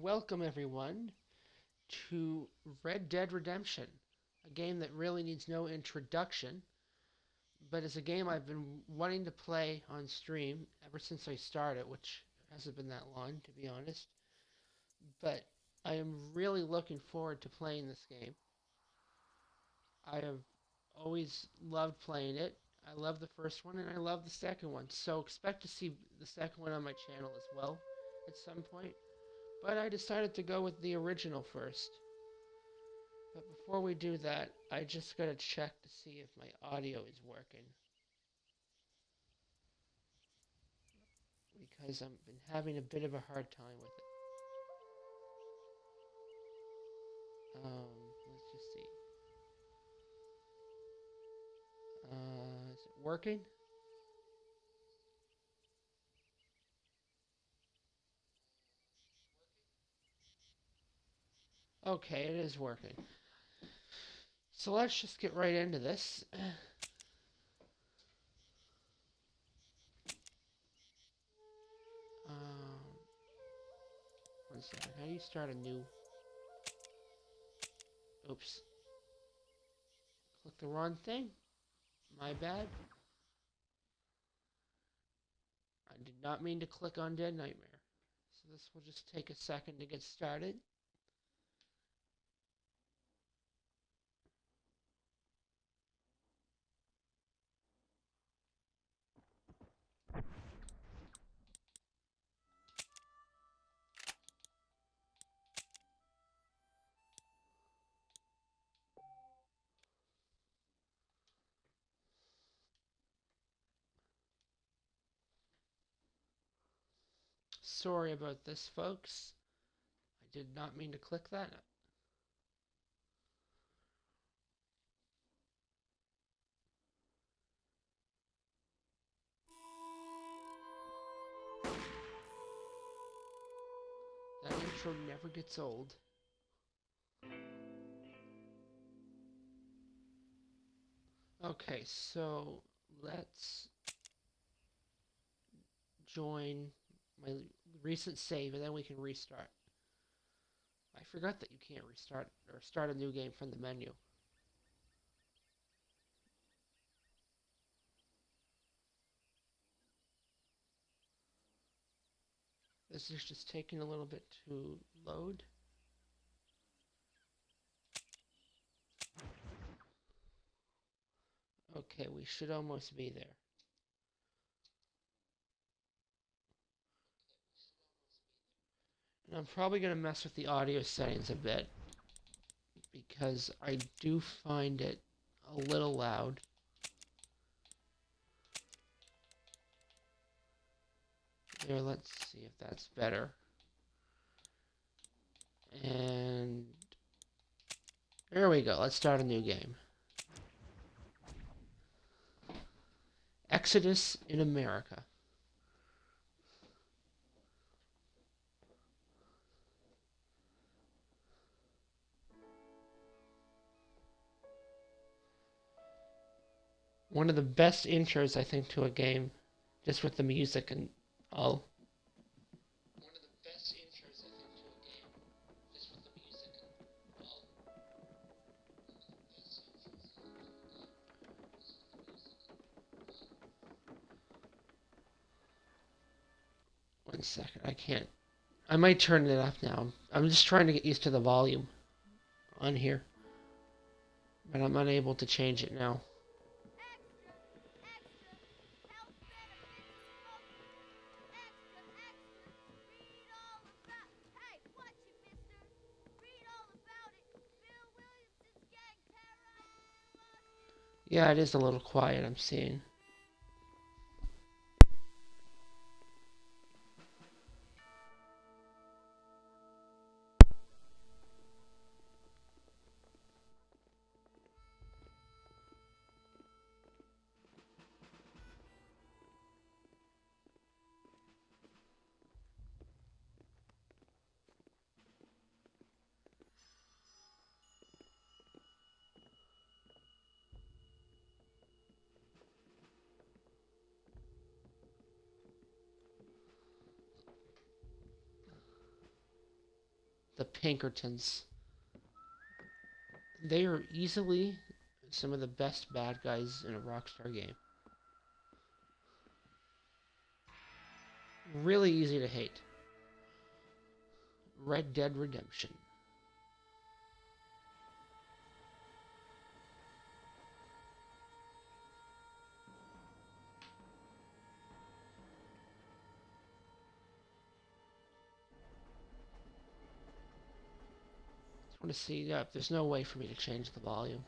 welcome everyone to Red Dead Redemption, a game that really needs no introduction, but it's a game I've been wanting to play on stream ever since I started, which hasn't been that long, to be honest. But I am really looking forward to playing this game. I have always loved playing it. I love the first one and I love the second one, so expect to see the second one on my channel as well at some point. But I decided to go with the original first. But before we do that, I just gotta check to see if my audio is working. Because I've been having a bit of a hard time with it. Let's just see. Is it working? Okay, it is working. So let's just get right into this. Um, one second. How do you start a new... Oops. Click the wrong thing. My bad. I did not mean to click on Dead Nightmare. So this will just take a second to get started. Sorry about this, folks. I did not mean to click that. That intro never gets old. Okay, so let's join my recent save and then we can restart. I forgot that you can't restart or start a new game from the menu. This is just taking a little bit to load. Okay, we should almost be there. And I'm probably going to mess with the audio settings a bit because I do find it a little loud. There, let's see if that's better. And there we go. Let's start a new game. Exodus in America. One of the best intros, I think, to a game, just with the music and all. One of the best intros, I think, to a game, just with the music and all. One second, I can't. I might turn it up now. I'm just trying to get used to the volume on here, but I'm unable to change it now. Yeah, it is a little quiet, I'm seeing. the Pinkertons. They are easily some of the best bad guys in a Rockstar game. Really easy to hate. Red Dead Redemption. I want to see, yep, there's no way for me to change the volume.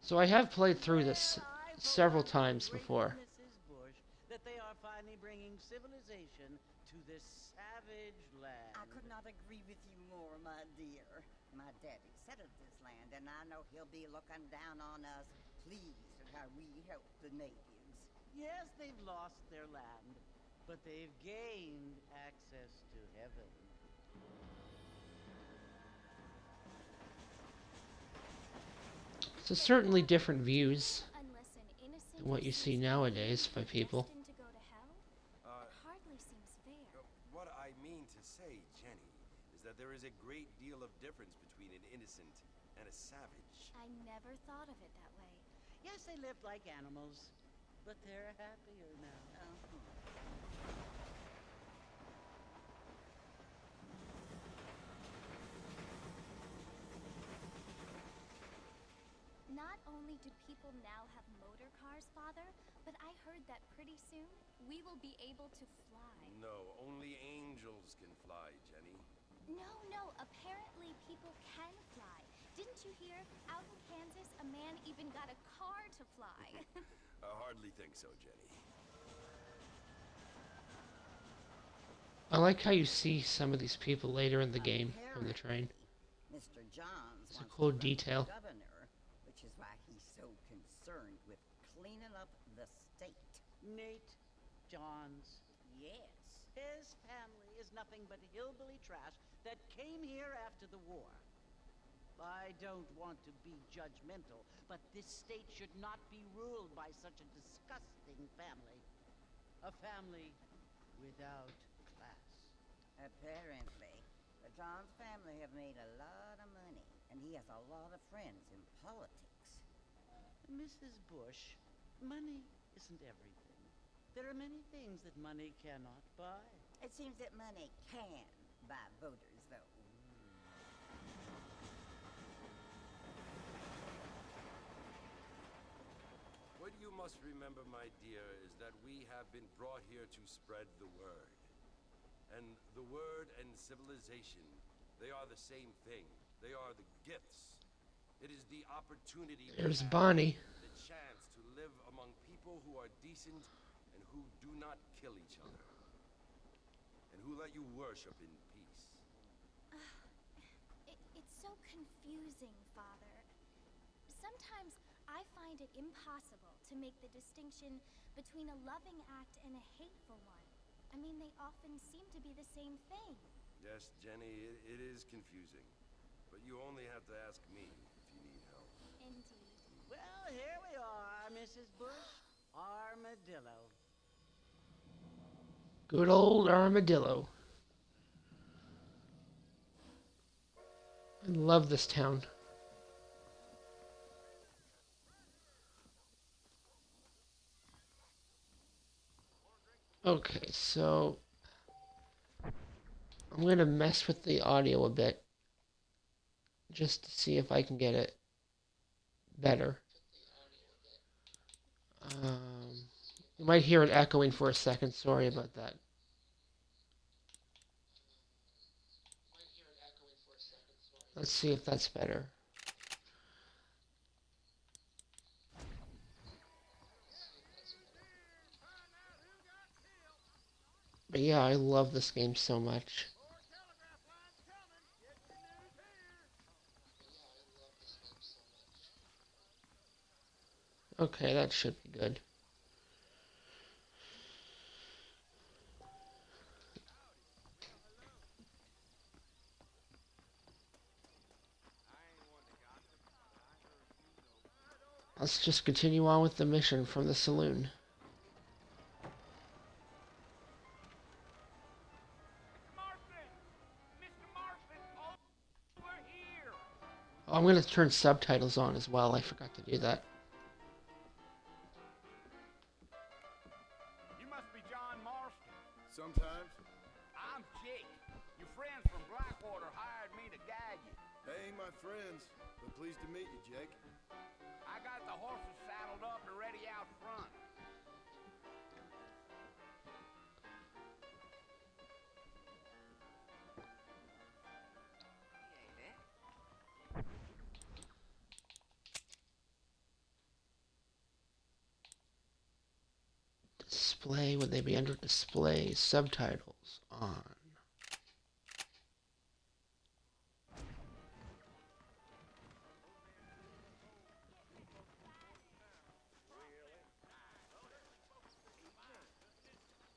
So I have played through this several times before. Mrs. Bush, that they are finally bringing civilization to this savage land. I could not agree with you more, my dear. My daddy settled this land, and I know he'll be looking down on us, pleased at how we help the natives. Yes, they've lost their land, but they've gained access to heaven. So certainly different views than what you see nowadays by people. What I mean to say, Jenny, is that there is a great deal of difference between an innocent and a savage. I never thought of it that way. Yes, they lived like animals, but they're happier now. Not only do people now have motor cars, Father, but I heard that pretty soon we will be able to fly. No, only angels can fly, Jenny. No, apparently people can fly. Didn't you hear? Out in Kansas, a man even got a car to fly. I hardly think so, Jenny. I like how you see some of these people later in the game from the train. Mr. Johns It's a wants cool to run for detail. governor, which is why he's so concerned with cleaning up the state. Nate Johns. Yes. His family is nothing but hillbilly trash that came here after the war. I don't want to be judgmental, but this state should not be ruled by such a disgusting family. A family without class. Apparently. The Johns family have made a lot of money, and he has a lot of friends in politics. Mrs. Bush, money isn't everything. There are many things that money cannot buy. It seems that money can buy voters, though. What you must remember, my dear, is that we have been brought here to spread the word. And the word and civilization, they are the same thing. They are the gifts. It is the opportunity. There's we have, Bonnie. the chance to live among people who are decent and who do not kill each other. And who let you worship in peace. It's so confusing, Father. Sometimes I find it impossible to make the distinction between a loving act and a hateful one. I mean, they often seem to be the same thing. Yes, Jenny, it is confusing. But you only have to ask me if you need help. Indeed. Well, here we are, Mrs. Bush. Armadillo. Good old Armadillo. I love this town. Okay, so I'm going to mess with the audio a bit just to see if I can get it better. You might hear it echoing for a second. Sorry about that. Let's see if that's better. But yeah, I love this game so much. Okay, that should be good. Let's just continue on with the mission from the saloon. I'm going to turn subtitles on as well. I forgot to do that. You must be John Marston. Sometimes. I'm Jake. Your friends from Blackwater hired me to guide you. They ain't my friends, but pleased to meet you, Jake. I got the horses saddled up and ready out front. Display, would they be under display? Subtitles on.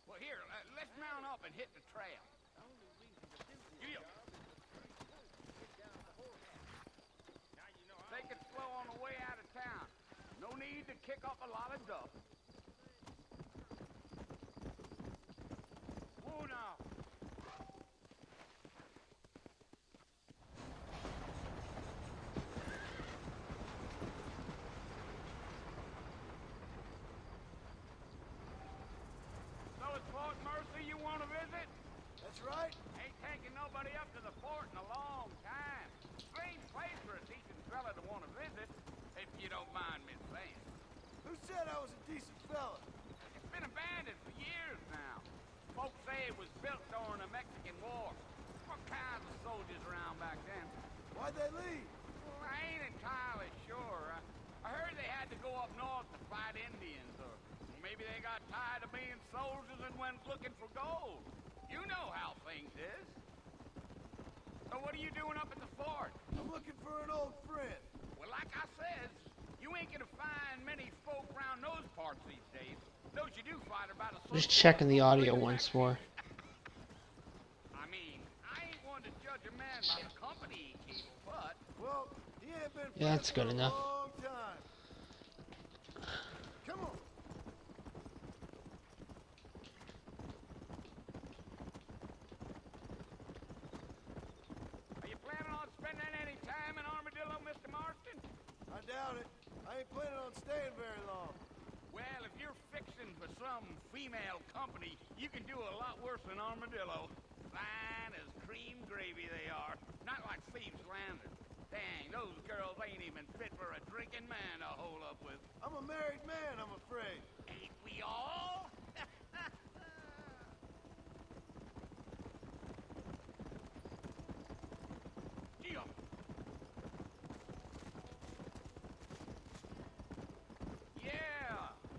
Well, here, let's mount up and hit the trail. Yeah. Take it slow on the way out of town. No need to kick up a lot of dust. Whoa now. So it's Fort Mercy you want to visit? That's right. Ain't taking nobody up to the fort in a long time. Strange place for a decent fella to want to visit, if you don't mind me saying. Who said I was a decent fella? It's been abandoned for years now. Folks say it was built during the Mexican War. What kinds of soldiers around back then? Why'd they leave? Well, I ain't entirely sure. I heard they had to go up north to fight Indians, or maybe they got tired of being soldiers and went looking for gold. You know how things is. So what are you doing up at the fort? I'm looking for an old friend. Well, like I says, you ain't gonna find many folk around those parts these days. Those you do find are about a Just checking the audio once more. I mean, I ain't one to judge a man by the company he keeps, but Well, he ain't been Yeah, that's good for enough. a long time. Come on. are you planning on spending any time in Armadillo, Mr. Marston? I doubt it. I ain't planning on staying very long. Well, if you're fixing for some female company, you can do a lot worse than Armadillo. Fine as cream gravy they are. Not like Thieves' Landing. Dang, those girls ain't even fit for a drinking man to hole up with. I'm a married man, I'm afraid. Ain't we all? Gee-up. Yeah,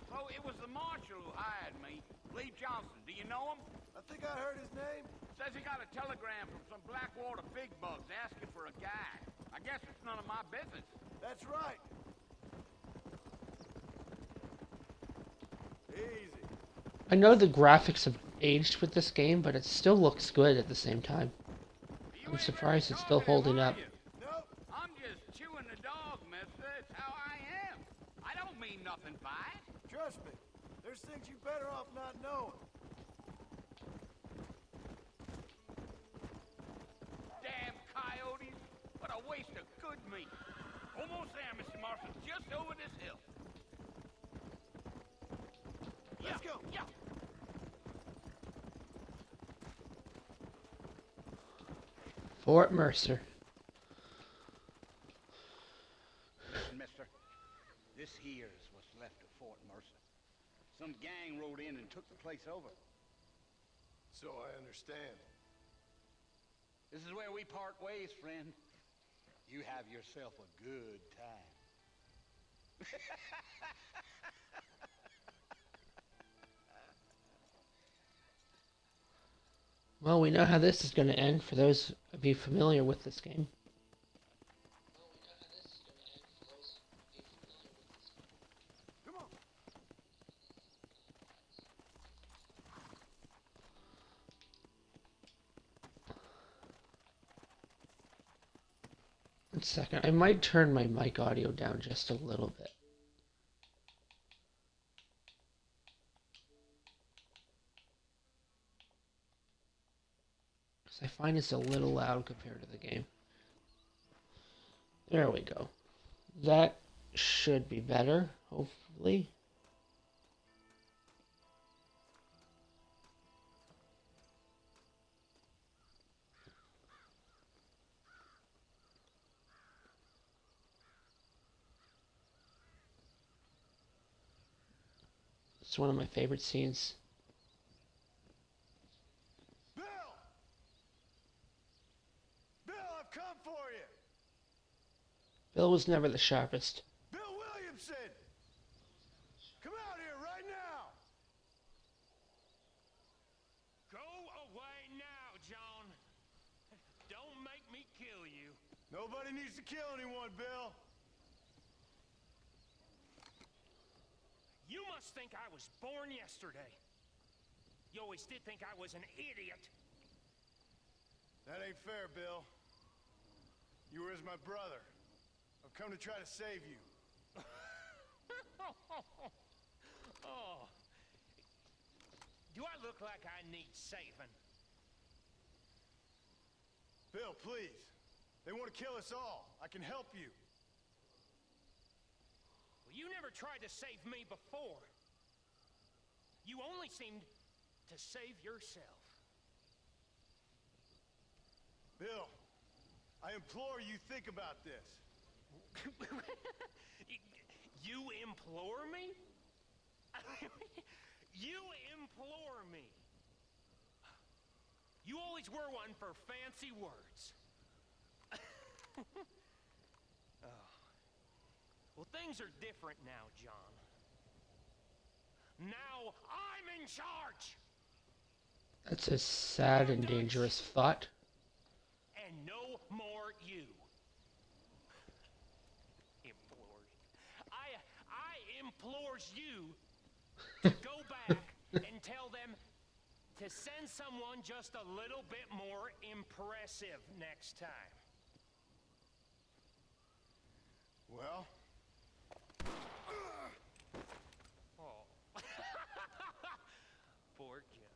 so it was the marshal who hired me. Lee Johnson, do you know him? I think I heard his name. Says he got a telegram from some Blackwater big bugs asking for a guy. I guess it's none of my business. That's right. Easy. I know the graphics have aged with this game, but it still looks good at the same time. You I'm ain't surprised very it's still talkative, holding are up. you? Nope. I'm just chewing the dog, mister. It's how I am. I don't mean nothing by it. Trust me. There's things you better off not knowing. Damn coyotes. What a waste of good meat. Almost there, Mr. Marston. Just over this hill. Let's Yeah, go. Yeah. Fort Mercer. Listen, mister. This here's what's left of Fort Mercer. Some gang rode in and took the place over. So I understand. This is where we part ways, friend. You have yourself a good time. Well, we know how this is going to end for those of you familiar with this game. Come on. One second. I might turn my mic audio down just a little bit. 'Cause I find it's a little loud compared to the game. There we go. That should be better, hopefully. It's one of my favorite scenes. Bill! Bill, I've come for you! Bill was never the sharpest. Bill Williamson! Come out here right now! Go away now, John. Don't make me kill you. Nobody needs to kill anyone, Bill. You must think I was born yesterday. You always did think I was an idiot. That ain't fair, Bill. You were as my brother. I've come to try to save you. Oh. Do I look like I need saving? Bill, please. They want to kill us all. I can help you. Well, you never tried to save me before. You only seemed to save yourself. Bill, I implore you think about this. You implore me? You implore me. You always were one for fancy words. Oh. Well, things are different now, John. Now I'm in charge! That's a sad and dangerous thought. And no more you. Implores. I implores you to go back and tell them to send someone just a little bit more impressive next time. Well? Oh. Poor John.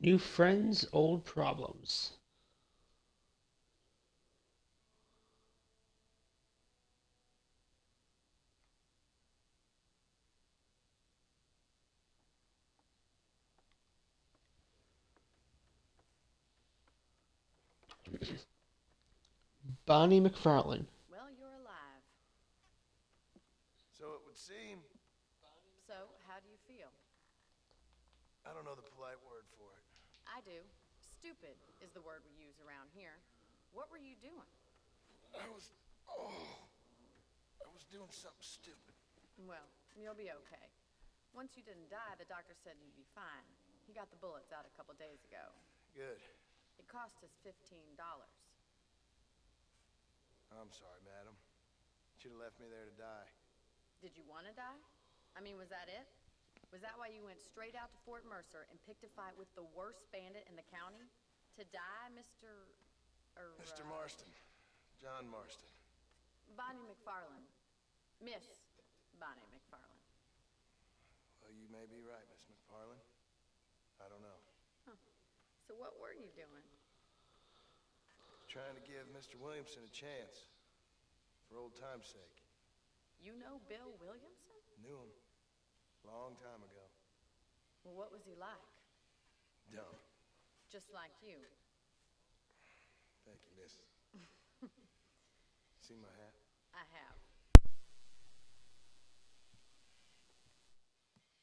New friends, old problems. Bonnie McFarlane. Well, you're alive. So it would seem. So, how do you feel? I don't know the polite word for it. I do. Stupid is the word we use around here. What were you doing? I was doing something stupid. Well, you'll be okay. Once you didn't die, the doctor said you'd be fine. He got the bullets out a couple days ago. Good. It cost us $15. I'm sorry, madam. Should have left me there to die. Did you want to die? I mean, was that it? Was that why you went straight out to Fort Mercer and picked a fight with the worst bandit in the county? To die, Mr. Mr. Marston. John Marston. Bonnie McFarlane. Miss Bonnie McFarlane. Well, you may be right, Miss McFarlane. I don't know. Huh. So what were you doing? Trying to give Mr. Williamson a chance. For old time's sake. You know Bill Williamson? Knew him. Long time ago. Well, what was he like? Dumb. Just like you. Thank you, miss. See my hat? I have.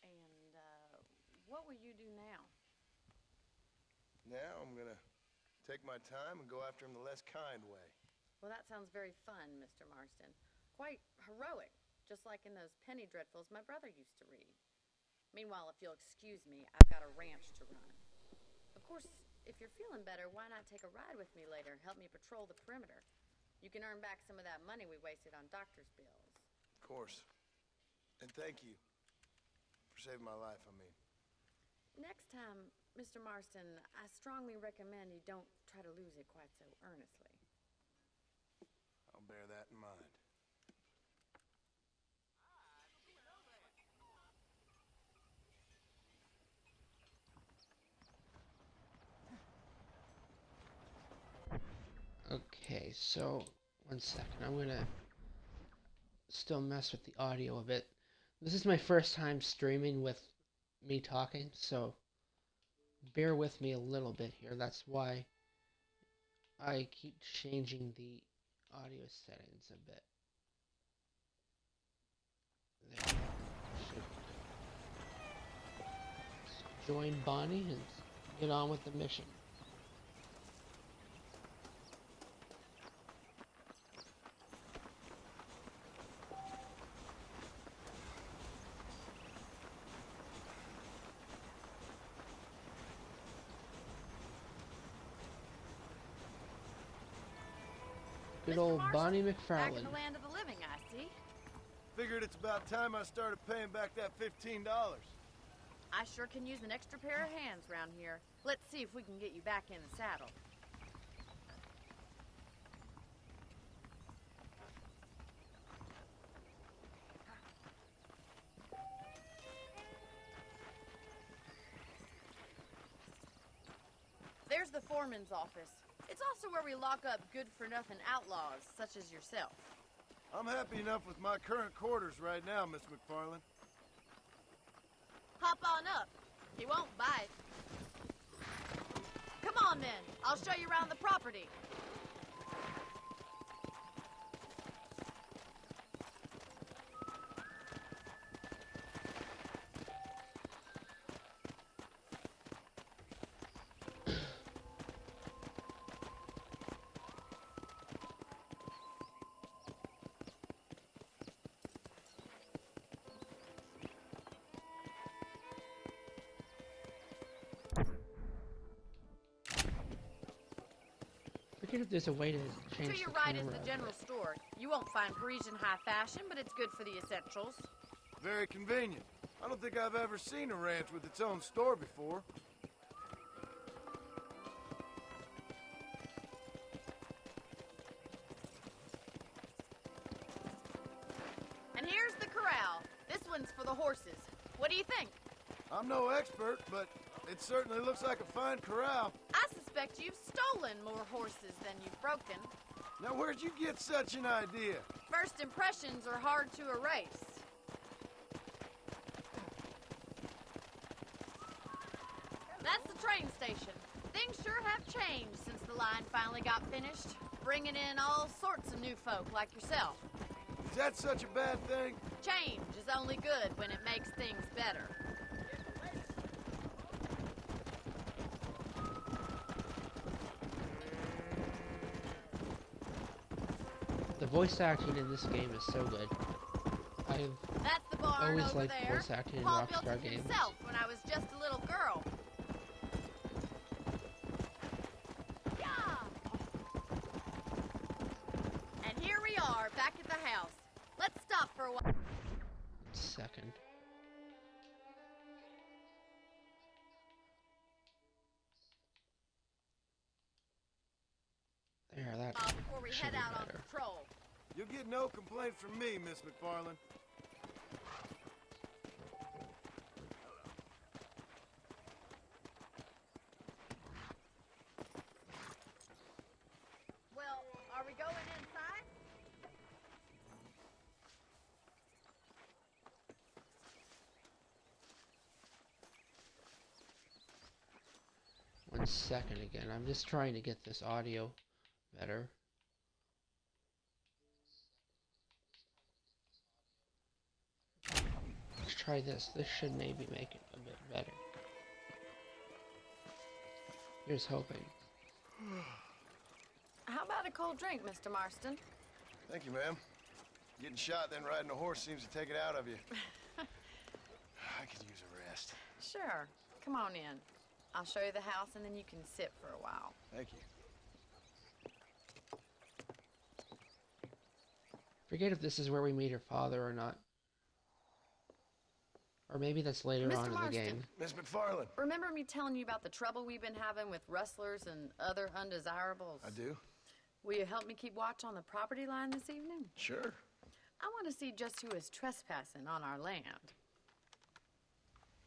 And, what were you do now? Now I'm gonna take my time and go after him the less kind way. Well, that sounds very fun, Mr. Marston. Quite heroic, just like in those penny dreadfuls my brother used to read. Meanwhile, if you'll excuse me, I've got a ranch to run. Of course, if you're feeling better, why not take a ride with me later and help me patrol the perimeter? You can earn back some of that money we wasted on doctor's bills. Of course. And thank you for saving my life, I mean. Next time, Mr. Marston, I strongly recommend you don't try to lose it quite so earnestly. I'll bear that in mind. Okay, so 1 second. I'm gonna still mess with the audio a bit. This is my first time streaming with me talking, so bear with me a little bit here. That's why I keep changing the audio settings a bit. There. Should join Bonnie and get on with the mission. Good old Bonnie Back McFarlane. in the land of the living, I see. Figured it's about time I started paying back that $15. I sure can use an extra pair of hands around here. Let's see if we can get you back in the saddle. There's the foreman's office. It's also where we lock up good-for-nothing outlaws, such as yourself. I'm happy enough with my current quarters right now, Miss McFarlane. Hop on up. He won't bite. Come on, then. I'll show you around the property. I forget if there's a way to change To your the right is camera. the general store. You won't find Parisian high fashion, but it's good for the essentials. Very convenient. I don't think I've ever seen a ranch with its own store before. And here's the corral. This one's for the horses. What do you think? I'm no expert, but it certainly looks like a fine corral. I suspect you've stolen more horses than you've broken. Now, where'd you get such an idea? First impressions are hard to erase. That's the train station. Things sure have changed since the line finally got finished, bringing in all sorts of new folk like yourself. Is that such a bad thing? Change is only good when it makes things better. The voice acting in this game is so good. I've That's the barn always over liked there. voice acting in Paul built Rockstar it games. himself when I was just a little girl. Yeah! And here we are, back at the house. Let's stop for a while. Second. There, that Before we should head be out on better. patrol. You'll get no complaint from me, Miss McFarlane. Well, are we going inside? One second again. I'm just trying to get this audio better. Let's try this. This should maybe make it a bit better. Here's hoping. How about a cold drink, Mr. Marston? Thank you, ma'am. Getting shot, then riding a horse seems to take it out of you. I could use a rest. Sure. Come on in. I'll show you the house, and then you can sit for a while. Thank you. Forget if this is where we meet her father or not. Or maybe that's later Mr. on in the Marston. game. Miss McFarland. Remember me telling you about the trouble we've been having with rustlers and other undesirables? I do? Will you help me keep watch on the property line this evening? Sure. I want to see just who is trespassing on our land.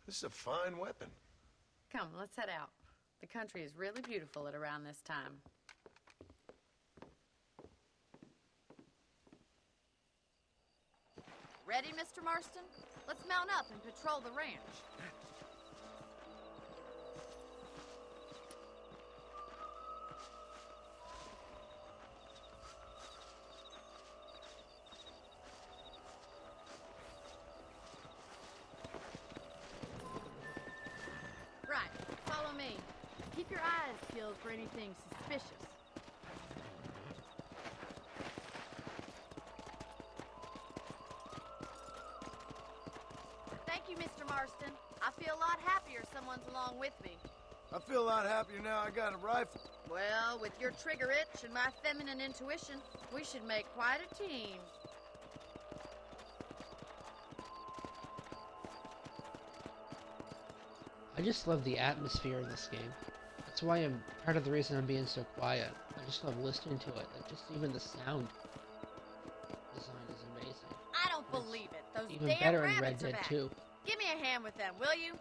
This is a fine weapon. Come, let's head out. The country is really beautiful at around this time. Ready, Mr. Marston? Let's mount up and patrol the ranch. Right, follow me. Keep your eyes peeled for anything suspicious. Thank you, Mr. Marston. I feel a lot happier someone's along with me. I feel a lot happier now I got a rifle. Well, with your trigger itch and my feminine intuition, we should make quite a team. I just love the atmosphere in this game. That's why I'm part of the reason I'm being so quiet. I just love listening to it. Like just even the sound design is amazing. I don't believe it. Those Even damn better in Red rabbits are Dead back. 2. Give me a hand with them, will you?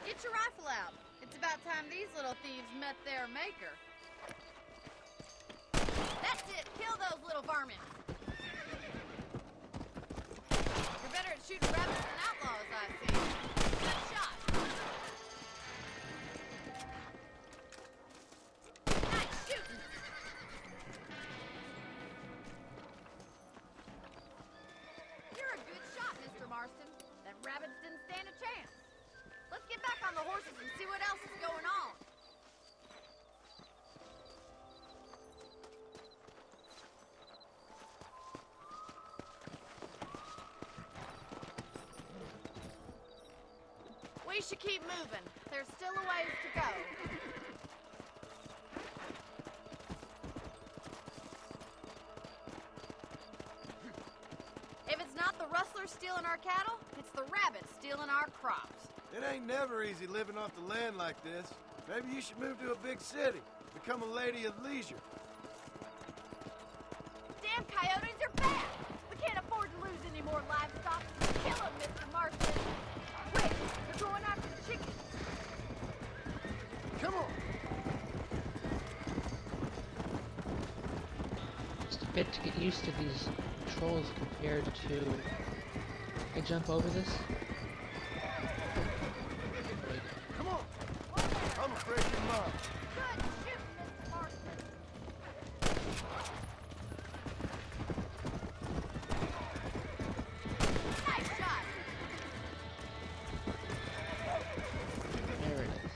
Get your rifle out. It's about time these little thieves met their maker. That's it. Kill those little varmints. You're better at shooting rabbits than outlaws, I see. Good shot. Nice shooting. You're a good shot, Mr. Marston. Them rabbits didn't stand a chance. Let's get back on the horses and see what else is going on. We should keep moving. There's still a ways to go. If it's not the rustlers stealing our cattle, it's the rabbits stealing our crops. It ain't never easy living off the land like this. Maybe you should move to a big city. Become a lady of leisure. Damn coyotes are bad! We can't afford to lose any more livestock. Kill them, Mr. Marston! Quick! They're going after the chickens! Come on! Just a bit to get used to these controls compared to... I jump over this? Come on! I'm afraid your mom. Good shooting, Mr. Marston! Nice shot! There it is.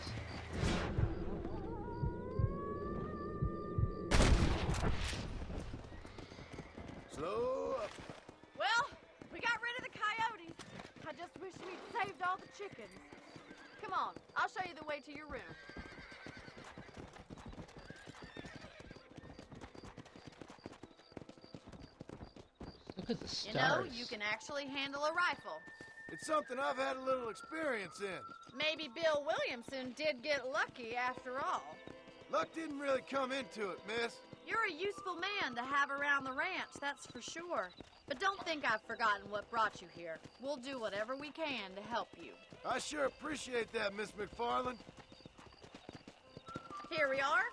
Slow up. Well, we got rid of the coyotes. I just wish we'd saved all the chickens. Come on, I'll show you the way to your room. Look at the You stars. know, you can actually handle a rifle. It's something I've had a little experience in. Maybe Bill Williamson did get lucky after all. Luck didn't really come into it, miss. You're a useful man to have around the ranch, that's for sure. But don't think I've forgotten what brought you here. We'll do whatever we can to help you. I sure appreciate that, Miss McFarland. Here we are.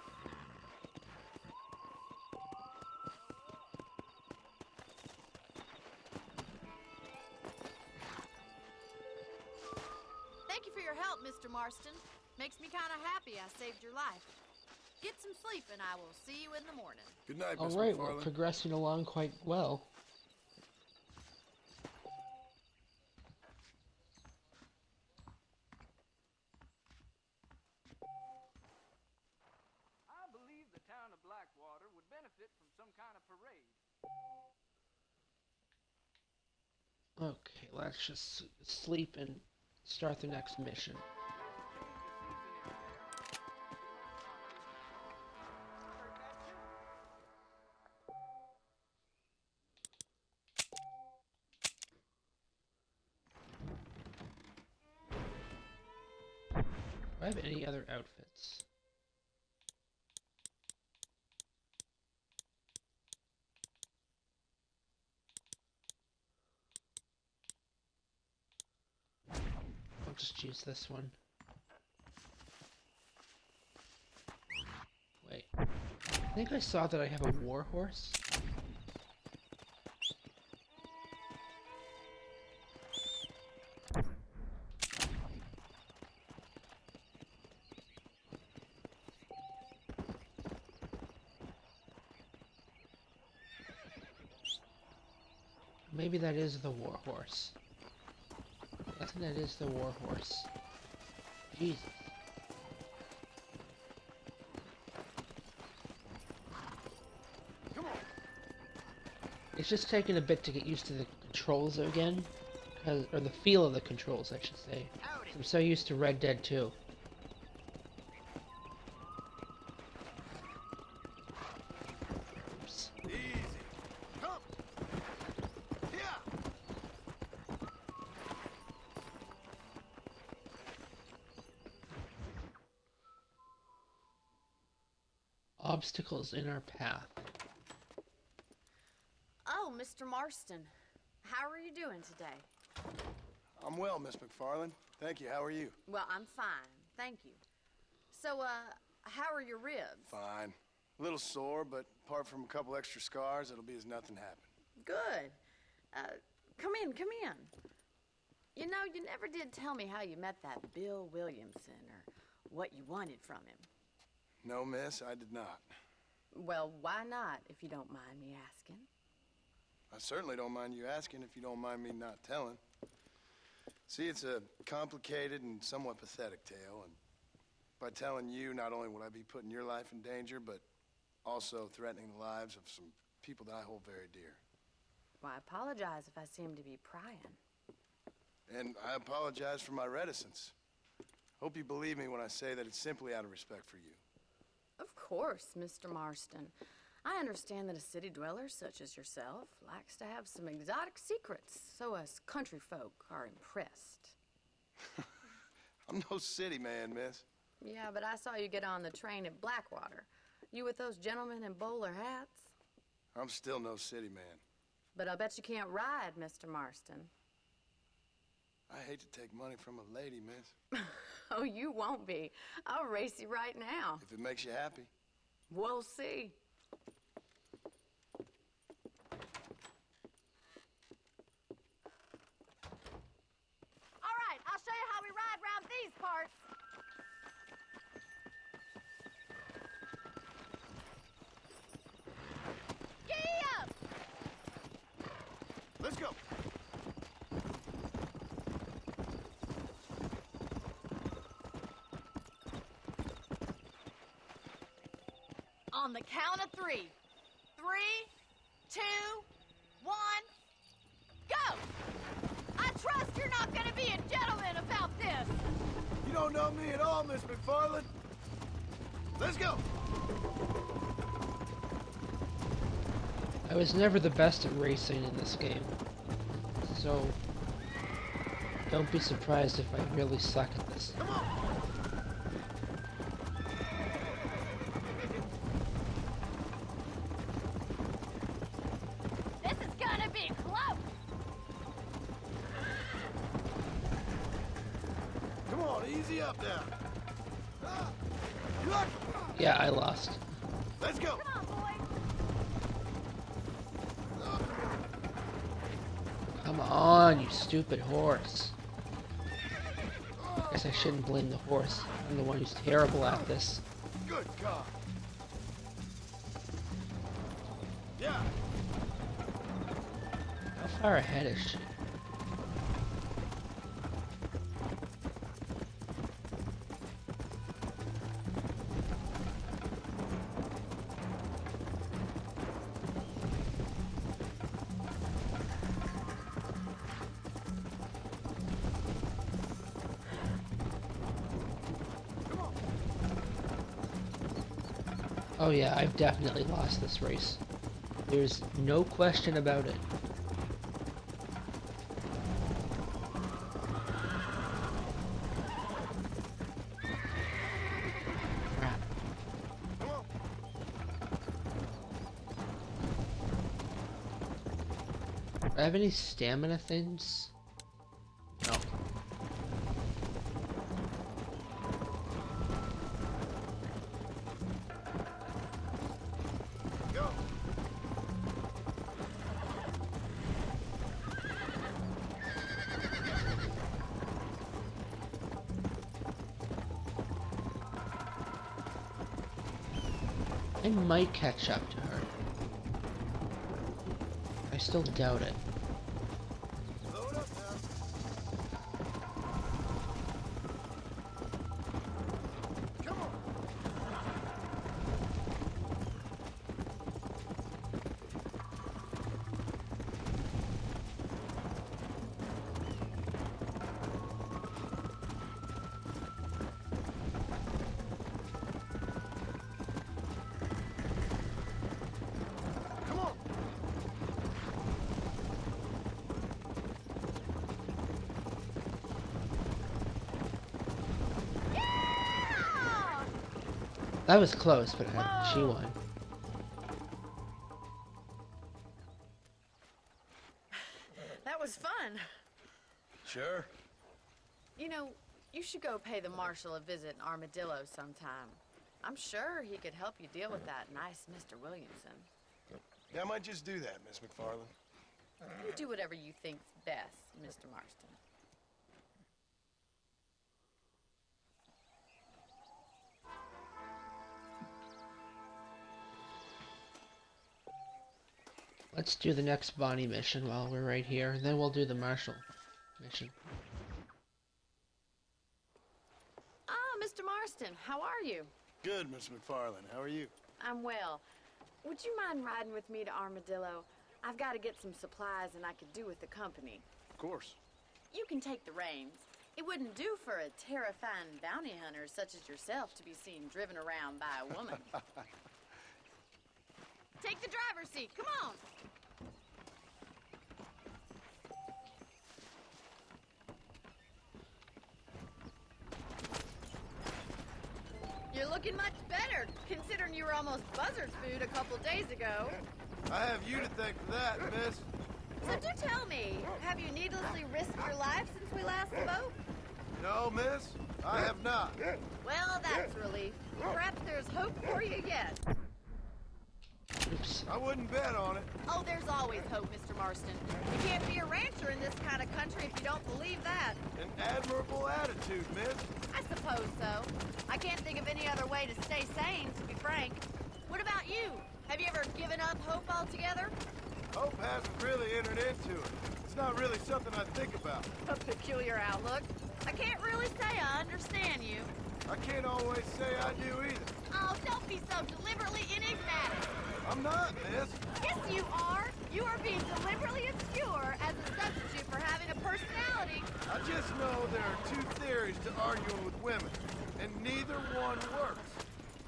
Thank you for your help, Mr. Marston. Makes me kind of happy I saved your life. Get some sleep and I will see you in the morning. Good night, Miss Alright, we're McFarland. progressing along quite well. Okay, let's just sleep and start the next mission. Do I have any other outfits? I'll just use this one. Wait. I think I saw that I have a war horse. Maybe that is the war horse. I think that is the war horse. Jesus. It's just taking a bit to get used to the controls again, or the feel of the controls, I should say. I'm so used to Red Dead 2. Oops. Easy. Come. Yeah. Obstacles in our path. Oh, Mr. Marston. How are you doing today? I'm well, Miss McFarland. Thank you. How are you? Well, I'm fine. Thank you. So, how are your ribs? Fine. A little sore, but apart from a couple extra scars, it'll be as nothing happened. Good. Come in, come in. You know, you never did tell me how you met that Bill Williamson or what you wanted from him. No, miss, I did not. Well, why not, if you don't mind me asking? I certainly don't mind you asking if you don't mind me not telling. See, it's a complicated and somewhat pathetic tale, and by telling you, not only would I be putting your life in danger, but also threatening the lives of some people that I hold very dear. Well, I apologize if I seem to be prying. And I apologize for my reticence. Hope you believe me when I say that it's simply out of respect for you. Of course, Mr. Marston. I understand that a city dweller such as yourself likes to have some exotic secrets, so us country folk are impressed. I'm no city man, miss. Yeah, but I saw you get on the train at Blackwater. You with those gentlemen in bowler hats? I'm still no city man. But I bet you can't ride, Mr. Marston. I hate to take money from a lady, miss. Oh, you won't be. I'll race you right now. If it makes you happy. We'll see. All right, I'll show you how we ride round these parts. Giddy up! Let's go. On the count of 3. 3, 2, 1, go! I trust you're not gonna be a gentleman about this. You don't know me at all, Miss McFarland. Let's go. I was never the best at racing in this game, so don't be surprised if I really suck at this. Come on. This is gonna be close. Come on, easy up now. You lucky? Yeah, I lost. Let's go. Come on, boy. Come on, you stupid horse. Guess I shouldn't blame the horse. I'm the one who's terrible at this. Good God. Yeah. How far ahead is she? Oh yeah, I've definitely lost this race. There's no question about it. Crap. Come on. Do I have any stamina things? No. Go. I might catch up to her. I still doubt it. Load up now. Come on. Come on. That was close, but she won. That was fun. Sure. You know, you should go pay the marshal a visit in Armadillo sometime. I'm sure he could help you deal with that nice Mr. Williamson. Yeah, I might just do that, Miss McFarland. You do whatever you think's best, Mr. Marston. Let's do the next Bonnie mission while we're right here, and then we'll do the Marshall mission. Ah, Mr. Marston, how are you? Good, Miss McFarland. How are you? I'm well. Would you mind riding with me to Armadillo? I've got to get some supplies and I could do with the company. Of course. You can take the reins. It wouldn't do for a terrifying bounty hunter such as yourself to be seen driven around by a woman. Take the driver's seat. Come on. You're looking much better, considering you were almost buzzard food a couple days ago. I have you to thank for that, miss. So do tell me, have you needlessly risked your life since we last spoke? No, miss, I have not. Well, that's a relief. Perhaps there's hope for you yet. Oops. I wouldn't bet on it. Oh, there's always hope, Mr. Marston. You can't be a rancher in this kind of country if you don't believe that. An admirable attitude, miss. I suppose so. I can't think of any other way to stay sane, to be frank. What about you? Have you ever given up hope altogether? Hope hasn't really entered into it. It's not really something I think about. A peculiar outlook. I can't really say I understand you. I can't always say I do either. Oh, don't be so deliberately enigmatic. I'm not, miss. Yes, you are. You are being deliberately obscure as a substitute for having a personality. I just know there are two theories to arguing with women, and neither one works.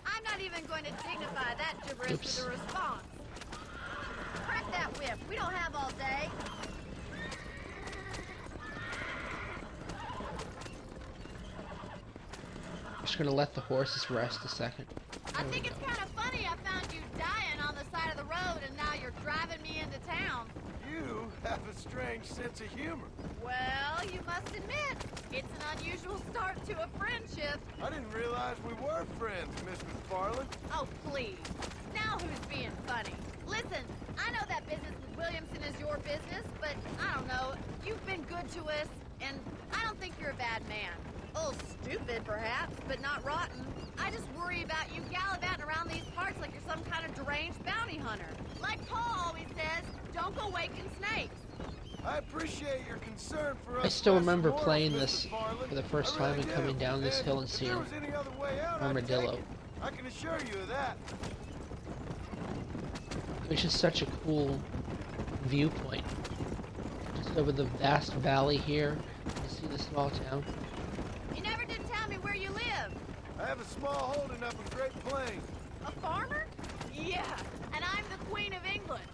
I'm not even going to dignify that gibberish Oops. with a response. Crack that whip. We don't have all day. I'm just gonna let the horses rest a second. I There we think go. it's kind of funny I found you dying on the side of the road and now you're driving me into town. You have a strange sense of humor. Well, you must admit, it's an unusual start to a friendship. I didn't realize we were friends, Miss McFarland. Oh, please. Now who's being funny? Listen, I know that business with Williamson is your business, but I don't know. You've been good to us, and I don't think you're a bad man. A little stupid, perhaps, but not rotten. I just worry about you gallivanting around these parts like you're some kind of deranged bounty hunter. Like Paul always says, don't go waking snakes. I appreciate your concern for us. I still less remember morals, playing Miss this McFarland. for the first I time really and do. coming down this And hill and if seeing there was any other way out, I'd Armadillo. take it. I can assure you of that. It's just such a cool viewpoint. Just over the vast valley here, you see the small town. You never did tell me where you live. I have a small holding up in Great Plains. A farmer? Yeah, and I'm the Queen of England.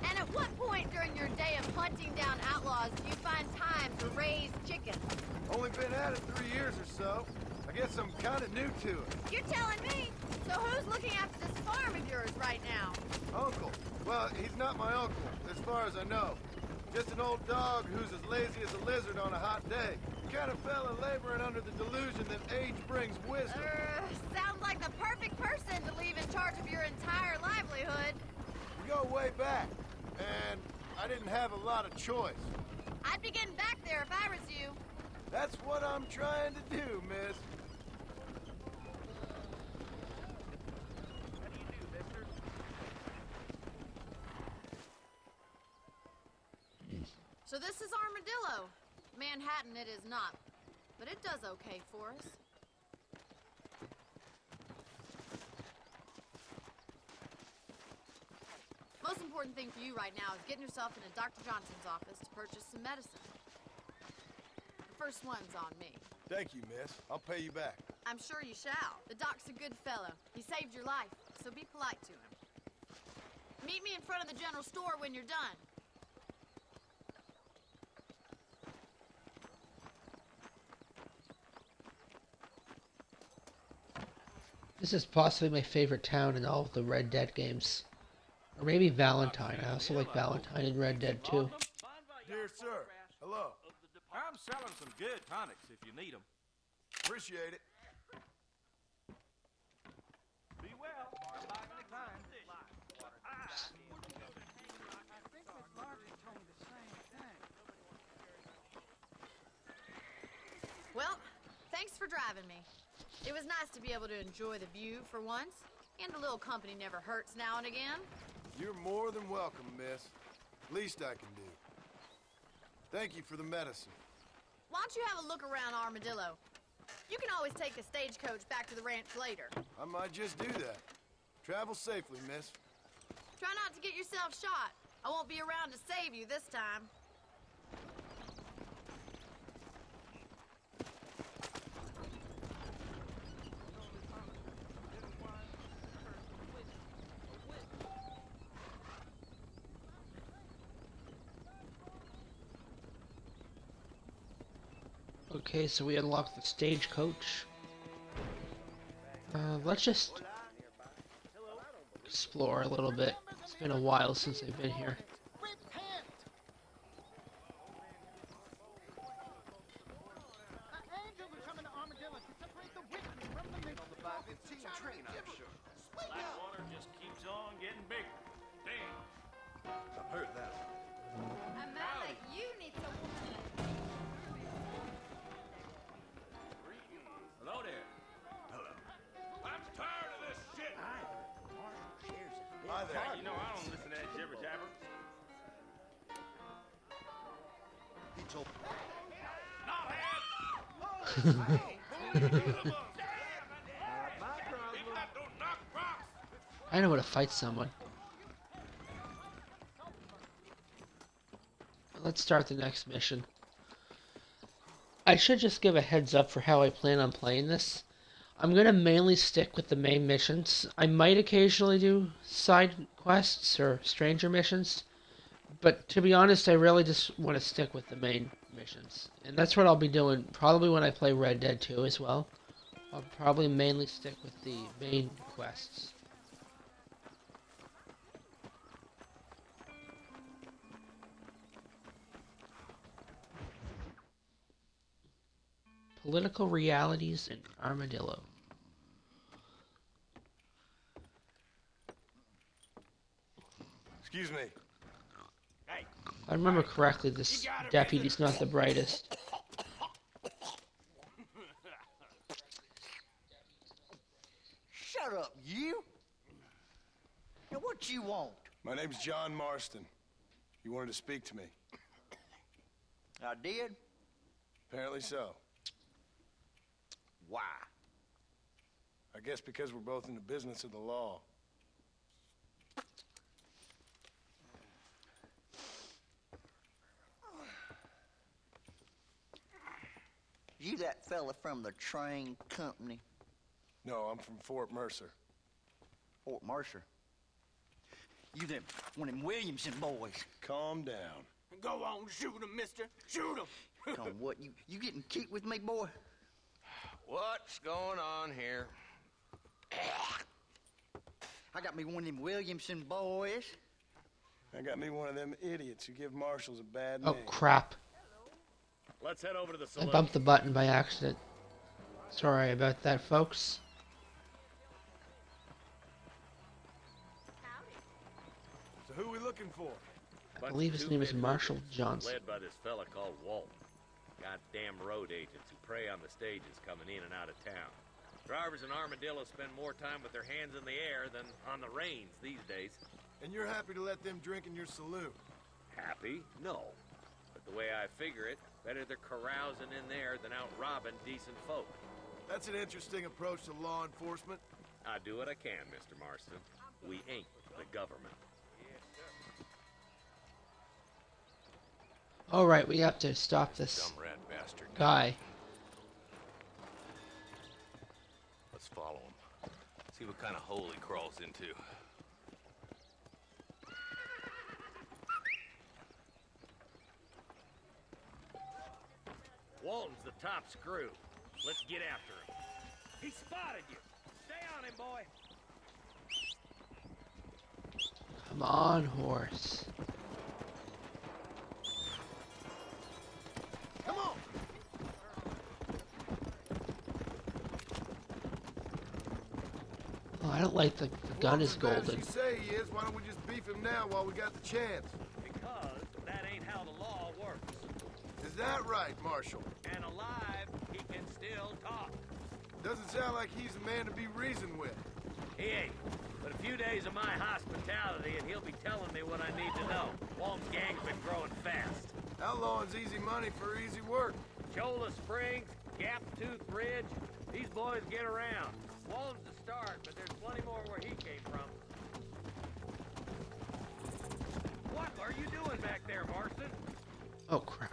And at what point during your day of hunting down outlaws do you find time to raise chickens? Only been at it 3 years or so. I guess I'm kind of new to it. You're telling me? So who's looking after this farm of yours right now? Uncle. Well, he's not my uncle, as far as I know. Just an old dog who's as lazy as a lizard on a hot day. Kind of fella laboring under the delusion that age brings wisdom. Sounds like the perfect person to leave in charge of your entire livelihood. We go way back, and I didn't have a lot of choice. I'd be getting back there if I was you. That's what I'm trying to do, miss. How do you do, mister? So this is Armadillo. Manhattan it is not, but it does okay for us. Most important thing for you right now is getting yourself into Dr. Johnson's office to purchase some medicine. The first one's on me. Thank you, miss. I'll pay you back. I'm sure you shall. The doc's a good fellow. He saved your life, so be polite to him. Meet me in front of the general store when you're done. This is possibly my favorite town in all of the Red Dead games. Or maybe Valentine. I also like Valentine in Red Dead too. Dear sir, hello. I'm selling some good tonics if you need them. Appreciate it. Be well. Come back anytime. Well, thanks for driving me. It was nice to be able to enjoy the view for once, and a little company never hurts now and again. You're more than welcome, miss. Least I can do. Thank you for the medicine. Why don't you have a look around Armadillo? You can always take a stagecoach back to the ranch later. I might just do that. Travel safely, miss. Try not to get yourself shot. I won't be around to save you this time. Okay, so we unlocked the stagecoach. Let's just explore a little bit. It's been a while since I've been here. Blackwater just keeps on getting bigger. Damn. I've heard that. A man like you needs a woman like Hello there. Hello. I'm tired of this shit. Hi there. You know I don't listen to that jibber jabber. I know how to fight someone. Let's start the next mission. I should just give a heads up for how I plan on playing this. I'm going to mainly stick with the main missions. I might occasionally do side quests or stranger missions. But to be honest, I really just want to stick with the main missions. And that's what I'll be doing probably when I play Red Dead 2 as well. I'll probably mainly stick with the main quests. Political realities in Armadillo. Excuse me. Hey, If I remember correctly, this deputy's not the brightest. Shut up, you! Now, what you want? My name's John Marston. You wanted to speak to me. I did? Apparently so. Why? I guess because we're both in the business of the law. You that fella from the train company? No, I'm from Fort Mercer. Fort Mercer. You them one of them Williamson boys. Calm down. Go on, shoot him, mister. Shoot him. Come, what, you getting cute with me, boy? What's going on here? I got me one of them Williamson boys. I got me one of them idiots who give marshals a bad Oh name. crap. Let's head over to the I saloon. bumped the button by accident. Sorry about that, folks. So who we looking for? I believe his name is Marshall Johnson. Led by this fella called Walt. Goddamn road agents who prey on the stages coming in and out of town. Drivers in Armadillo spend more time with their hands in the air than on the reins these days. And you're happy to let them drink in your saloon? Happy? No. But the way I figure it, better they're carousing in there than out robbing decent folk. That's an interesting approach to law enforcement. I do what I can, Mr. Marston. We ain't the government. Alright, we have to stop this Dumb rat bastard. guy. Let's follow him. See what kind of hole he crawls into. Walton's the top screw. Let's get after him. He spotted you. Stay on him, boy. Come on, horse. Come on! Oh, I don't like the gun is Well, as bad as golden. you say he is, why don't we just beef him now while we got the chance? Because that ain't how the law works. Is that right, Marshal? And alive, he can still talk. Doesn't sound like he's a man to be reasoned with. He ain't. But a few days of my hospitality and he'll be telling me what I need to know. Walton's gang's been growing fast. Outlawing's easy money for easy work. Cholla Springs, Gap Tooth Ridge, these boys get around. Walton's the start, but there's plenty more where he came from. What are you doing back there, Marston? Oh crap.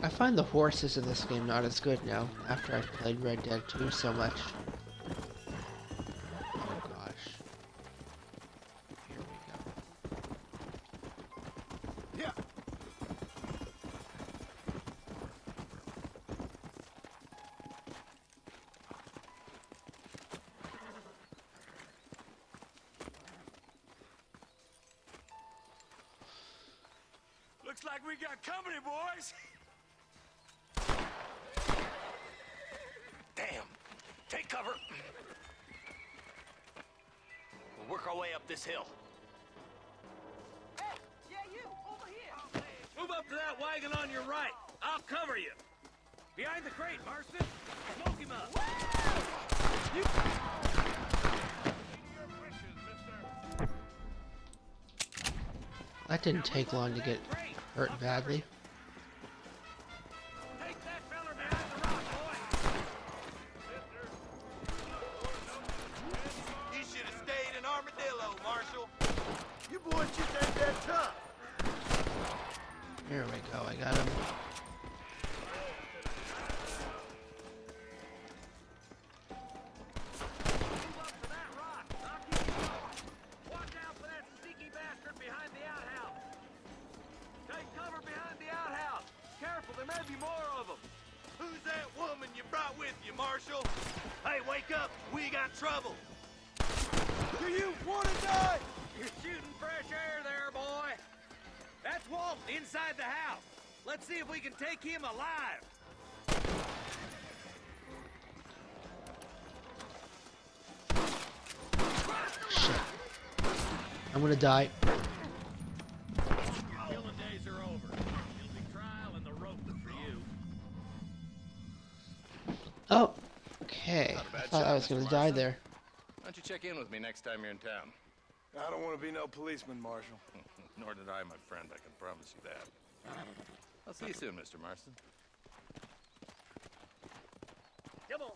I find the horses in this game not as good now, after I've played Red Dead 2 so much. Oh gosh. Here we go. Yeah. Looks like we got company, boys. Damn. Take cover. We'll work our way up this hill. Hey, yeah, you, over here. Move up to that wagon on your right. I'll cover you. Behind the crate, Marston. Smoke him up. That didn't take long to get hurt badly. Take that feller behind the rock, boy. You should have stayed in Armadillo, Marshal. You boys just ain't that tough. Here we go, I got him. Move up to that rock. I'll keep you going. Watch out for that sneaky bastard behind the outhouse. Take cover behind the outhouse. Careful, there may be more of them. Who's that woman you brought with you, Marshal? Hey, wake up. We got trouble. Do you want to die? You're shooting fresh air there, boy. That's Walt inside the house. Let's see if we can take him alive. Shit. I'm gonna die. Killing days are over. Guilty trial and the rope for you. Oh, okay. Not a bad I thought I shot, was Mr. gonna die Marston. there. Why don't you check in with me next time you're in town? I don't want to be no policeman, Marshal. Nor did I, my friend. I can promise you that. I'll see you soon, Mr. Marston. Come on.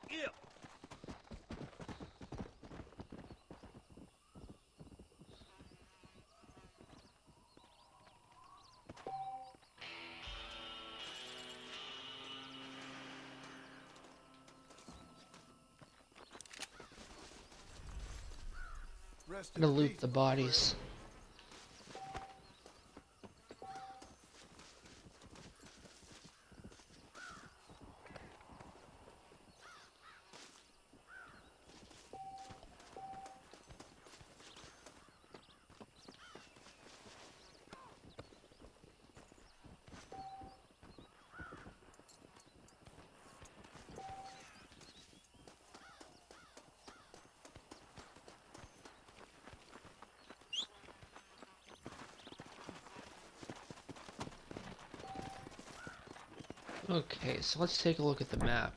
Get. Rest I'm gonna in loot peace, the my bodies. Okay, so let's take a look at the map.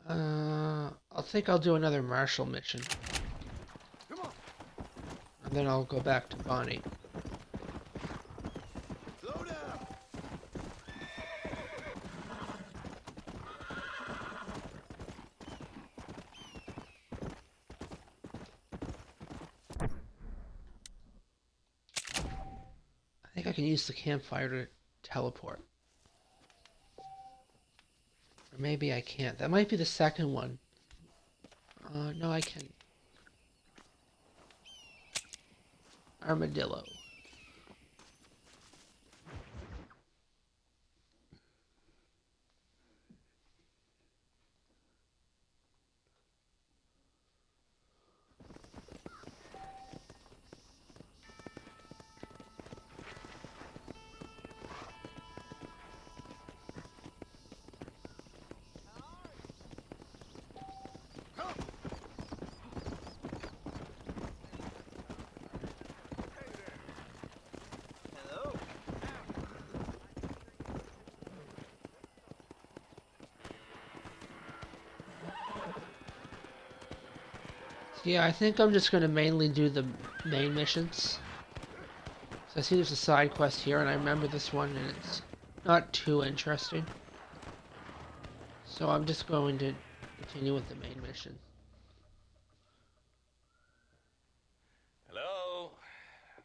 I think I'll do another Marshall mission. Come on. And then I'll go back to Bonnie. Slow down. I think I can use the campfire to teleport. Or maybe I can't. That might be the second one. No, I can. Armadillo. Yeah, I think I'm just going to mainly do the main missions. So I see there's a side quest here, and I remember this one, and it's not too interesting. So I'm just going to continue with the main mission. Hello?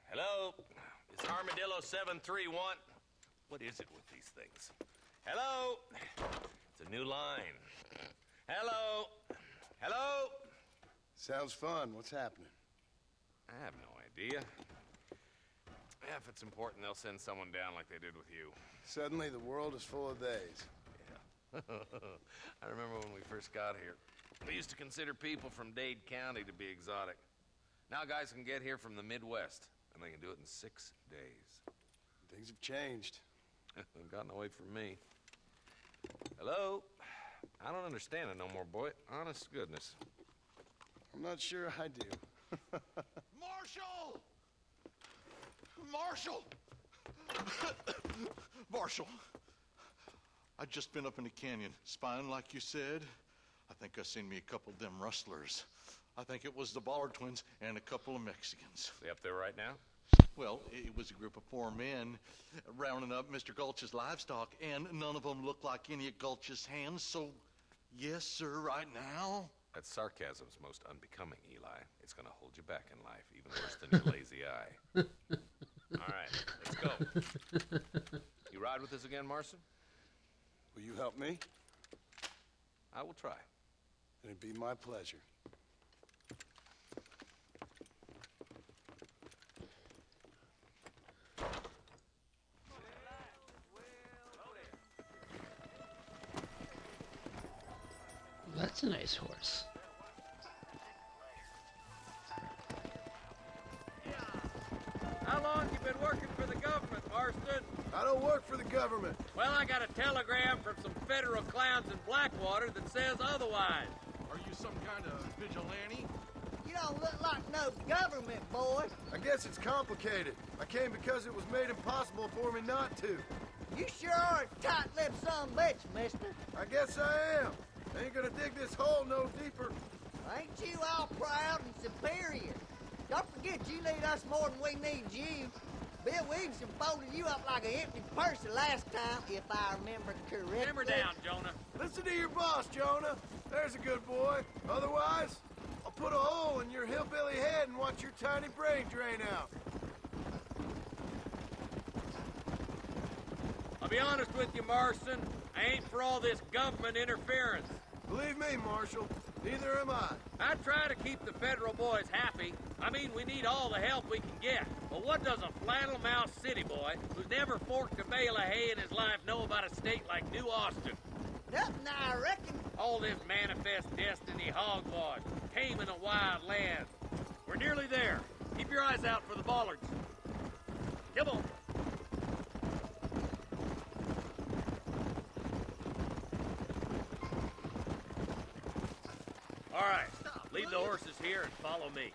Hello? It's Armadillo 731. What is it with these things? Hello? It's a new line. Hello? Hello? Sounds fun. What's happening? I have no idea. Yeah, if it's important, they'll send someone down like they did with you. Suddenly, the world is full of theys. Yeah. I remember when we first got here. We used to consider people from Dade County to be exotic. Now guys can get here from the Midwest, and they can do it in 6 days. Things have changed. They've gotten away from me. Hello? I don't understand it no more, boy. Honest to goodness. I'm not sure I do. Marshall! Marshall! Marshall! I just been up in the canyon, spying like you said. I think I seen me a couple of them rustlers. I think it was the Ballard twins and a couple of Mexicans. They up there right now? Well, it was a group of 4 men rounding up Mr. Gulch's livestock, and none of them looked like any of Gulch's hands, so yes, sir, right now. That sarcasm's most unbecoming, Eli. It's gonna hold you back in life, even worse than your lazy eye. All right, let's go. You ride with us again, Marston? Will you help me? I will try. It'd be my pleasure. That's a nice horse. How long you been working for the government, Marston? I don't work for the government. Well, I got a telegram from some federal clowns in Blackwater that says otherwise. Are you some kind of vigilante? You don't look like no government, boy. I guess it's complicated. I came because it was made impossible for me not to. You sure are a tight-lipped son of a bitch, mister. I guess I am. I ain't gonna dig this hole no deeper. Ain't you all proud and superior? Don't forget you need us more than we need you. Bill Williamson folded you up like an empty purse the last time, if I remember correctly. Hammer down, Jonah. Listen to your boss, Jonah. There's a good boy. Otherwise, I'll put a hole in your hillbilly head and watch your tiny brain drain out. I'll be honest with you, Marston. I ain't for all this government interference. Believe me, Marshal, neither am I. I try to keep the federal boys happy. I mean, we need all the help we can get. But what does a flannel-mouthed city boy who's never forked a bale of hay in his life know about a state like New Austin? Nothing, I reckon. All this manifest destiny hogwash, taming a wild land. We're nearly there. Keep your eyes out for the bollards. Come on. All right, leave the horses here and follow me.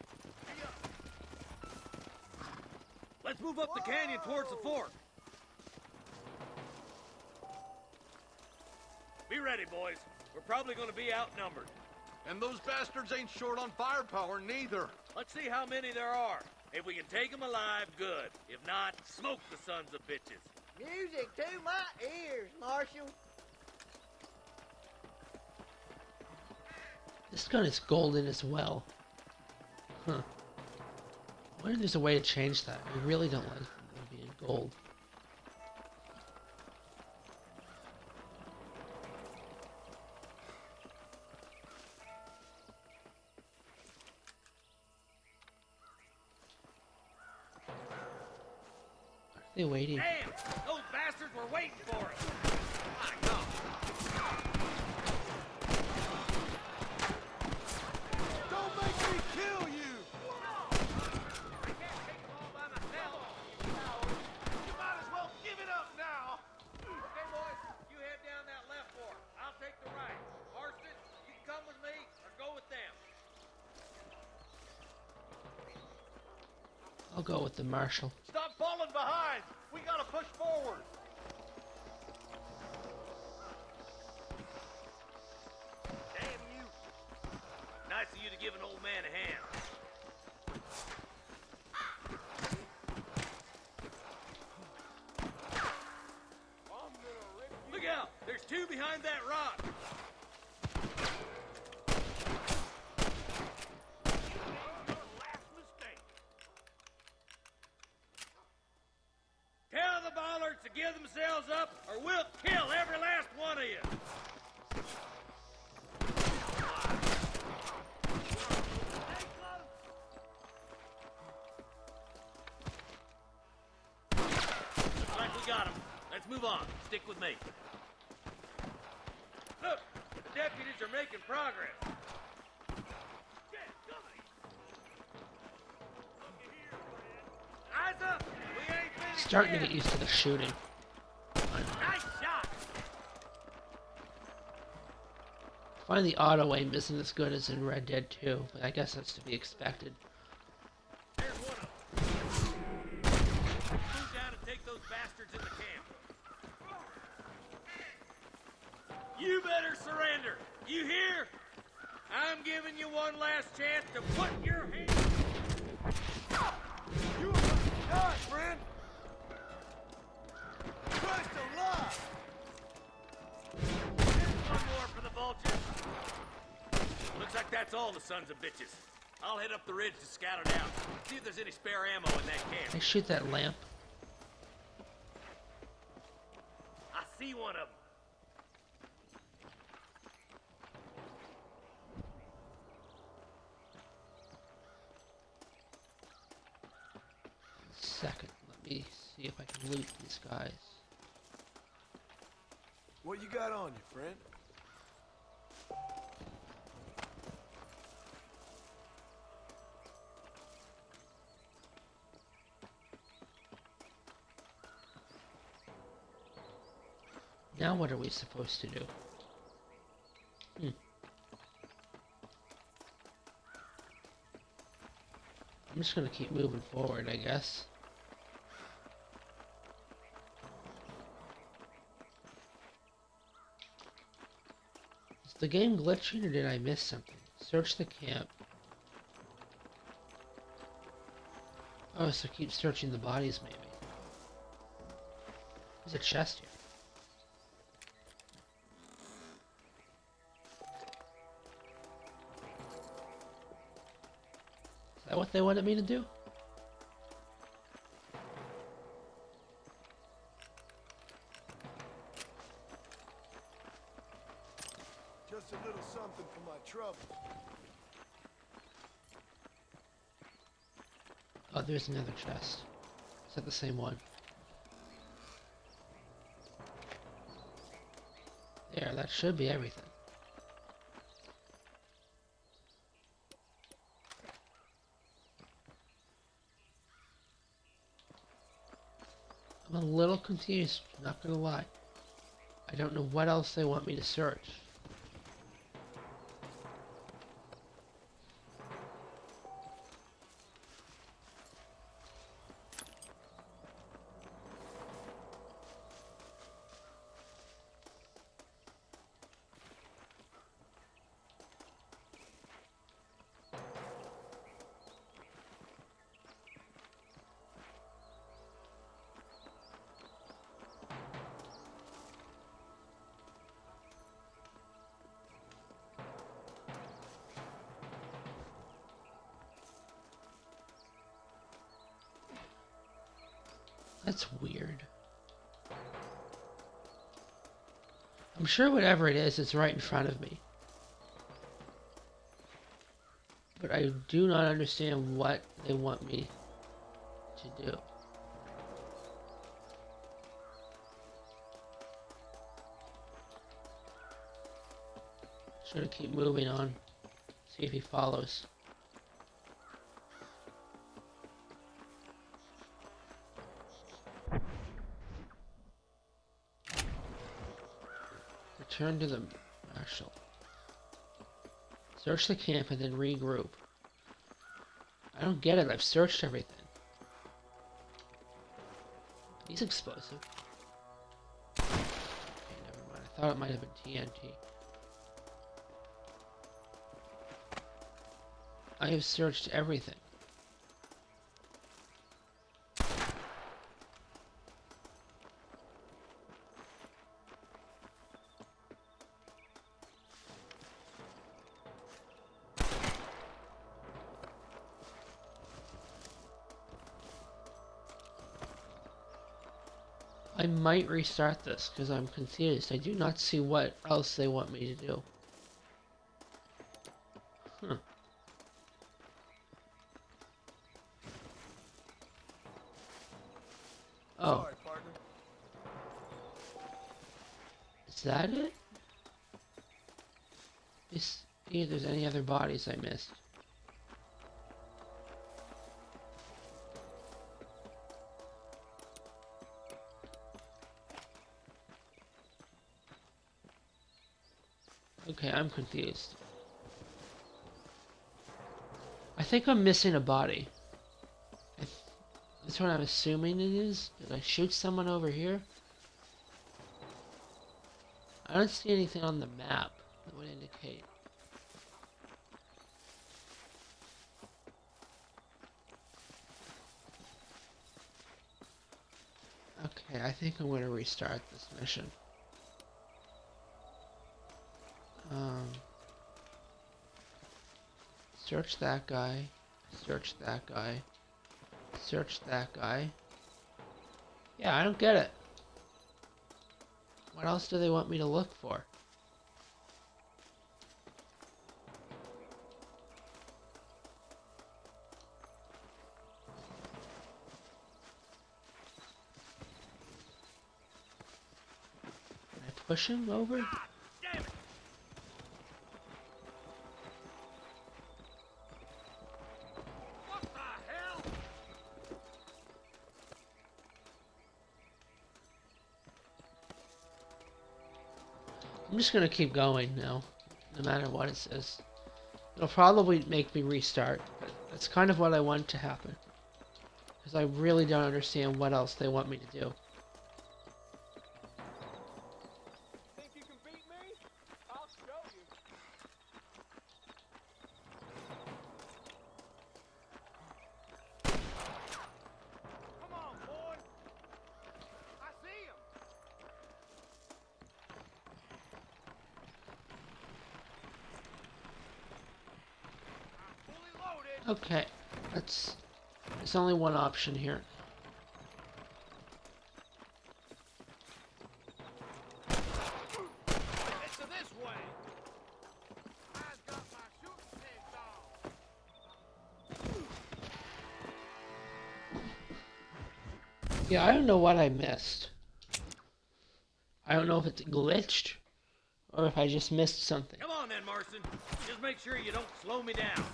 Let's move up the canyon towards the fort. Be ready, boys. We're probably going to be outnumbered. And those bastards ain't short on firepower, neither. Let's see how many there are. If we can take them alive, good. If not, smoke the sons of bitches. Music to my ears, Marshal. This gun is golden as well. Huh. I wonder if there's a way to change that. I really don't like them being gold. Are they waiting? Damn! Those bastards were waiting for us! My God! Don't make me kill you! I can't take them all by myself! You might as well give it up now! Okay, boys, you head down that left fork. I'll take the right. Marston, you can come with me or go with them. I'll go with the Marshal. Stop falling behind! We gotta push forward! Damn you! Nice of you to give an old man a hand. Look out! There's two behind that rock! Tell the bollards to give themselves up, or we'll kill every last one of you! Looks like we got him. Let's move on. Stick with me. Look, the deputies are making progress. Eyes up! We ain't finished Starting to yet. get used to the shooting. Nice shot! I find the auto aim isn't as good as in Red Dead 2, but I guess that's to be expected. There's one of them. Move down and take those bastards in the camp. You better surrender. You hear? I'm giving you one last chance to put your hands... You almost died, friend! Christ alive! One more for the vultures. Looks like that's all the sons of bitches. I'll head up the ridge to scout it out. See if there's any spare ammo in that camp. I shoot that lamp. I see one of them. Second, let me see if I can loot these guys. What you got on you, friend? Now what are we supposed to do? I'm just gonna keep moving forward, I guess. Is the game glitching or did I miss something? Search the camp. Oh, so keep searching the bodies maybe. There's a chest here. Is that what they wanted me to do? little something for my trouble. Oh, there's another chest. Is that the same one? There, that should be everything. I'm a little confused, not gonna lie. I don't know what else they want me to search. That's weird. I'm sure whatever it is right in front of me. But I do not understand what they want me to do. Just gonna keep moving on. See if he follows. Return to the marshal. Search the camp and then regroup. I don't get it. I've searched everything. He's explosive. Okay, never mind. I thought it might have been TNT. I have searched everything. I might restart this because I'm confused. I do not see what else they want me to do. Huh. Oh. Sorry, partner. Is that it? See if there's any other bodies I missed. Okay, I'm confused. I think I'm missing a body. That's what I'm assuming it is. Did I shoot someone over here? I don't see anything on the map that would indicate. Okay, I think I'm going to restart this mission. Search that guy. Search that guy. Search that guy. Yeah, I don't get it. What else do they want me to look for? Can I push him over? I'm just gonna keep going now, no matter what it says. It'll probably make me restart, but that's kind of what I want to happen. Because I really don't understand what else they want me to do. Think you can beat me? I'll show you. Come on, boy. I see him. Okay, there's only one option here. It's this way. Yeah, I don't know what I missed. I don't know if it's glitched or if I just missed something. Come on then, Marston. Just make sure you don't slow me down.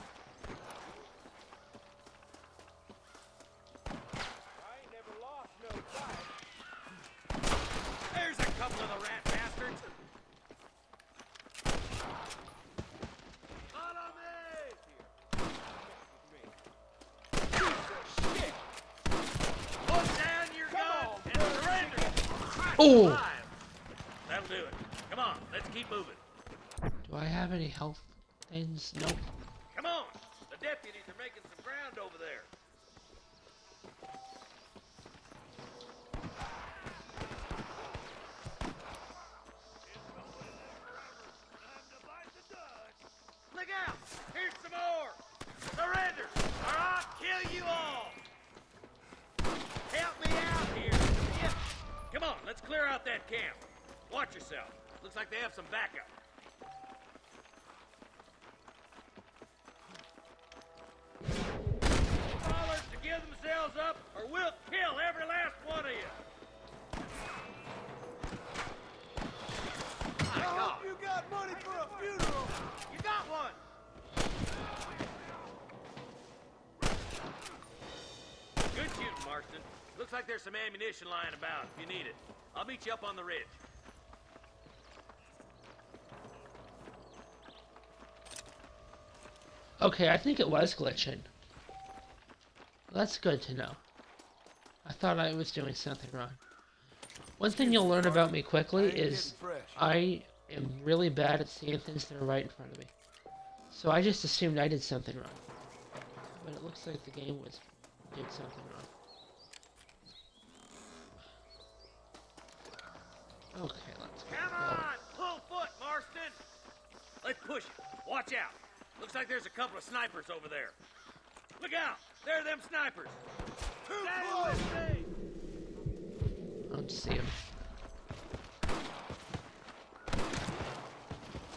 I ain't never lost no fight. There's a couple of the rat bastards. Follow me! Put down your gun and surrender! Oh! That'll do it. Come on, let's keep moving. Do I have any health things? Nope. Come on! The deputies are making some ground over there. Look out! Here's some more! Surrender, or I'll kill you all! Help me out here! Yeah. Come on, let's clear out that camp. Watch yourself. Looks like they have some backup. Dollars to give themselves up, or we'll kill every last one of you! I hope you got money for a funeral. You got one! Good shooting, Marston. Looks like there's some ammunition lying about if you need it. I'll meet you up on the ridge. Okay, I think it was glitching. That's good to know. I thought I was doing something wrong. One thing you'll learn about me quickly is I am really bad at seeing things that are right in front of me. So I just assumed I did something wrong. But it looks like the game did something wrong. Okay, let's go. Come on! Pull foot, Marston! Let's push it. Watch out. Looks like there's a couple of snipers over there. Look out! There are them snipers! Stay with me! I don't see him.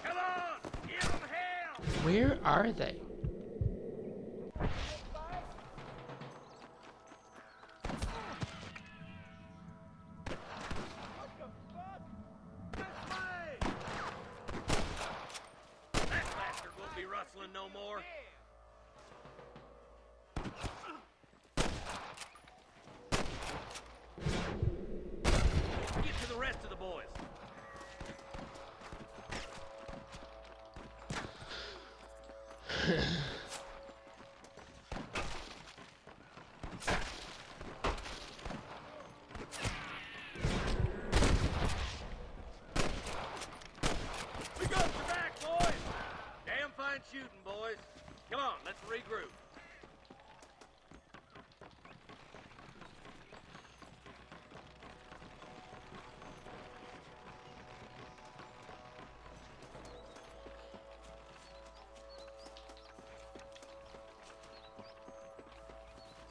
Come on! Give them hell! Where are they? That bastard won't be rustling no more. Get to the rest of the boys. We got your back, boys. Damn fine shooting, boys. Come on, let's regroup.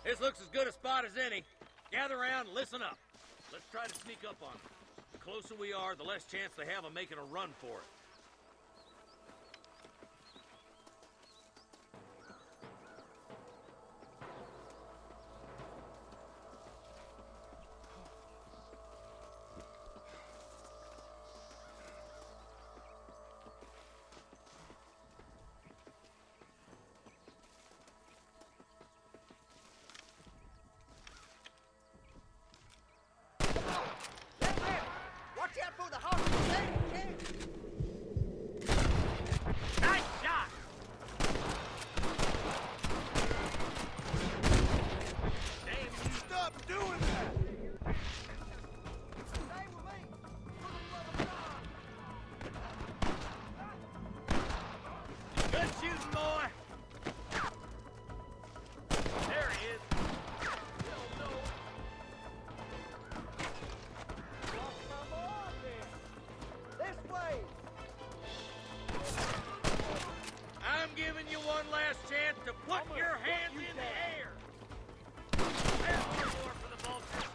This looks as good a spot as any. Gather around and listen up. Let's try to sneak up on them. The closer we are, the less chance they have of making a run for it. Watch out for the hospital. Nice shot! Damn, you stop doing that. Good shooting, boy! There he is. This way. I'm giving you one last chance to put your hands in the air. There's one more for the vulture.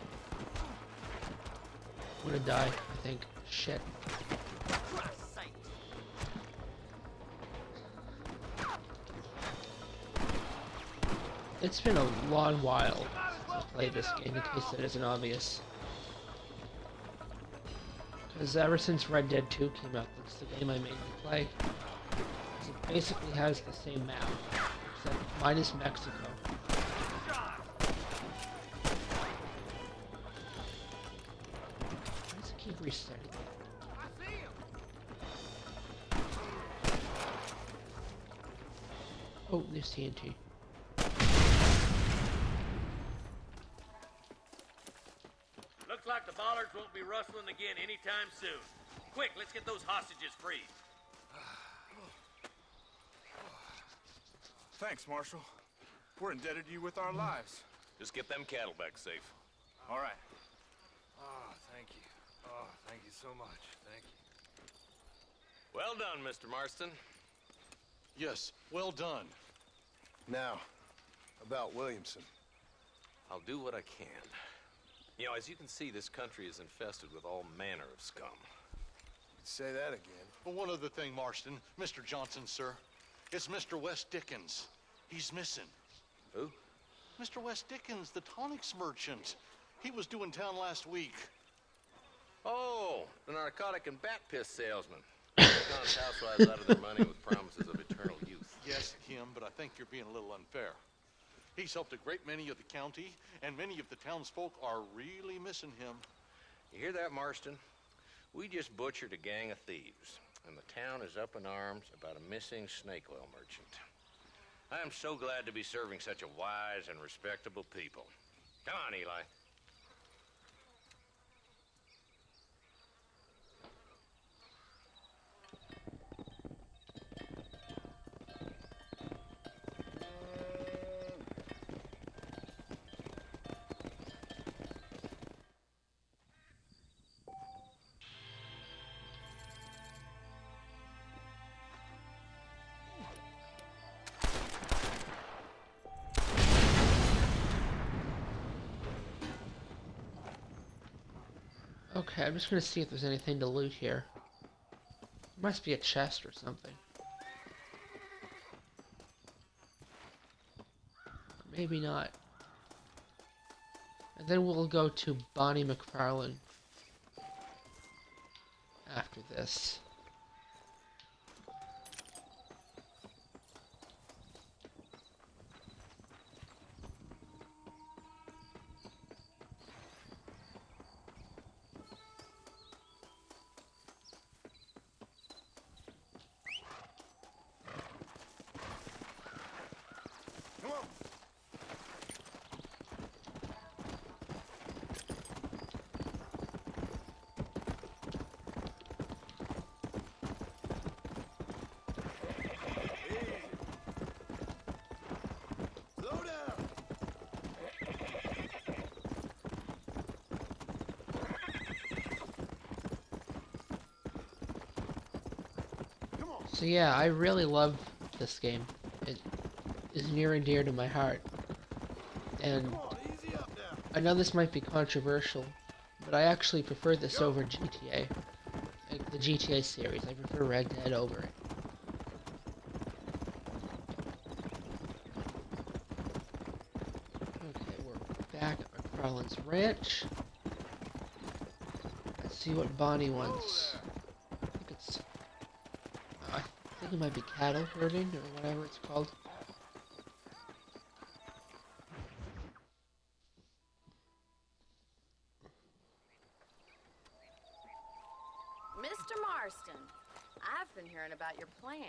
I'm gonna die, I think. Shit. Christ's sake. It's been a long while since play this game, in case that isn't obvious. Because ever since Red Dead 2 came out, that's the game I mainly play. It basically has the same map, except minus Mexico. Why does it keep resetting? Oh, there's TNT. Looks like the Bollards won't be rustling again anytime soon. Quick, let's get those hostages free. Thanks, Marshal. We're indebted to you with our lives. Just get them cattle back safe. All right. Oh, thank you. Oh, thank you so much. Thank you. Well done, Mr. Marston. Yes, well done. Now, about Williamson. I'll do what I can. You know, as you can see, this country is infested with all manner of scum. Say that again. But one other thing, Marston. Mr. Johnson, sir. It's Mr. West Dickens. He's missing. Who? Mr. West Dickens, the tonics merchant. He was due in town last week. Oh, the narcotic and bat piss salesman. John's housewives out of their money with promises of eternal youth. Yes, him, but I think you're being a little unfair. He's helped a great many of the county, and many of the townsfolk are really missing him. You hear that, Marston? We just butchered a gang of thieves, and the town is up in arms about a missing snake oil merchant. I am so glad to be serving such a wise and respectable people. Come on, Eli. Okay, I'm just gonna see if there's anything to loot here. There must be a chest or something. Maybe not. And then we'll go to Bonnie McFarlane after this. So yeah, I really love this game. It is near and dear to my heart. And I know this might be controversial, but I actually prefer this over GTA. Like the GTA series, I prefer Red Dead over it. Okay, we're back at McFarlane's ranch. Let's see what Bonnie wants. I think it might be cattle herding or whatever it's called. Mr. Marston, I've been hearing about your plans.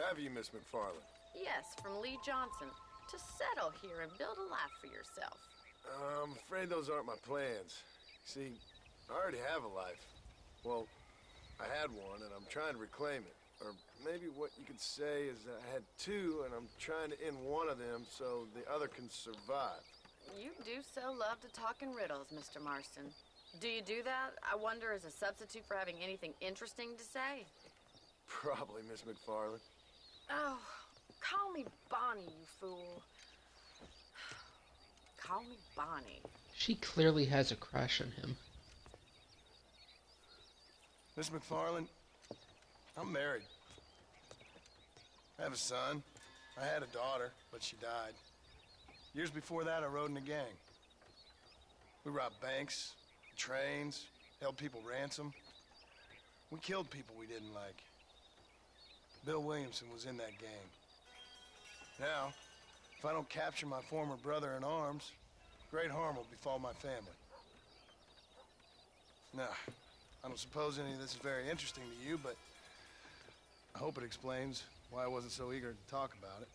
Have you, Miss McFarlane? Yes, from Lee Johnson, to settle here and build a life for yourself. I'm afraid those aren't my plans. See, I already have a life. Well, I had one, and I'm trying to reclaim it. Or maybe what you could say is that I had two, and I'm trying to end one of them so the other can survive. You do so love to talk in riddles, Mr. Marston. Do you do that, I wonder, as a substitute for having anything interesting to say? Probably, Miss McFarlane. Oh, call me Bonnie, you fool. Call me Bonnie. She clearly has a crush on him. Miss McFarlane, I'm married. I have a son. I had a daughter, but she died. Years before that, I rode in a gang. We robbed banks, trains, held people ransom. We killed people we didn't like. Bill Williamson was in that gang. Now, if I don't capture my former brother-in-arms, great harm will befall my family. Now, I don't suppose any of this is very interesting to you, but I hope it explains why I wasn't so eager to talk about it.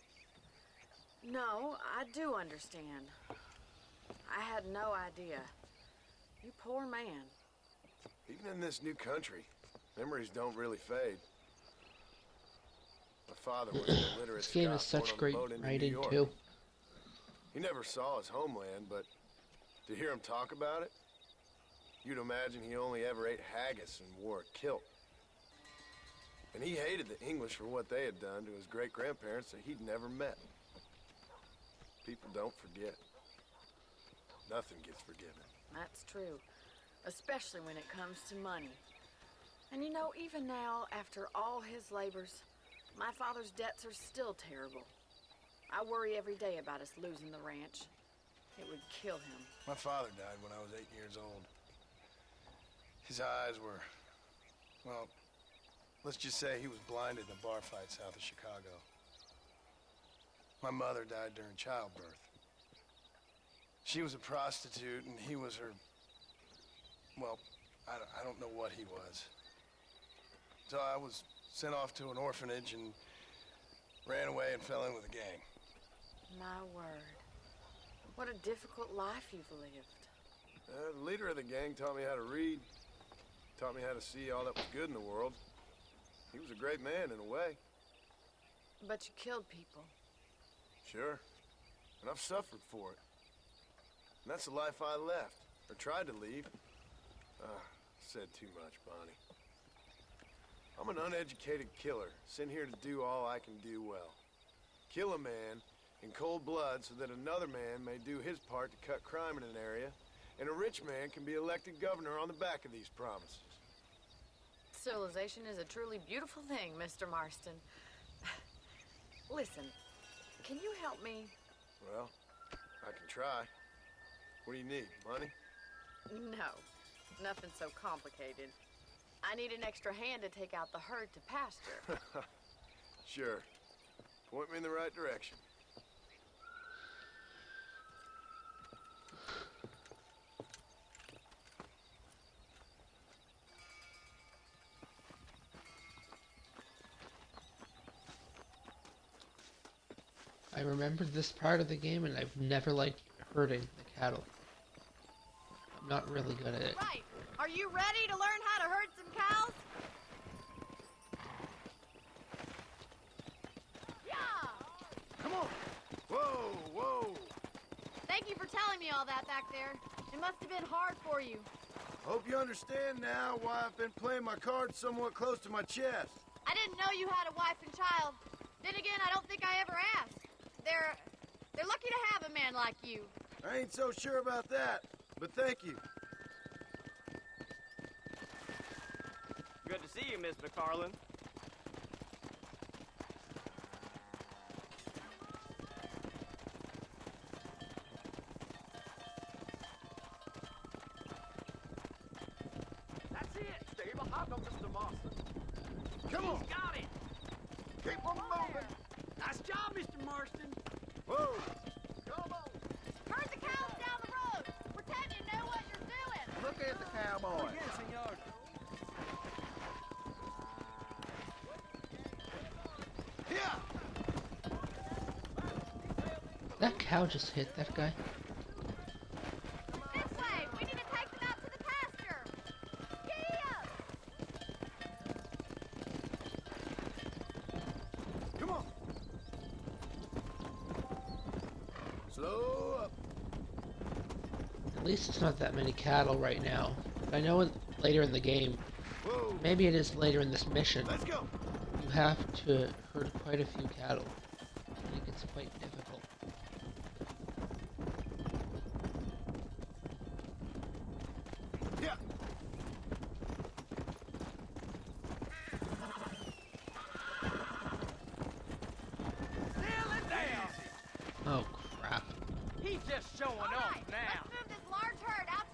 No, I do understand. I had no idea. You poor man. Even in this new country, memories don't really fade. My father was an illiterate This game is Scot such born on great a boat into New writing York. too. He never saw his homeland, but to hear him talk about it, you'd imagine he only ever ate haggis and wore a kilt. And he hated the English for what they had done to his great-grandparents that he'd never met. People don't forget. Nothing gets forgiven. That's true. Especially when it comes to money. And you know, even now, after all his labors, my father's debts are still terrible. I worry every day about us losing the ranch. It would kill him. My father died when I was 8 years old. His eyes were, well, let's just say he was blinded in a bar fight south of Chicago. My mother died during childbirth. She was a prostitute and he was her, well, I don't know what he was. So I was sent off to an orphanage and ran away and fell in with a gang. My word. What a difficult life you've lived. The leader of the gang taught me how to read, taught me how to see all that was good in the world. He was a great man in a way. But you killed people. Sure. And I've suffered for it. And that's the life I left, or tried to leave. Said too much, Bonnie. I'm an uneducated killer, sent here to do all I can do well. Kill a man in cold blood so that another man may do his part to cut crime in an area, and a rich man can be elected governor on the back of these promises. Civilization is a truly beautiful thing, Mr. Marston. Listen, can you help me? Well, I can try. What do you need, money? No, nothing so complicated. I need an extra hand to take out the herd to pasture. Sure. Point me in the right direction. I remember this part of the game, and I've never liked herding the cattle. I'm not really good at it. Right. Are you ready to learn how to herd some cows? Yeah! Come on! Whoa, whoa! Thank you for telling me all that back there. It must have been hard for you. Hope you understand now why I've been playing my cards somewhat close to my chest. I didn't know you had a wife and child. Then again, I don't think I ever asked. They're lucky to have a man like you. I ain't so sure about that, but thank you. Good to see you, Miss McFarland. That's it, Steve. A hot on Mr. Marston. Come on! He's got it. Keep on moving! Nice job, Mr. Marston. Whoa! Come on. Herd the cows down the road. Pretend you know what you're doing. Look at the cowboy. Yes, senor. Yeah! That cow just hit that guy. This way. We need to take them out to the pasture. Yeah! Come on! Slow up. At least it's not that many cattle right now. But I know later in the game, Whoa! maybe it is later in this mission, Let's go! you have to herd quite a few cattle. I think it's quite difficult. Yeah! Nail it down. Oh crap. He's just showing All off right, now. let's move this large herd out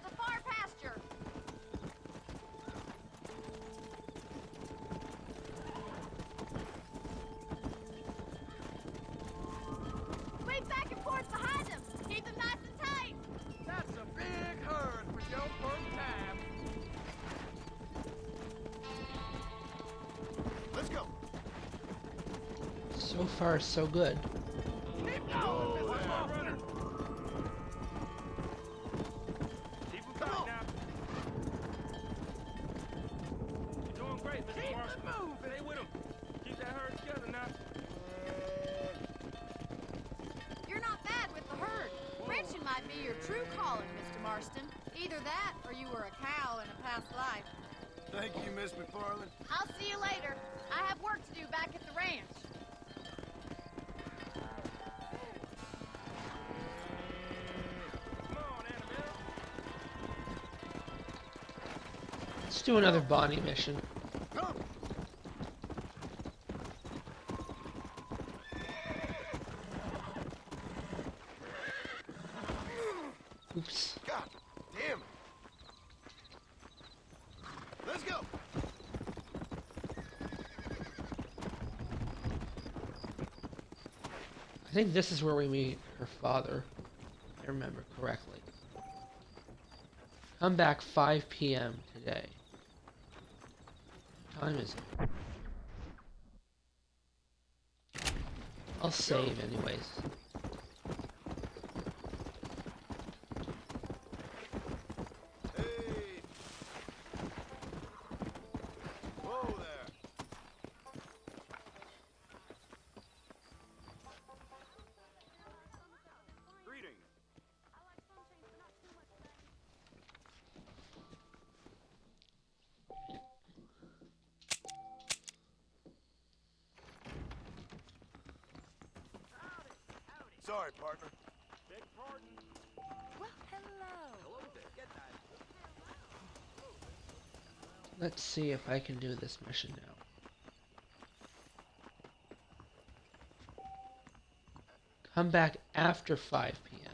So far, so good. Keep going, Mr. Runner. Keep him tight now. You're doing great, Mr. Marston. Stay with him. Keep that herd together now. You're not bad with the herd. Ranching might be your true calling, Mr. Marston. Either that, or you were a cow in a past life. Thank you, Miss McFarland. I'll see you later. I have work to do back at the ranch. Come on, Annabelle. Let's do another Bonnie mission. Come! Oops. God damn it! Let's go! I think this is where we meet her father, if I remember correctly. Come back 5 p.m. today. What time is it? I'll save anyways. Hey! Whoa there! Greetings. Sorry, partner. Beg pardon. Well, hello. Hello there. Get that. Let's see if I can do this mission now. Come back after 5 p.m.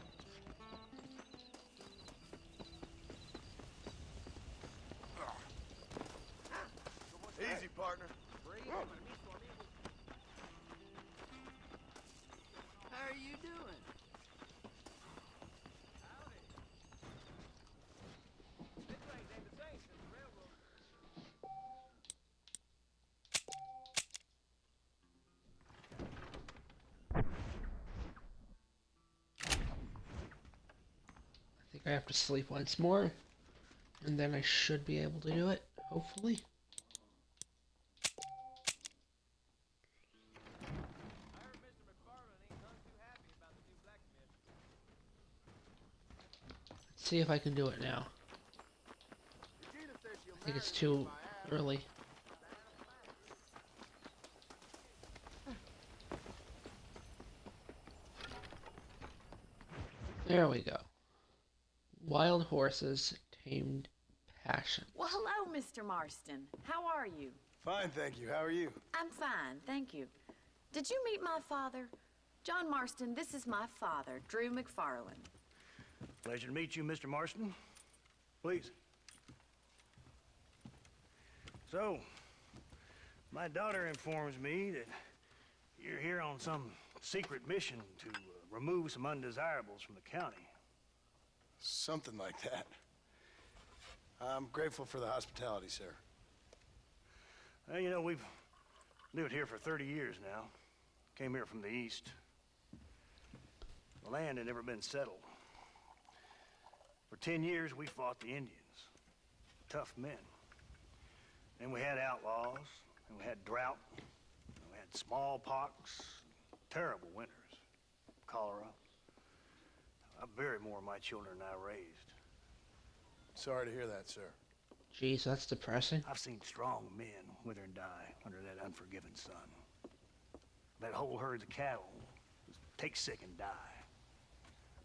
Easy, partner. How are you doing? I think I have to sleep once more, and then I should be able to do it, hopefully. Let's see if I can do it now. I think it's too early. There we go. Wild horses, tamed passion. Well, hello, Mr. Marston. How are you? Fine, thank you. How are you? I'm fine, thank you. Did you meet my father? John Marston, this is my father, Drew McFarland. Pleasure to meet you, Mr. Marston. Please. So, my daughter informs me that you're here on some secret mission to remove some undesirables from the county. Something like that. I'm grateful for the hospitality, sir. Well, you know, we've lived here for 30 years now. Came here from the east. The land had never been settled. For 10 years, we fought the Indians. Tough men. Then we had outlaws, and we had drought, and we had smallpox, terrible winters, cholera. I buried more of my children than I raised. Sorry to hear that, sir. Jeez, that's depressing. I've seen strong men wither and die under that unforgiving sun. That whole herds of cattle take sick and die.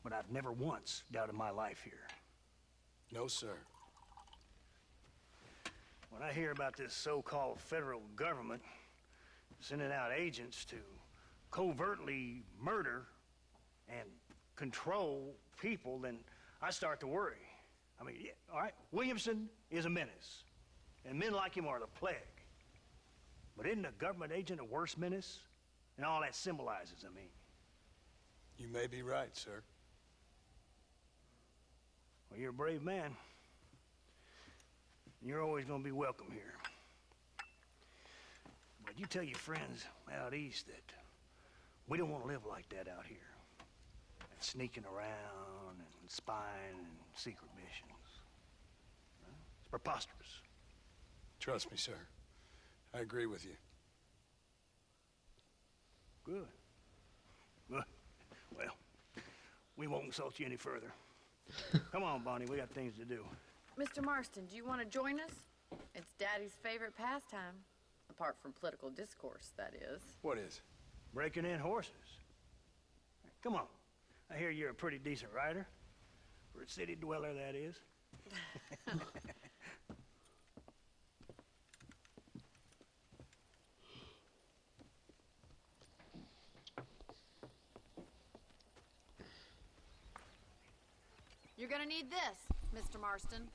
But I've never once doubted my life here. No, sir. When I hear about this so-called federal government sending out agents to covertly murder and control people, then I start to worry. I mean, yeah, all right, Williamson is a menace, and men like him are the plague. But isn't a government agent a worse menace? And all that symbolizes, I mean. You may be right, sir. Well, you're a brave man. You're always going to be welcome here. But you tell your friends out east that We don't want to live like that out here. And sneaking around and spying and secret missions. It's preposterous. Trust me, sir. I agree with you. Good. Good. Well, we won't insult you any further. Come on, Bonnie, we got things to do. Mr. Marston, do you want to join us? It's Daddy's favorite pastime. Apart from political discourse, that is. What is? Breaking in horses. Come on. I hear you're a pretty decent rider. For a city dweller, that is. You're gonna need this, Mr. Marston.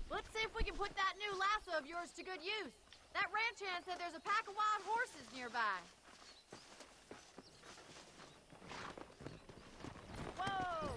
Let's see if we can put that new lasso of yours to good use. That ranch hand said there's a pack of wild horses nearby. Whoa!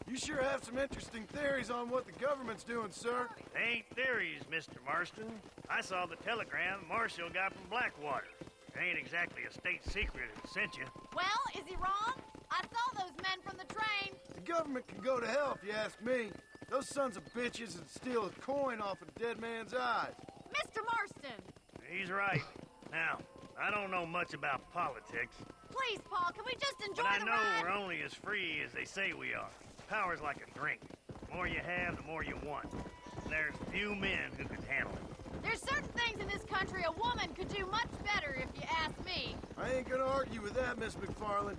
You sure have some interesting theories on what the government's doing, sir. They ain't theories, Mr. Marston. I saw the telegram Marshall got from Blackwater. It ain't exactly a state secret it sent you. Well, is he wrong? I saw those men from the train. The government can go to hell if you ask me. Those sons of bitches would steal a coin off a dead man's eyes. Mr. Marston! He's right. Now, I don't know much about politics. Please, Paul, can we just enjoy But I the know ride? we're only as free as they say we are. Power's like a drink. The more you have, the more you want. And there's few men who can handle it. There's certain things in this country a woman could do much better, if you ask me. I ain't gonna argue with that, Miss McFarland.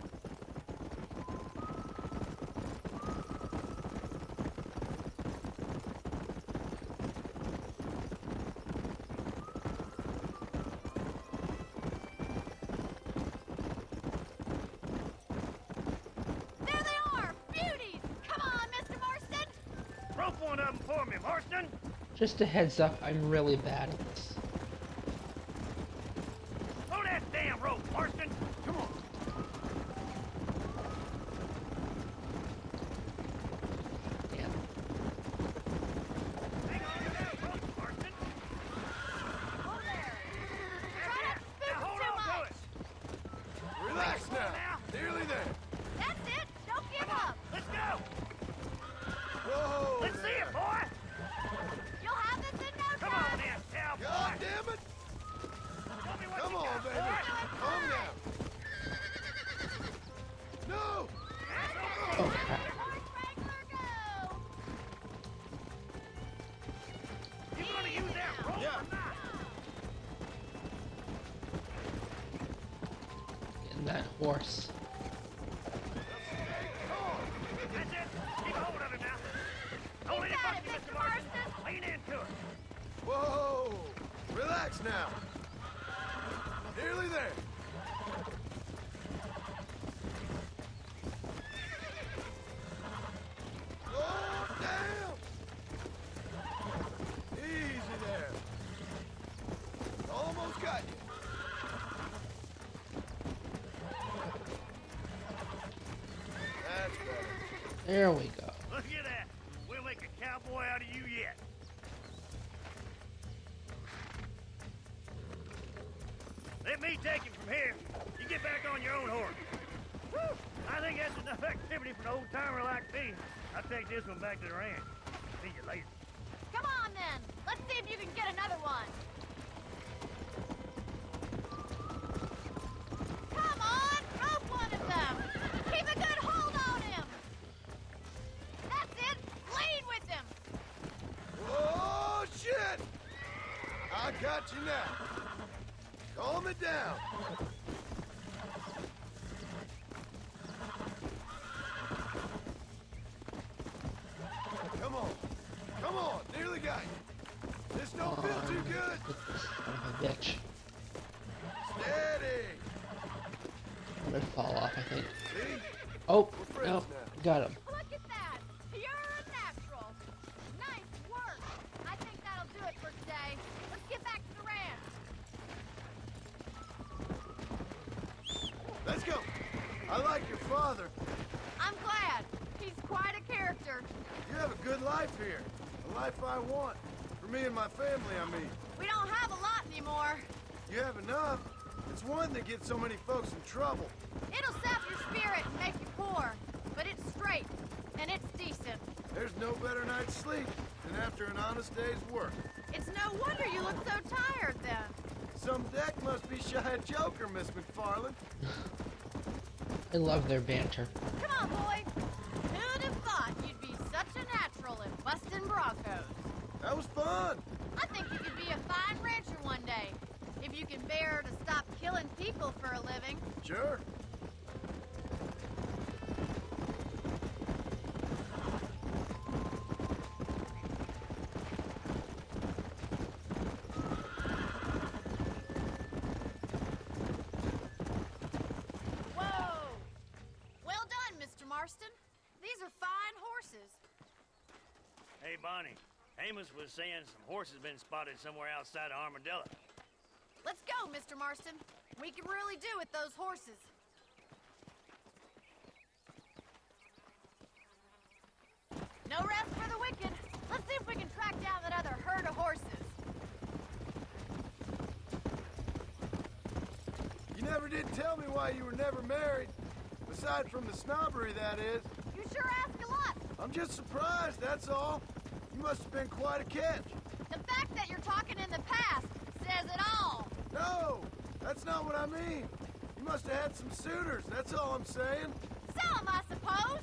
There they are! Beauties! Come on, Mr. Marston! Rope one of them for me, Marston! Just a heads up, I'm really bad at this. Throw that damn rope, Marston! Come on! Damn. Hang on to that rope, Marston! Hold there! Try not to spook Now hold too on to much! it! Relax now. Nearly there. That's it! Don't give up! Let's go! Whoa! Let's see it, boy! You'll have this in no Come time! on then, cowboy! God damn it! Show me what Come you on, got, baby. boy. Calm down. No! Oh, crap. Horse wrangler, go! You gonna use that rope Yeah. or not? Getting that horse. That's it! Keep hold of it now! Hold You it, got it, Mr. Mr. Marston! Marston. Lean into it! Whoa! Relax now. Nearly there. Oh, damn! Easy there. Almost got you. That's better. There we go. Look at that! We'll make a cowboy out of you yet! Let me take him from here. You get back on your own horse. Whew. I think that's enough activity for an old-timer like me. I'll take this one back to the ranch. See you later. Come on, then! Let's see if you can get another one! Come on! Rope one of them! Keep a good hold on him! That's it! Lead with him! Oh, shit! I got you now. Calm it down. Come on. Come on. Nearly got you. This don't feel too good. Get this son of a bitch. Steady. I'm gonna fall off, I think. See? Oh, We're friends no. now. Got him. Look at that! You're a natural! Nice work! I think that'll do it for today. Let's get back to the ranch. I like your father. I'm glad. He's quite a character. You have a good life here. A life I want. For me and my family, I mean. We don't have a lot anymore. You have enough. It's one that gets so many folks in trouble. It'll sap your spirit and make you poor. But it's straight, and it's decent. There's no better night's sleep than after an honest day's work. It's no wonder you look so tired, then. Some deck must be shy of Joker, Miss McFarland. I love their banter. Come on, boy. Who'd have thought you'd be such a natural in busting Broncos? That was fun. I think you could be a fine rancher one day, if you can bear to stop killing people for a living. Sure. Whoa! Well done, Mr. Marston. These are fine horses. Hey, Bonnie. Amos was saying some horses been spotted somewhere outside of Armadillo. Let's go, Mr. Marston. We can really do with those horses. No rest for the wicked. Let's see if we can track down that other herd of horses. You never did tell me why you were never married. Aside from the snobbery, that is. You sure ask a lot. I'm just surprised, that's all. You must have been quite a catch. The fact that you're talking in the past says it all. No, that's not what I mean. You must have had some suitors, that's all I'm saying. Some, I suppose.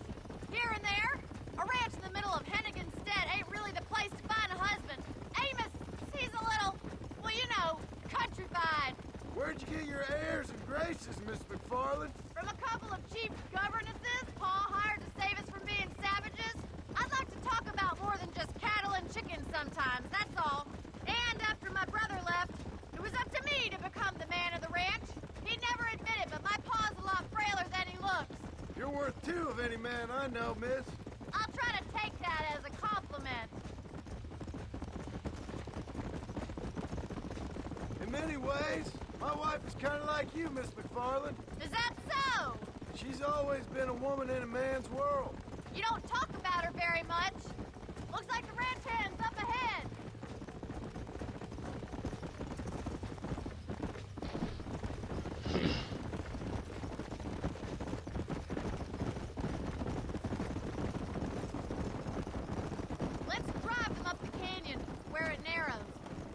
Here and there. A ranch in the middle of Hennigan's Stead ain't really the place to find a husband. Amos, he's a little, well, you know, countrified. Where'd you get your airs and graces, Miss McFarland? From a couple of cheap governesses Paul hired to save us from being savages. I'd like to talk about more than just cattle and chickens sometimes, that's all. And after my brother left, it was up to me to become the man of the ranch. He'd never admit it, but my pa's a lot frailer than he looks. You're worth two of any man I know, miss. I'll try to take that as a compliment. In many ways, my wife is kind of like you, Miss McFarland. Is that so? She's always been a woman in a man's world. You don't talk about her very much. Looks like the ranch hand's up ahead. Let's drive them up the canyon, where it narrows.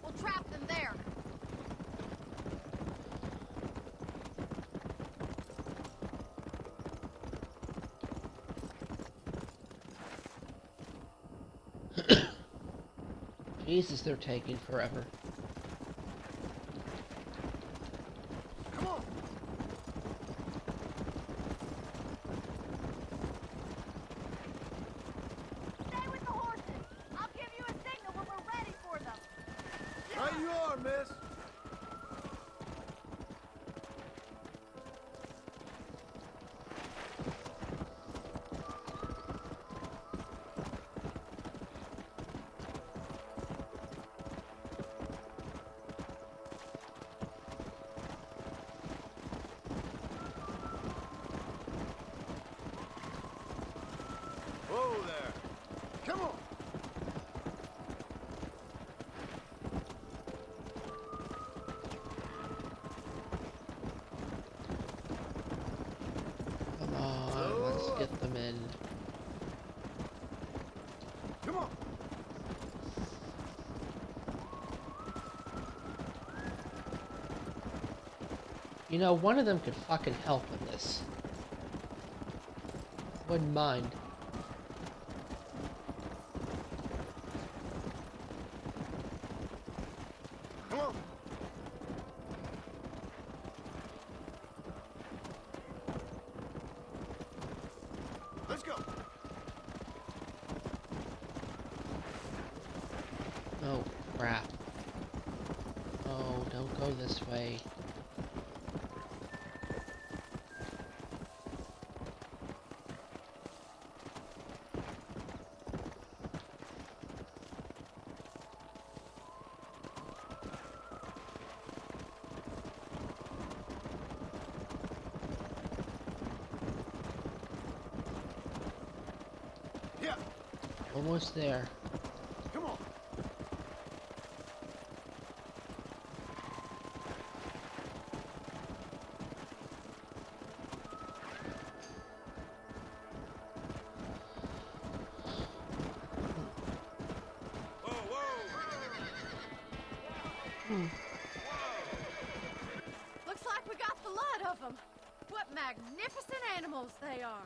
We'll trap them there. Jesus, they're taking forever. Come on. Stay with the horses. I'll give you a signal when we're ready for them. Right you are, miss. Whoa there. Come on. Come on, let's get them in. Come on. You know, one of them could fucking help in this. Wouldn't mind. Come on. Let's go. Oh, crap. Oh, don't go this way. Almost there. Come on. Looks like we got the lot of them. What magnificent animals they are.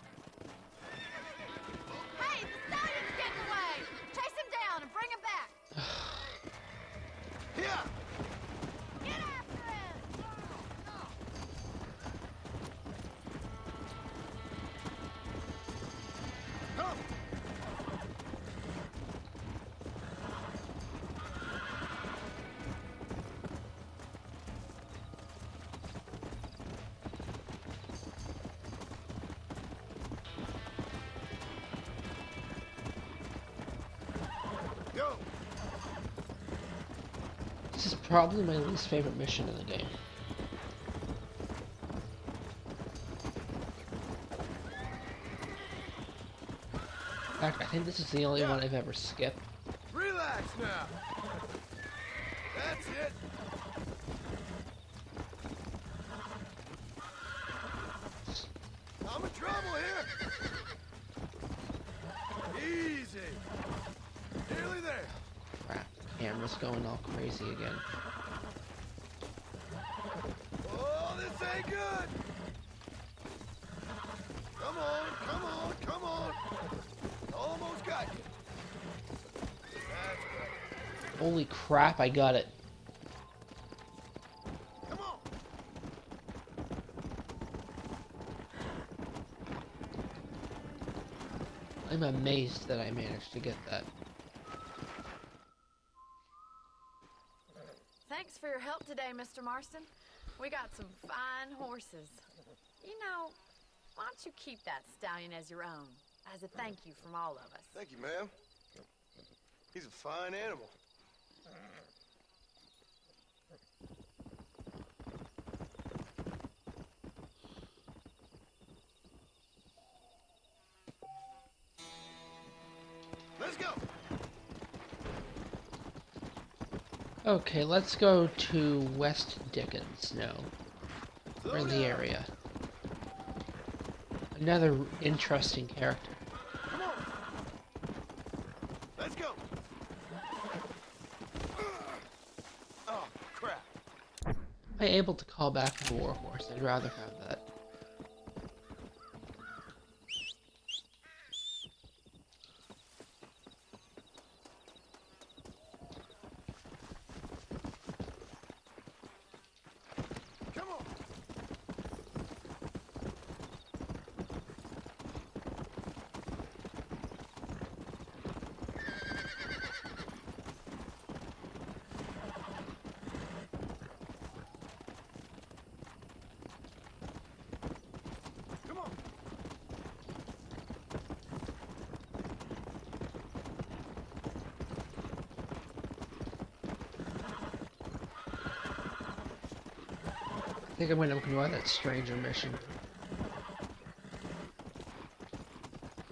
Hey, the stallion's getting away! Chase him down and bring him back! Here! Get after him! Come! Go! This is probably my least favorite mission in the game. In fact, I think this is the only one I've ever skipped. Relax now! That's it! I'm in trouble here! Easy! Nearly there! Crap, the camera's going all crazy again. Oh, this ain't good! Come on, come on, come on! Almost got you. That's right. Holy crap, I got it. Come on! I'm amazed that I managed to get that. Thanks for your help today, Mr. Marston. We got some fine horses. You know, why don't you keep that stallion as your own, as a thank you from all of us? Thank you, ma'am. He's a fine animal. Let's go! Okay, let's go to West Dickens now. We're in the area. Another interesting character. Come on! Let's go! Oh, crap. Am I able to call back the Warhorse? I'd rather have that. Come on! Come on! I think I'm going to ignore that stranger mission.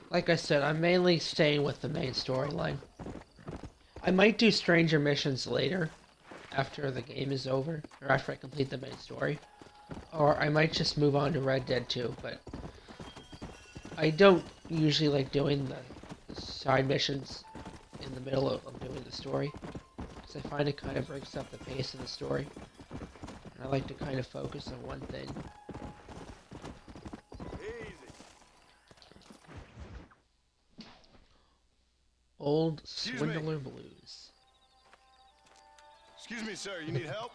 Like I said, I'm mainly staying with the main storyline. I might do stranger missions later, after the game is over, or after I complete the main story. Or I might just move on to Red Dead 2, but I don't usually like doing the side missions in the middle of doing the story, because I find it kind of breaks up the pace of the story. And I like to kind of focus on one thing. Easy. Old Excuse me. Swindler Blues. Excuse me, sir. You need help?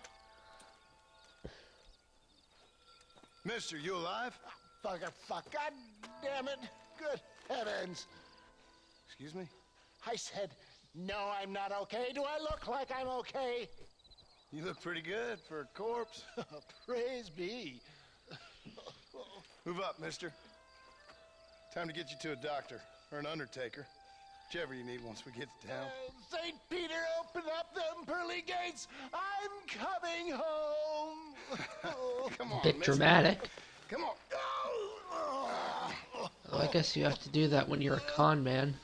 Mister, you alive? Fuck. God damn it. Good heavens. Excuse me? I said, no, I'm not okay. Do I look like I'm okay? You look pretty good for a corpse. Praise be. Move up, mister. Time to get you to a doctor or an undertaker. Whichever you need once we get to town. St. Peter, open up them pearly gates. I'm coming home. Come on, Bit mister. dramatic. Come on. Well, I guess you have to do that when you're a con man.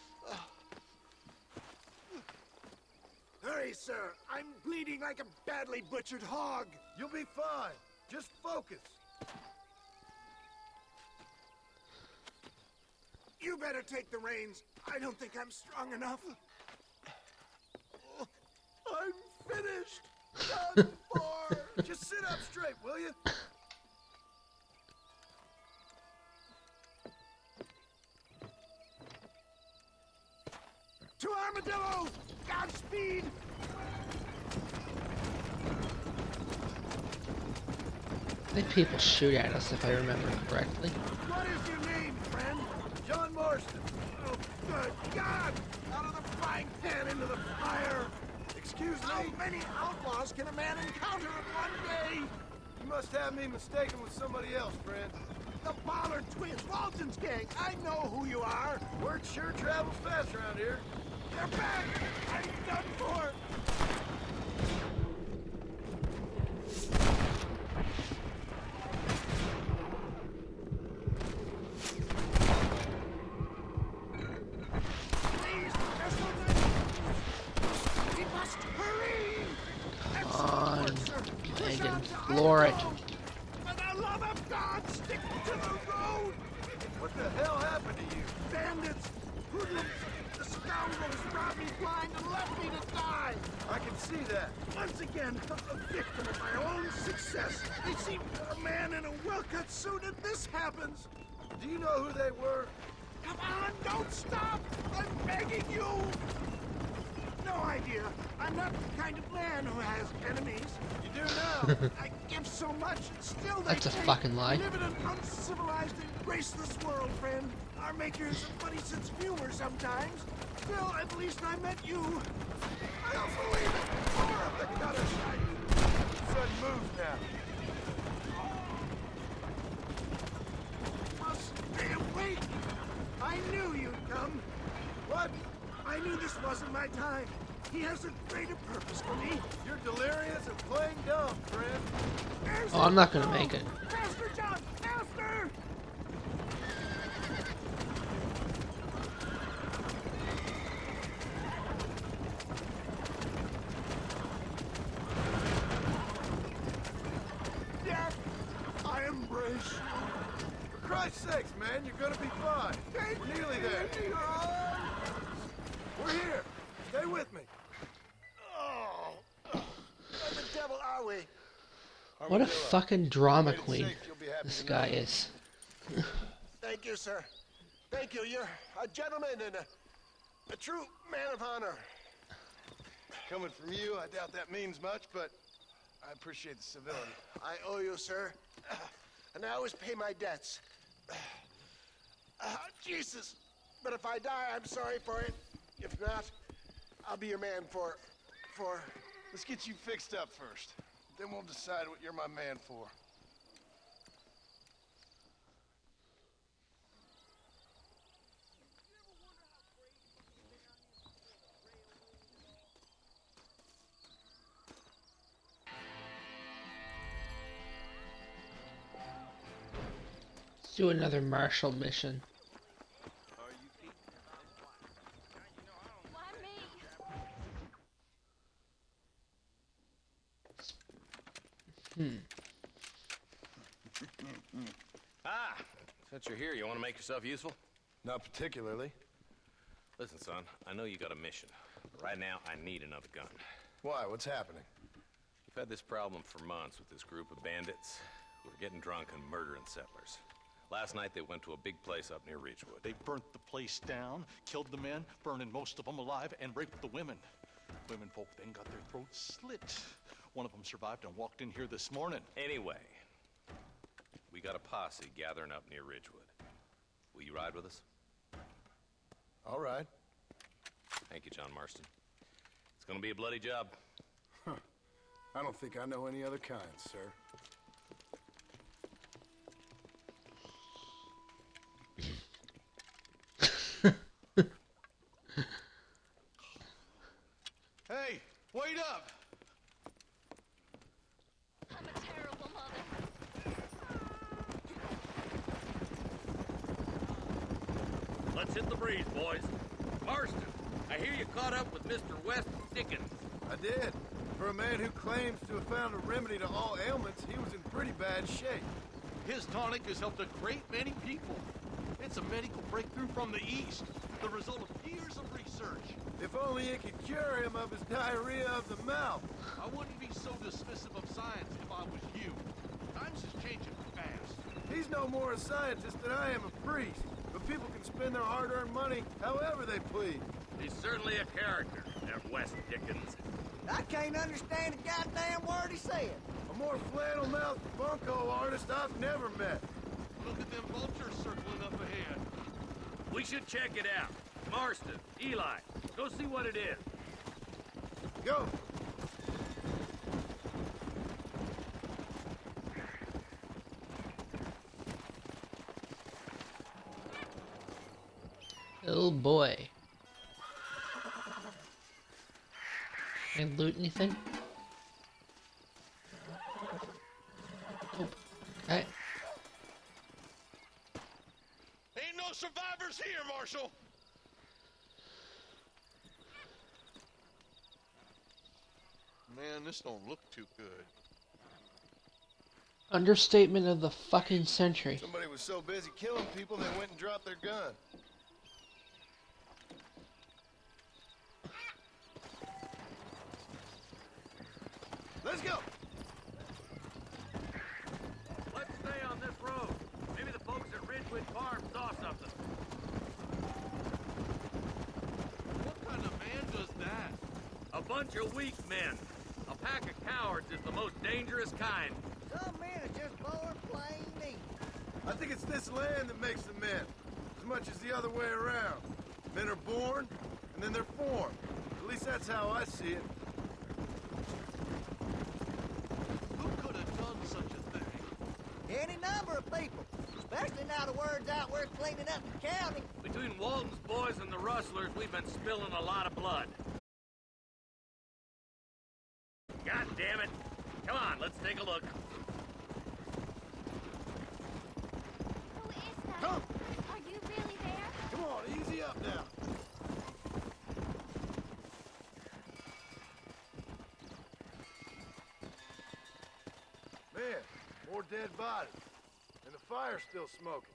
badly butchered hog. You'll be fine. Just focus. You better take the reins. I don't think I'm strong enough. I'm finished. Done for. Just sit up straight, will you? To Armadillo! Godspeed! I think people shoot at us if I remember correctly. What is your name, friend? John Marston. Oh, good God! Out of the frying pan into the fire! Excuse How me? many outlaws can a man encounter in one day? You must have me mistaken with somebody else, friend. The Ballard twins, Walton's gang. I know who you are. Word sure travels fast around here. They're back! I'm done for! Please, there's no time. We must hurry! Come on, Push Megan, on to floor it. Armadillo. For the love of God, stick to the road! What the hell happened to you? Bandits! Hoodlums! The scoundrels brought me blind and left me to die! I can see that. Once again, a victim of my own success. They seem a man in a well-cut suit and this happens. Do you know who they were? Come on, don't stop! I'm begging you! No idea. I'm not the kind of man who has enemies. You do now. I give so much, and still they That's a take. fucking lie. We live in an uncivilized and graceless world, friend. Our makers a funny sense of humor sometimes. Still, at least I met you. I don't believe it. More of the gutter shite. Sudden moves now. Wait! I knew you'd come. What? I knew this wasn't my time. He has a greater purpose for me. You're delirious and playing dumb, friend. There's Oh, I'm not gonna make it. Faster, John! Faster! Death, I embrace you. For Christ's sakes, man, you're gonna be fine. We're nearly there. We're here. Stay with me. Oh, where the devil are we? What a fucking drama Wait a queen sec, you'll be happy this to guy know. is. Thank you, sir. Thank you. You're a gentleman and a true man of honor. Coming from you, I doubt that means much, but I appreciate the civility. I owe you, sir. And I always pay my debts. Jesus. But if I die, I'm sorry for it. If not, I'll be your man for... Let's get you fixed up first. Then we'll decide what you're my man for. Let's do another Marshall mission. Since you're here, you want to make yourself useful? Not particularly. Listen, son, I know you got a mission. But right now, I need another gun. Why? What's happening? We've had this problem for months with this group of bandits who are getting drunk and murdering settlers. Last night, they went to a big place up near Ridgewood. They burnt the place down, killed the men, burning most of them alive, and raped the women. Women folk then got their throats slit. One of them survived and walked in here this morning. Anyway, we got a posse gathering up near Ridgewood. Will you ride with us? All right. Thank you, John Marston. It's gonna be a bloody job. I don't think I know any other kind, sir. Hey, wait up! I'm a terrible mother. Let's hit the breeze, boys. Marston, I hear you caught up with Mr. West Dickens. I did. For a man who claims to have found a remedy to all ailments, he was in pretty bad shape. His tonic has helped a great many people. It's a medical breakthrough from the East, the result of years of research. If only it could cure him of his diarrhea of the mouth. I wouldn't be so dismissive of science if I was you. Times is changing fast. He's no more a scientist than I am a priest. But people can spend their hard-earned money however they please. He's certainly a character, that West Dickens. I can't understand a goddamn word he said. A more flannel-mouthed bunco artist I've never met. Look at them vultures circling up ahead. We should check it out. Marston, Eli, go see what it is. Go! Oh boy. Can I loot anything? Nope. Okay. Ain't no survivors here, Marshal! Man, this don't look too good. Understatement of the fucking century. Somebody was so busy killing people they went and dropped their gun. Let's go! Let's stay on this road. Maybe the folks at Ridgewood Farm saw something. What kind of man does that? A bunch of weak men. A pack of cowards is the most dangerous kind. Some men are just born plain evil. I think it's this land that makes them men, as much as the other way around. Men are born, and then they're formed. At least that's how I see it. Who could have done such a thing? Any number of people, especially now the word's out we're cleaning up the county. Between Walton's boys and the rustlers, we've been spilling a lot of blood. God damn it. Come on, let's take a look. Who is that? Come! Are you really there? Come on, easy up now. Man, more dead bodies. And the fire's still smoking.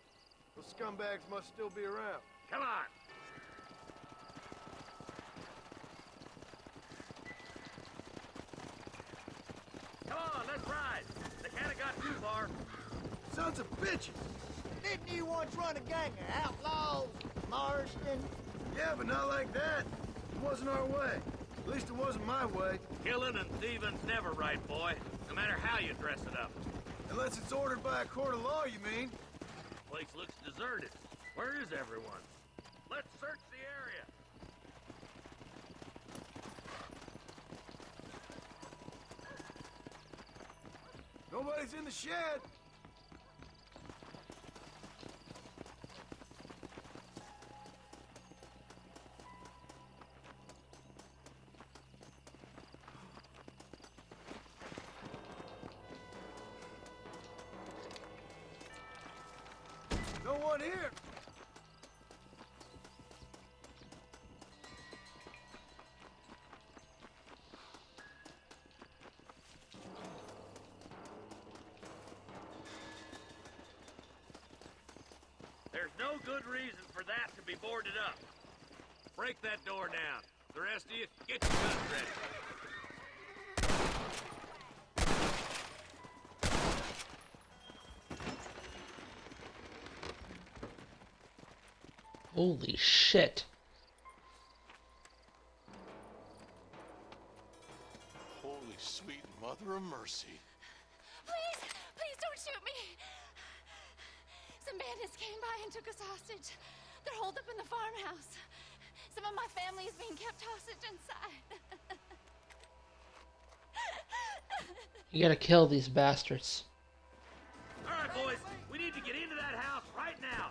Those scumbags must still be around. Come on. Come on, let's ride. They can't have got too far. Sons of bitches! Didn't you once run a gang of outlaws, Marston? Yeah, but not like that. It wasn't our way. At least it wasn't my way. Killing and thieving's never right, boy. No matter how you dress it up. Unless it's ordered by a court of law, you mean? Place looks deserted. Where is everyone? Let's search the area. Nobody's in the shed. No one here. There's no good reason for that to be boarded up. Break that door down. The rest of you, get your guns ready. Holy shit. Holy sweet mother of mercy. Please, please don't shoot me. Some bandits came by and took us hostage. They're holed up in the farmhouse. Some of my family is being kept hostage inside. You gotta kill these bastards. All right, boys, we need to get into that house right now.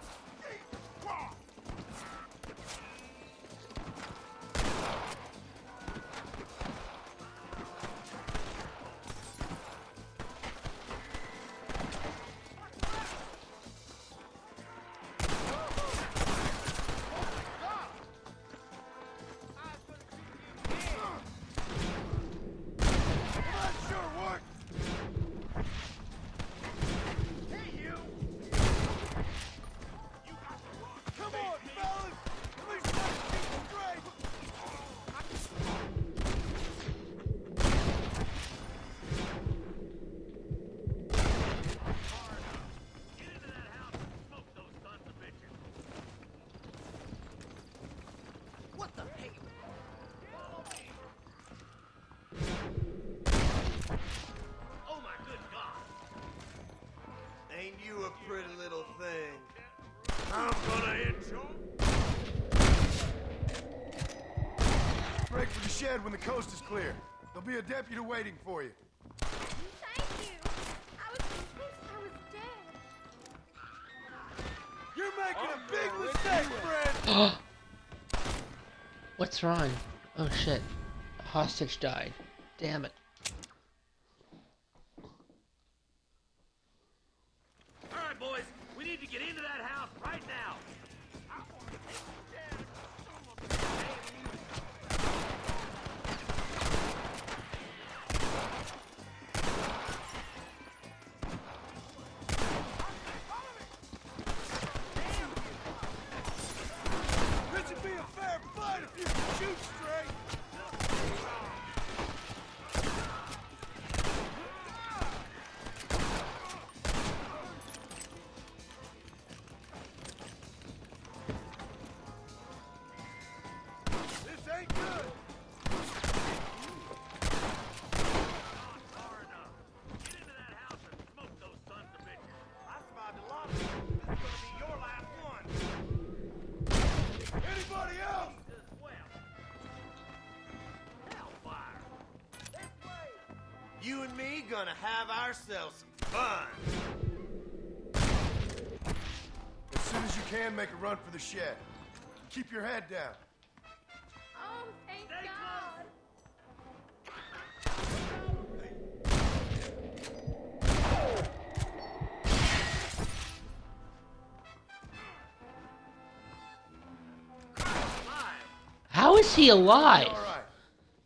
pretty little thing. I'm gonna enjoy. Break for the shed when the coast is clear. There'll be a deputy waiting for you. Thank you. I was convinced I was dead. You're making a big mistake, friend! What's wrong? Oh shit. A hostage died. Damn it. All right, boys. We need to get into that house right now. This would be a fair fight if you can shoot straight. This ain't good. Far enough. Get into that house and smoke those sons of bitches. I survived a lot of them. This is gonna be your last one. Anybody else? Well. Hellfire. You and me gonna have ourselves some fun. As soon as you can, make a run for the shed. Keep your head down. Oh, thank God. How is he alive? All right.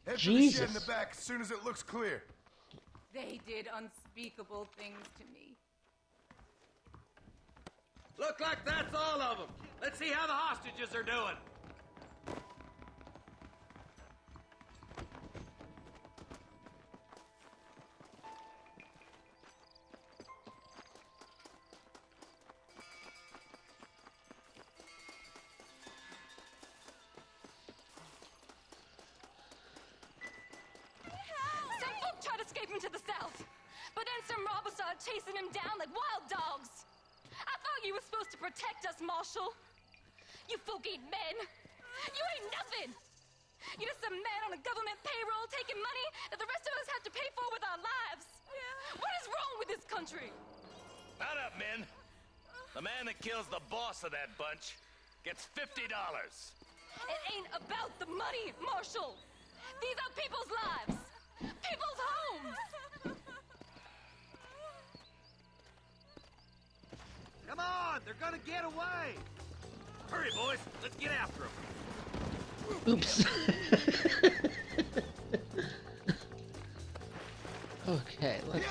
Head for the Jesus. shed in the back as soon as it looks clear. They did unspeakable things to me. Look like that's all of them. Let's see how the hostages are doing. Some folk tried escaping to the south, but then some robbers started chasing him down like wild dogs. I thought you were supposed to protect us, Marshal. You folk ain't men. You ain't nothing. You're just a man on a government payroll taking money that the rest of us have to pay for with our lives. What is wrong with this country? Mount up, men. The man that kills the boss of that bunch gets $50. It ain't about the money, Marshal. These are people's lives. People's homes. Come on, they're gonna get away. Hurry, boys. Let's get after them. Oops. Okay, let's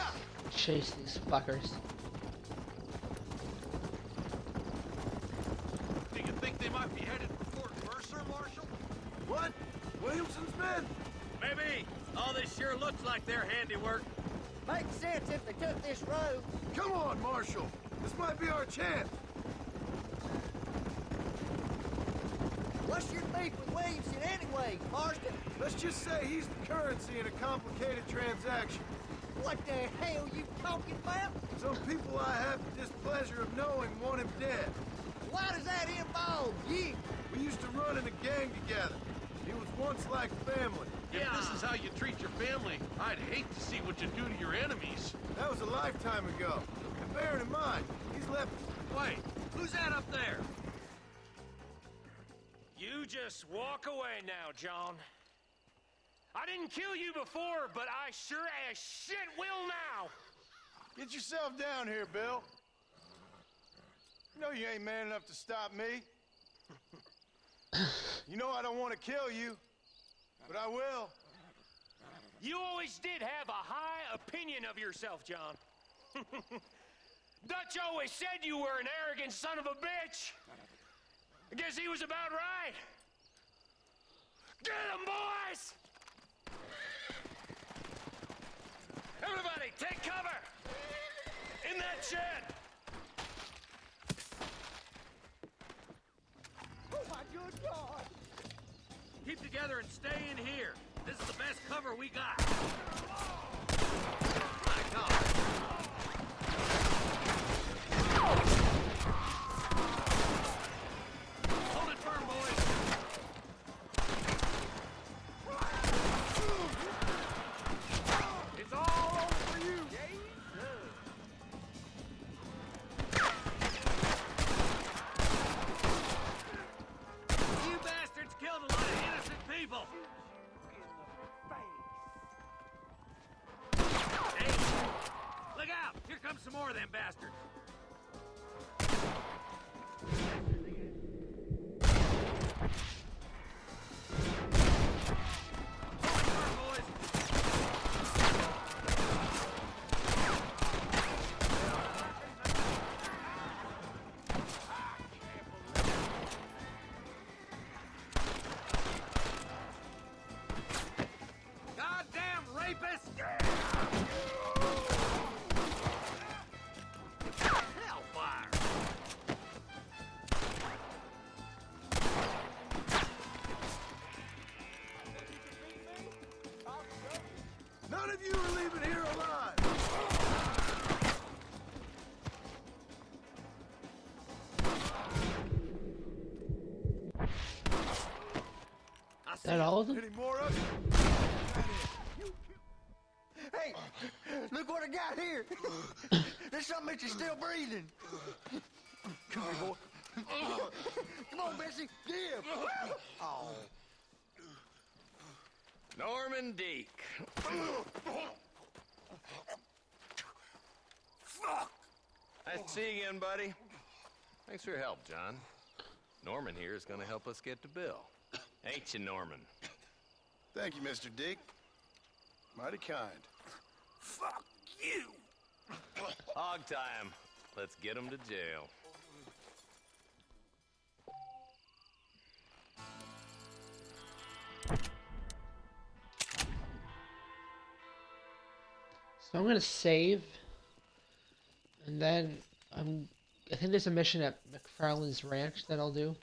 chase these fuckers. Do you think they might be headed for Fort Mercer, Marshal? What? Williamson's men? Maybe. All this sure looks like their handiwork. Makes sense if they took this road. Come on, Marshal. This might be our chance. What's your beef with Williamson anyway, Marston? Let's just say he's the currency in a complicated transaction. What the hell you talking about? Some people I have the displeasure of knowing want him dead. Why does that involve you? We used to run in a gang together. He was once like family. If this is how you treat your family, I'd hate to see what you do to your enemies. That was a lifetime ago. And bearing in mind, he's left... Wait, who's that up there? You just walk away now, John. I didn't kill you before, but I sure as shit will now. Get yourself down here, Bill. You know you ain't man enough to stop me. You know I don't want to kill you, but I will. You always did have a high opinion of yourself, John. Dutch always said you were an arrogant son of a bitch. I guess he was about right. Get him, boys! Everybody, take cover! In that shed! Oh my good God! Keep together and stay in here. This is the best cover we got. My God. more of them bastards. Goddamn rapist! Hellfire! None of you are leaving here alive. That all of them? Any more of you? Hey, look what I got here. There's something that you're still breathing. Come here, boy. Come on, Bessie. Give. Oh. Norman Deek. Fuck! Nice to see you again, buddy. Thanks for your help, John. Norman here is going to help us get to Bill. Ain't you, Norman? Thank you, Mr. Dick. Mighty kind. Fuck you! Hog time. Let's get him to jail. So I'm gonna save, and then I think there's a mission at McFarlane's Ranch that I'll do.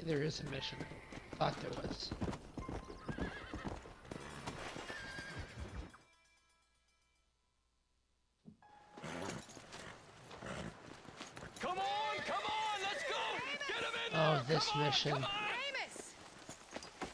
There is a mission. Thought there was. Come on, let's go! Get him in there! Oh, this mission. Amos!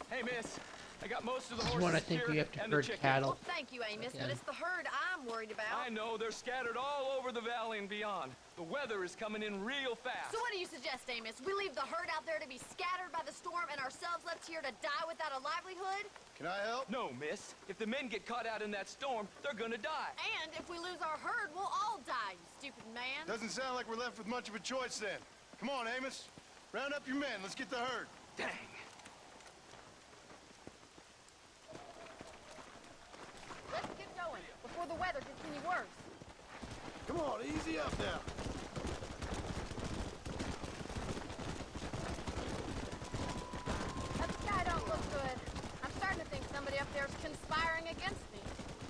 Hey, miss. I got most of the This is horses one I think here we have to and the herd chickens. cattle. Thank you, Amos, Yeah. but it's the herd I'm worried about. I know, they're scattered all over the valley and beyond. The weather is coming in real fast. So what do you suggest, Amos? We leave the herd out there to be scattered by the storm and ourselves left here to die without a livelihood? Can I help? No, miss. If the men get caught out in that storm, they're gonna die. And if we lose our herd, we'll all die, you stupid man. Doesn't sound like we're left with much of a choice then. Come on, Amos. Round up your men. Let's get the herd. Dang. Let's get going before the weather gets any worse. Come on, easy up now. That sky don't look good. I'm starting to think somebody up there's conspiring against me.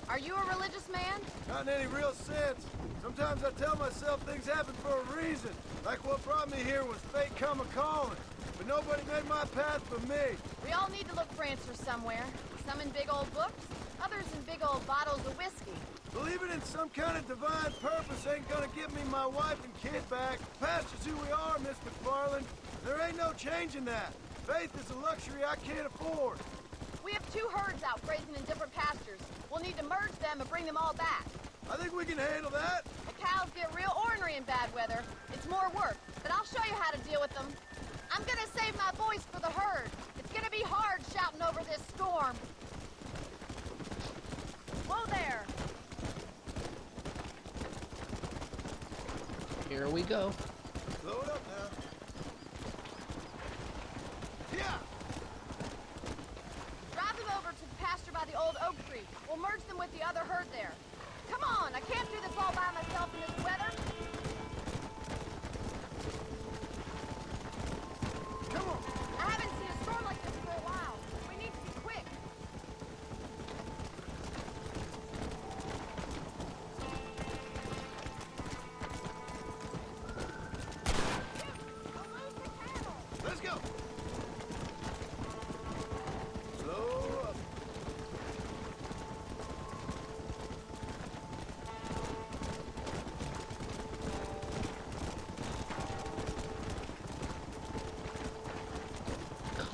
Are you a religious man? Not in any real sense. Sometimes I tell myself things happen for a reason. Like what brought me here was fate come a-calling. But nobody made my path but me. We all need to look for answers somewhere. Some in big old books, others in big old bottles of whiskey. Believing in some kind of divine purpose ain't gonna get me my wife and kid back. Past is who we are, Miss McFarland. There ain't no changing that. Faith is a luxury I can't afford. We have 2 herds out grazing in different pastures. We'll need to merge them and bring them all back. I think we can handle that. The cows get real ornery in bad weather. It's more work, but I'll show you how to deal with them. I'm gonna save my voice for the herd. It's gonna be hard shouting over this storm. Whoa there! Here we go. Slow it up now. Yeah! Drive them over to the pasture by the old oak tree. We'll merge them with the other herd there. Come on, I can't do this all by myself in this weather. Come on! I haven't seen a storm like this for a while. We need to be quick.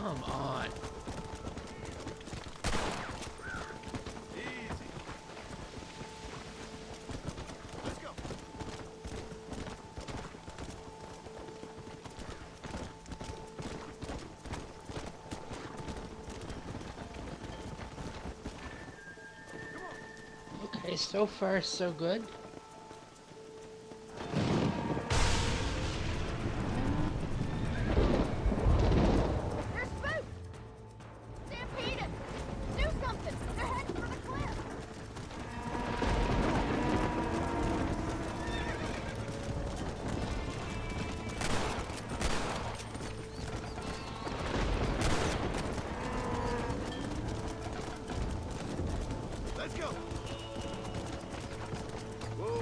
Come on. Easy. Let's go. Okay, so far so good. They're spooked! Stampeded! Do something! They're heading for the cliff! Let's go. Whoa.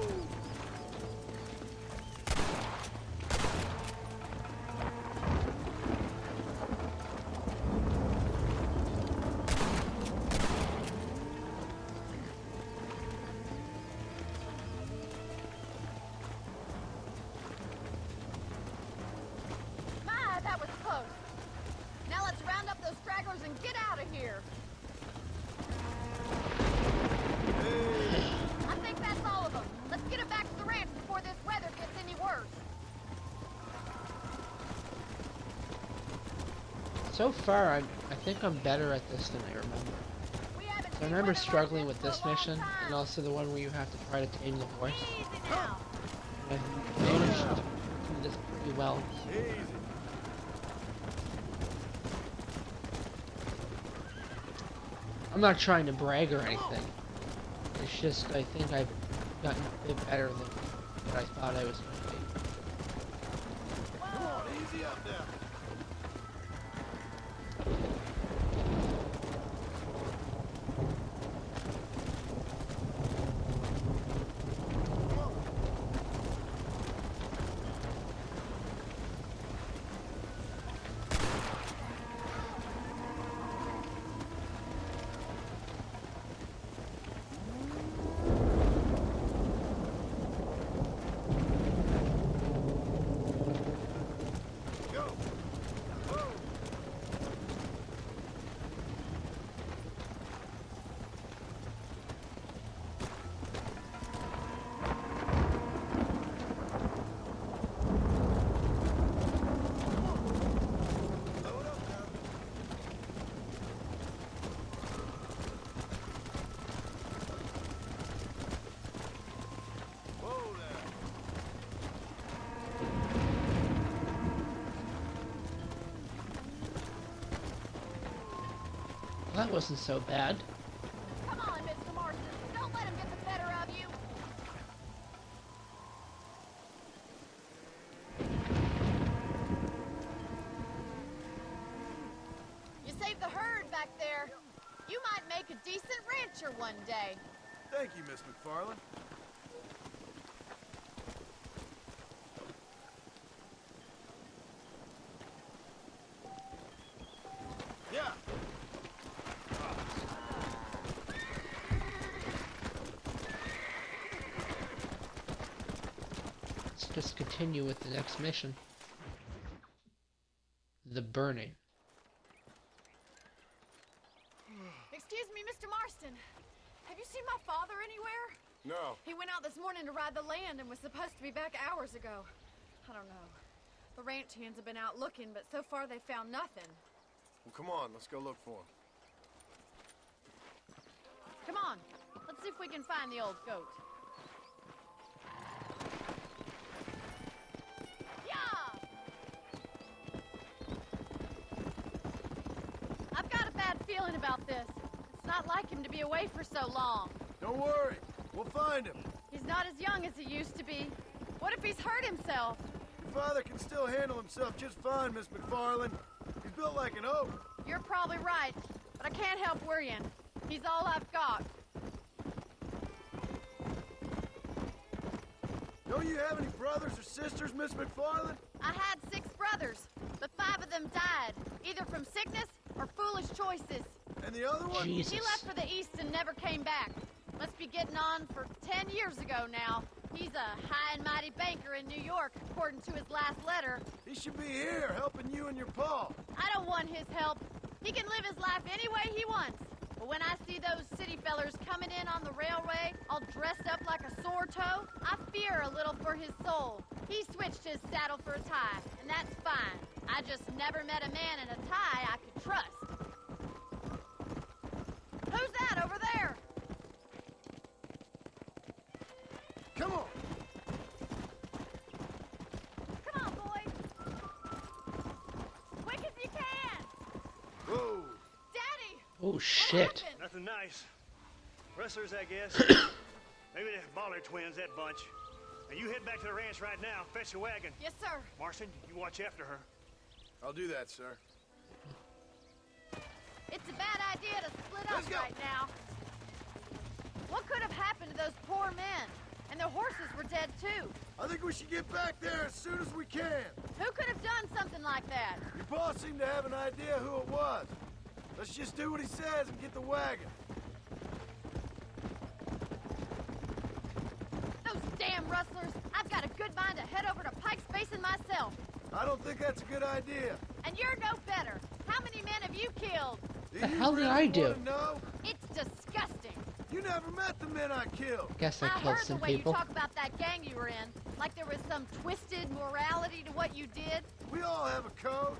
My, that was close. Now let's round up those stragglers and get out of here. I think that's all of them. Let's get them back to the ranch before this weather gets any worse. So far, I think I'm better at this than I remember. So I remember struggling with this mission, and also the one where you have to try to tame the horse. I've managed to do this pretty well. Easy. I'm not trying to brag or anything. It's just I think I've gotten a bit better than what I thought I was going to be. Come on, easy up now. Go. Whoa. Load up now. Whoa there. Well, that wasn't so bad. Come on, Mr. Marston. Don't let him get the better of you. You saved the herd back there. You might make a decent rancher one day. Thank you, Miss McFarland. Yeah. Let's just continue with the next mission. The burning. Excuse me, Mr. Marston. Have you seen my father anywhere? No. He went out this morning to ride the land and was supposed to be back hours ago. I don't know. The ranch hands have been out looking, but so far they found nothing. Well, come on, let's go look for him. Come on, let's see if we can find the old goat. Yeah! I've got a bad feeling about this. It's not like him to be away for so long. Don't worry. We'll find him. He's not as young as he used to be. What if he's hurt himself? Your father can still handle himself just fine, Miss McFarland. He's built like an oak. You're probably right, but I can't help worrying. He's all I've got. Don't you have any brothers or sisters, Miss McFarland? I had 6 brothers, but 5 of them died, either from sickness or foolish choices. And the other one? Jesus. He left for the east and never came back. Must be getting on for 10 years ago now. He's a high and mighty banker in New York. according to his last letter. He should be here, helping you and your pa. I don't want his help. He can live his life any way he wants. But when I see those city fellers coming in on the railway, all dressed up like a sore toe, I fear a little for his soul. He switched his saddle for a tie, and that's fine. I just never met a man in a tie I could trust. Who's that over there? Come on. Come on, boys. Quick as you can. Whoa. Daddy! Oh, shit. Nothing nice. Rustlers, I guess. Maybe the Ballard twins, that bunch. Now you head back to the ranch right now. Fetch a wagon. Yes, sir. Marston, you watch after her. I'll do that, sir. It's a bad idea to split Let's up go. right now. What could have happened to those poor men? And their horses were dead, too. I think we should get back there as soon as we can. Who could have done something like that? Your boss seemed to have an idea who it was. Let's just do what he says and get the wagon. Those damn rustlers! I've got a good mind to head over to Pike's Basin myself. I don't think that's a good idea. And you're no better. How many men have you killed? The hell did I do? No, It's disgusting. you never met the men I killed. Guess I I killed heard some the way people. you talk about that gang you were in, like there was some twisted morality to what you did. We all have a code.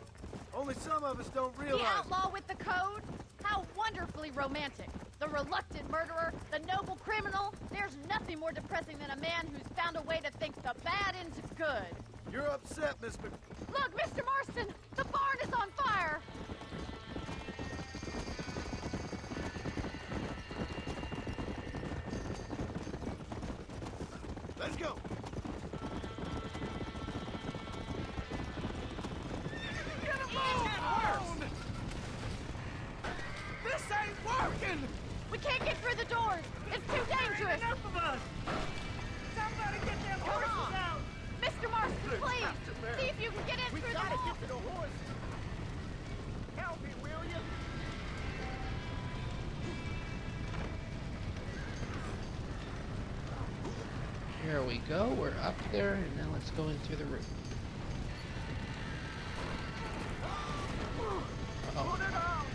Only some of us don't The realize. outlaw with the code? How wonderfully romantic. The reluctant murderer, the noble criminal. There's nothing more depressing than a man who's found a way to think the bad into good. You're upset, Miss Mc... Look, Mr. Marston, the barn is on fire. Let's go. Get him on! This ain't working! We can't get through the doors. It's too dangerous. Enough of us! Somebody get them Come horses on. out! Mr. Marston, please, see if you can get in We through the gotta hole. get to the horses! Help me, will you? Here we go. We're up there, and now let's go in through the roof. Uh-oh. Put it on!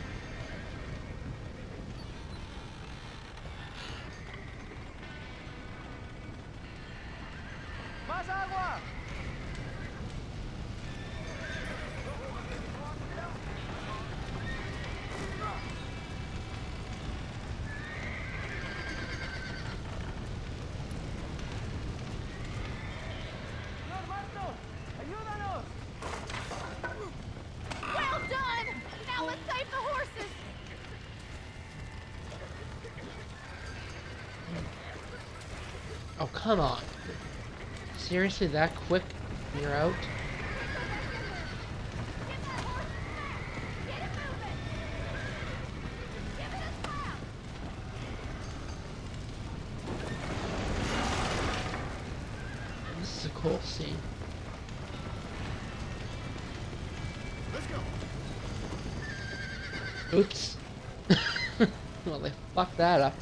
Más agua! Norberto, ayúdanos! Well done! Now let's save the horses. Oh, come on. Seriously, that quick? You're out? Get that horse back. Get it moving. Give it a slap. This is a cool scene. Let's go. Oops. Well, they fucked that up.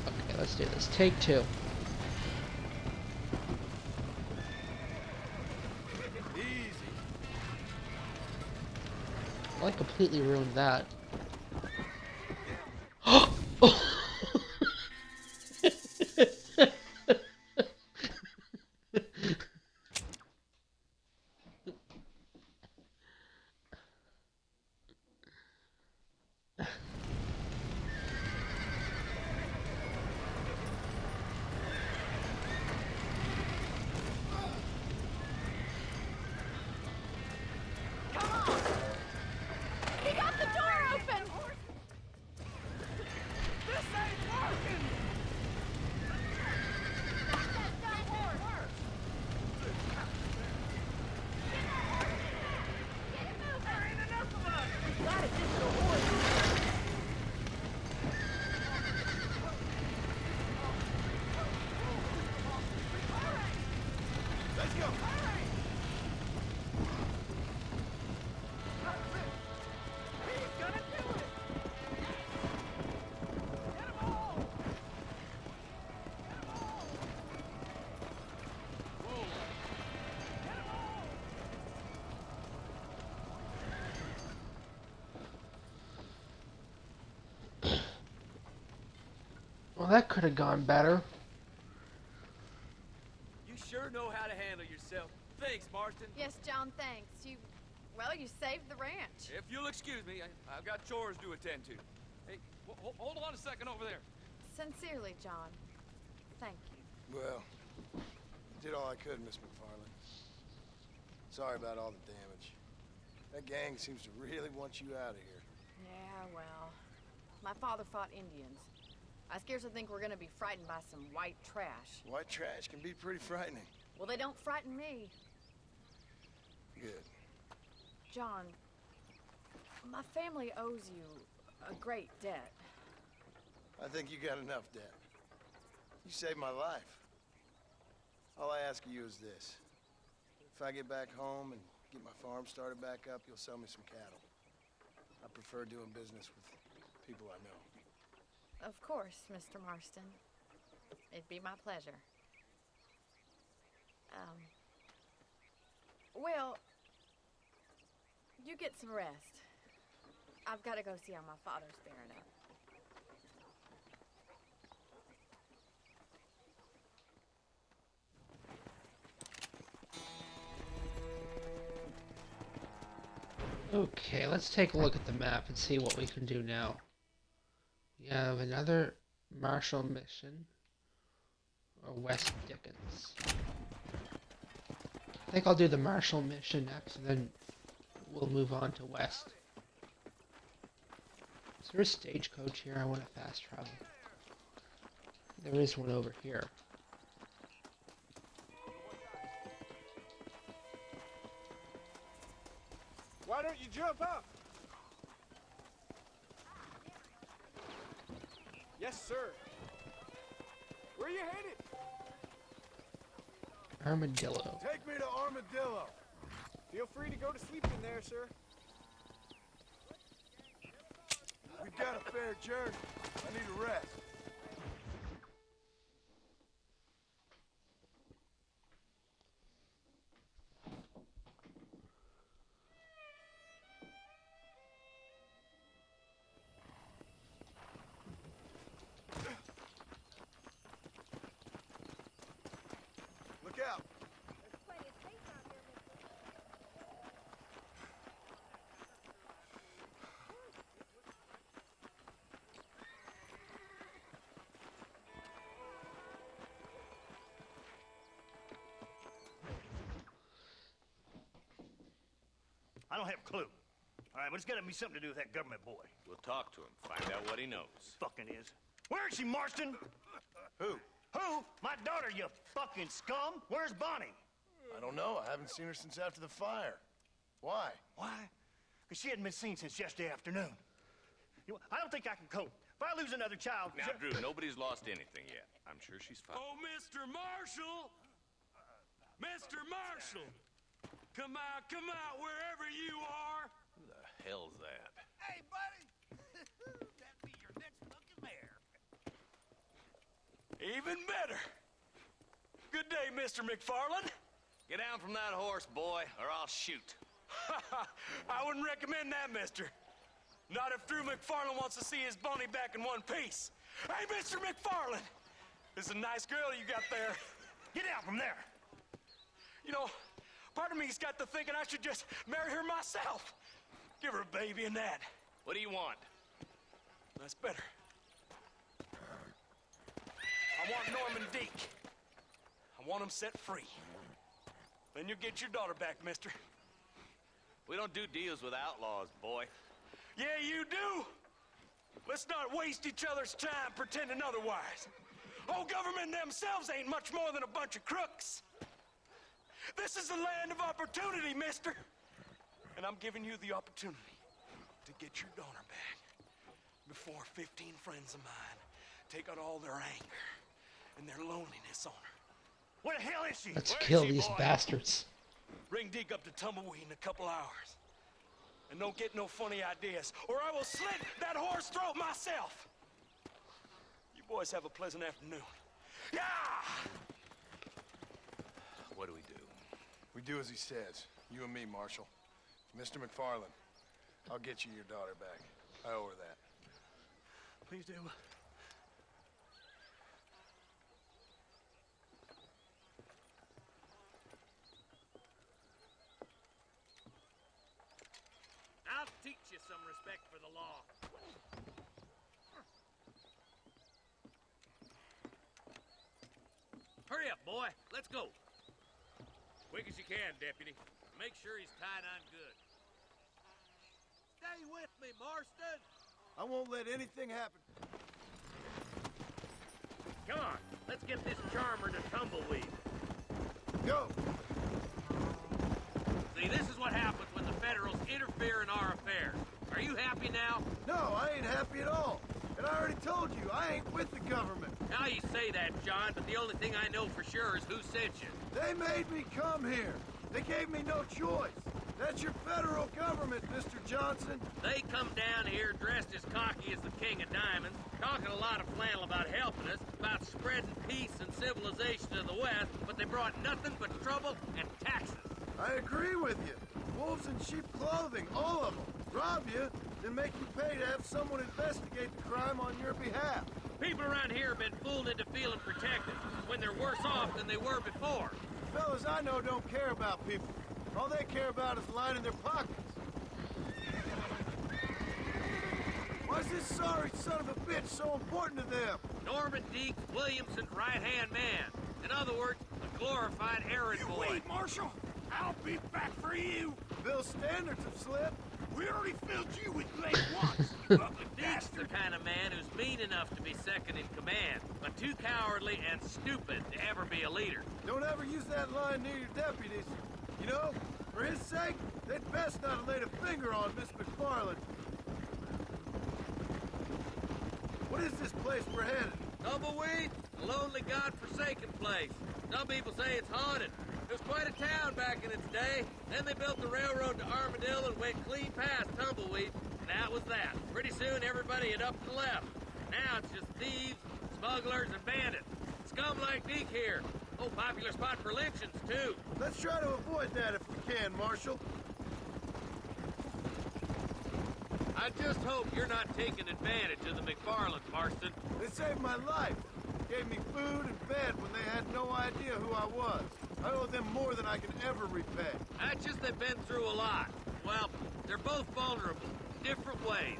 Okay, let's do this. Take two. Easy. Well, I completely ruined that. Come on. He got the door Well, that could have gone better. You sure know how to handle yourself. Thanks, Marston. Yes, John, thanks. Well, you saved the ranch. If you'll excuse me, I've got chores to attend to. Hey, hold on a second over there. Sincerely, John. Thank you. Well, did all I could, Miss McFarland. Sorry about all the damage. That gang seems to really want you out of here. Yeah, well, my father fought Indians. I scarcely think we're gonna be frightened by some white trash. White trash can be pretty frightening. Well, they don't frighten me. Good. John, my family owes you a great debt. I think you got enough debt. You saved my life. All I ask of you is this. If I get back home and get my farm started back up, you'll sell me some cattle. I prefer doing business with people I know. Of course, Mr. Marston. It'd be my pleasure. Well, you get some rest. I've got to go see how my father's bearing up. Okay, let's take a look at the map and see what we can do now. We have another Marshall mission. Or West Dickens. I think I'll do the Marshall mission next, and then we'll move on to West. Is there a stagecoach here? I want to fast travel. There is one over here. Why don't you jump up? Yes, sir. Where you headed? Armadillo. Take me to Armadillo. Feel free to go to sleep in there, sir. We got a fair journey. I need a rest. Look out. I don't have a clue. All right, but it's got to be something to do with that government boy. We'll talk to him, find out what he knows. Fucking is. Where is she, Marston? Who? Who? My daughter, you fucking scum. Where's Bonnie? I don't know. I haven't seen her since after the fire. Why? Why? Because she hadn't been seen since yesterday afternoon. I don't think I can cope. If I lose another child... Now, Drew, nobody's lost anything yet. I'm sure she's fine. Oh, Mr. Marshall! Mr. Marshall! Come out, wherever you are! Who the hell's that? Hey, buddy! That'd be your next fucking mayor. Even better! Good day, Mr. McFarland. Get down from that horse, boy, or I'll shoot. I wouldn't recommend that, mister. Not if Drew McFarland wants to see his Bonnie back in one piece. Hey, Mr. McFarland! This is a nice girl you got there. Get out from there! You know, part of me's got to thinking I should just marry her myself. Give her a baby and that. What do you want? That's better. I want Norman Deek. I want him set free. Then you'll get your daughter back, mister. We don't do deals with outlaws, boy. Yeah, you do. Let's not waste each other's time pretending otherwise. Old government themselves ain't much more than a bunch of crooks. This is the land of opportunity, mister. And I'm giving you the opportunity to get your daughter back before 15 friends of mine take out all their anger and their loneliness on her. Where the hell is she? Let's kill these bastards. Bring Deke up to Tumbleweed in a couple hours. And don't get no funny ideas, or I will slit that horse throat myself. You boys have a pleasant afternoon. Yeah! What do we do? We do as he says. You and me, Marshal. Mr. McFarland, I'll get you your daughter back. I owe her that. Please do. teach you some respect for the law. Hurry up, boy. Let's go. Quick as you can, deputy. Make sure he's tied on good. Stay with me, Marston. I won't let anything happen. Come on, let's get this charmer to tumbleweed. Go. See, this is what happens when the Federals interfere in our affairs. Are you happy now? No, I ain't happy at all. And I already told you, I ain't with the government. Now you say that, John, but the only thing I know for sure is who sent you. They made me come here. They gave me no choice. That's your federal government, Mr. Johnson. They come down here dressed as cocky as the King of Diamonds, talking a lot of flannel about helping us, about spreading peace and civilization to the West, but they brought nothing but trouble and taxes. I agree with you. Wolves in sheep clothing, all of them. Rob you, then make you pay to have someone investigate the crime on your behalf. People around here have been fooled into feeling protected when they're worse off than they were before. Fellas I know don't care about people. All they care about is lining their pockets. Why is this sorry son of a bitch so important to them? Norman Deeks Williamson's right-hand man. In other words, a glorified errand boy. Wait, Marshal. I'll be back for you. Bill's standards have slipped. We already filled you with lead once. Deeks the kind of man who's mean enough to be second in command, but too cowardly and stupid to ever be a leader. Don't ever use that line near your deputies. You know, for his sake, they'd best not have laid a finger on Miss McFarland. What is this place we're headed? Tumbleweed, a lonely, god-forsaken place. Some people say it's haunted. It was quite a town back in its day. Then they built the railroad to Armadillo and went clean past Tumbleweed, and that was that. Pretty soon, everybody had up and left. Now it's just thieves, smugglers, and bandits. Scum like Deke here. Oh, popular spot for lynchings, too. Let's try to avoid that if we can, Marshal. I just hope you're not taking advantage of the McFarlands, Marston. They saved my life. Gave me food and bed when they had no idea who I was. I owe them more than I can ever repay. That's just they've been through a lot. Well, they're both vulnerable, different ways.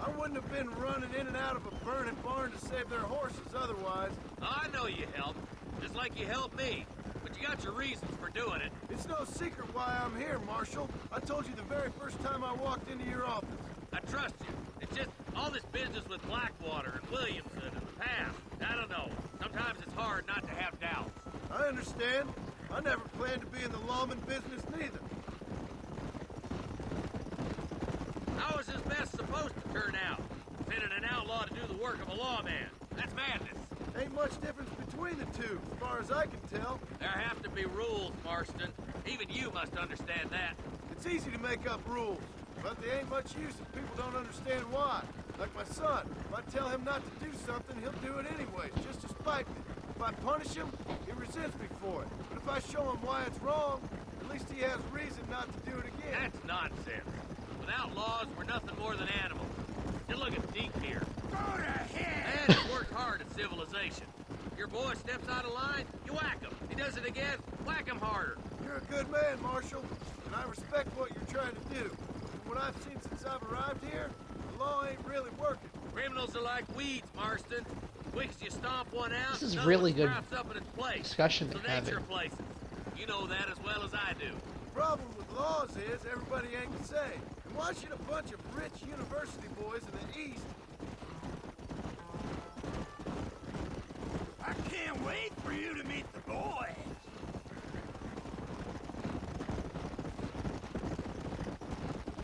I wouldn't have been running in and out of a burning barn to save their horses otherwise. I know you helped, just like you helped me. But you got your reasons for doing it. It's no secret why I'm here, Marshal. I told you the very first time I walked into your office. I trust you. It's just all this business with Blackwater and Williamson and the past. I don't know. Sometimes it's hard not to have doubts. I understand. I never planned to be in the lawman business neither. How is this mess supposed to turn out? Sending an outlaw to do the work of a lawman. That's madness. Ain't much difference between the two, as far as I can tell. There have to be rules, Marston. Even you must understand that. It's easy to make up rules, but they ain't much use if people don't understand why. Like my son. If I tell him not to do something, he'll do it anyway, just to spite me. If I punish him, he resents me for it. But if I show him why it's wrong, at least he has reason not to do it again. That's nonsense. Without laws, we're nothing more than animals. Just look at Deke here. Go to hell! Man has worked hard at civilization. Your boy steps out of line, you whack him. He does it again, whack him harder. You're a good man, Marshal, and I respect what you're trying to do. From what I've seen since I've arrived here, the law ain't really working. Criminals are like weeds, Marston. Quick as you stomp one out, This is another really one good sprouts up in its place. discussion So they're having. nature places. You know that as well as I do. The problem with laws is everybody ain't the same. And why should a bunch of rich university boys in the East... I can't wait for you to meet the boys.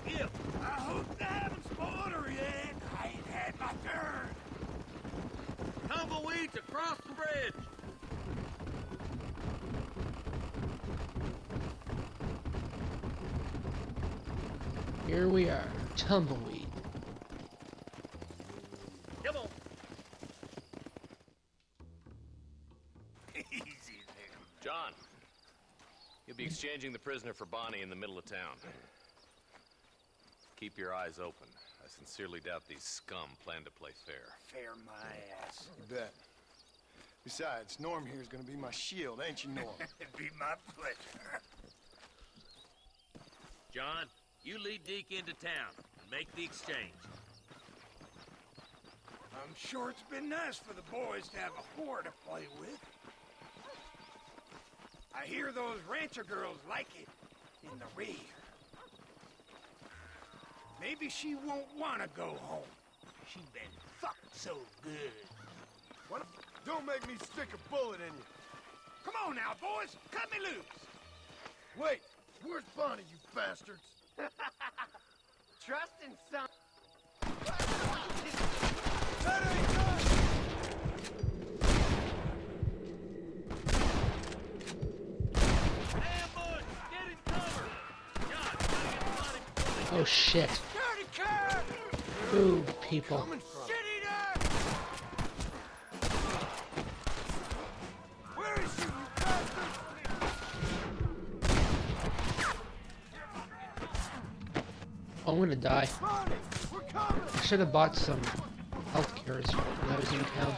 Yep. I hope they haven't spoiled her yet. I ain't had my turn. Tumbleweeds across the bridge. Here we are, Tumbleweed. Come on. Easy there. John, you'll be exchanging the prisoner for Bonnie in the middle of town. Keep your eyes open. I sincerely doubt these scum plan to play fair. Fair my ass. You bet. Besides, Norm here's gonna be my shield, ain't you, Norm? It'd be my pleasure. John, you lead Deke into town. make the exchange. I'm sure it's been nice for the boys to have a whore to play with. I hear those rancher girls like it in the rear. Maybe she won't want to go home. She been fucked so good. What? Don't make me stick a bullet in you. Come on now, boys. Cut me loose. Wait, where's Bonnie, you bastards? Trust in some... That ain't good! Ambush! Get in cover! God, gotta get the body before they Oh shit. Dirty cat! Ooh, people. Shit eater! Where is she, you bastards? I'm gonna die. Bonnie, we're coming! I should have bought some health cures when I was in town.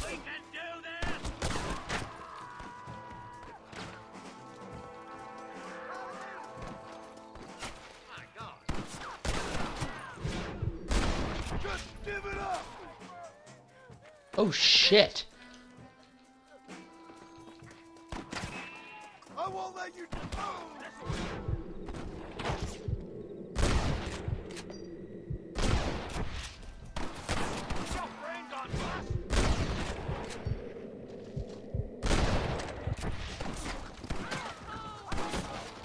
We can do this! My God. Just give it up! Oh shit. I won't let you... Oh. Your brain gone bust!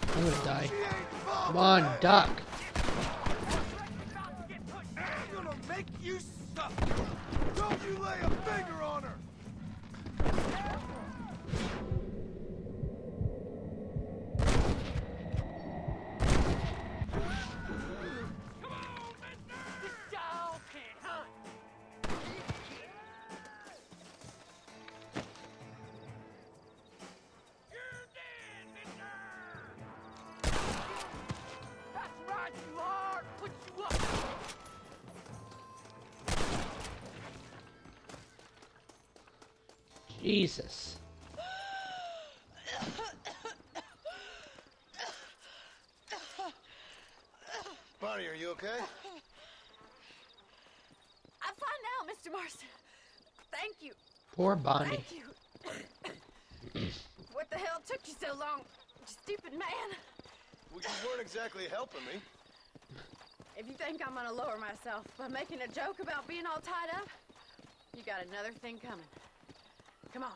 I'm gonna die. She ain't Come on, duck. I'm gonna make you suffer! Don't you lay a finger on her! This dog can't hunt! You're dead, mister! That's right, you are! Put you up! Jesus. Bonnie, are you okay? I'm fine now, Mr. Marston. Thank you. Poor Bonnie. Thank you. What the hell took you so long, you stupid man? Well, you weren't exactly helping me. If you think I'm gonna lower myself by making a joke about being all tied up, you got another thing coming. Come on.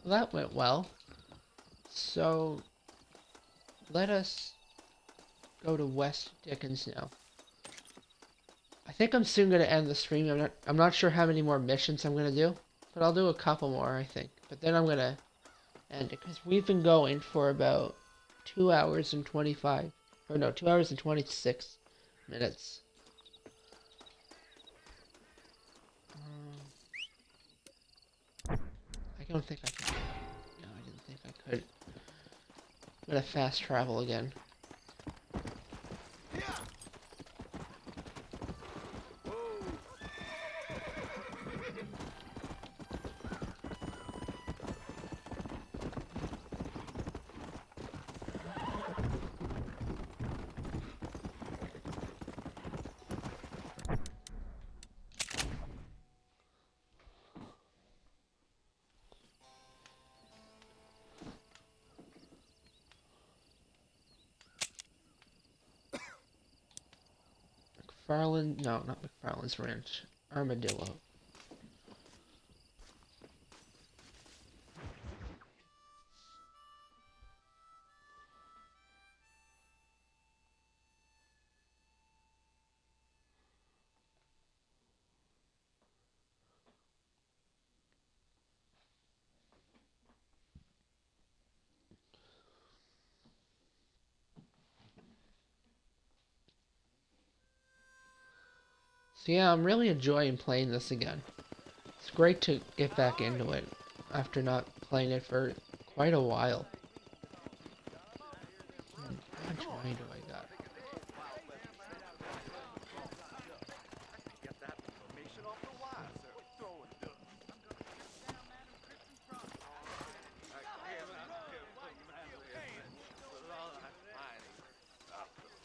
Well, that went well. So, let us go to West Dickens now. I think I'm soon going to end the stream. I'm not sure how many more missions I'm going to do, but I'll do a couple more, I think. But then I'm going to end it, because we've been going for about 2 hours and 25, or no, 2 hours and 26 minutes. I don't think I can. No, I didn't think I could. I'm gonna fast travel again. McFarland, no, not McFarland's Ranch. Armadillo. So yeah, I'm really enjoying playing this again. It's great to get back into it. after not playing it for quite a while. How much money do I got?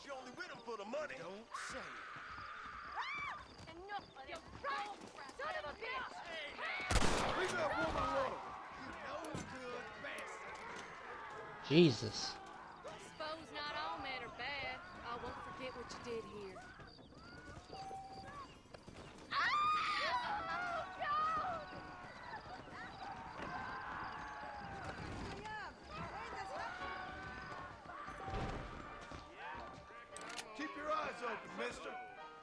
She only with him for the money. Don't say it. Enough of this rotten son of a bitch! Leave that woman alone. You no good bastard. Jesus. Suppose not all men are bad. I won't forget what you did here. Keep your eyes open, mister.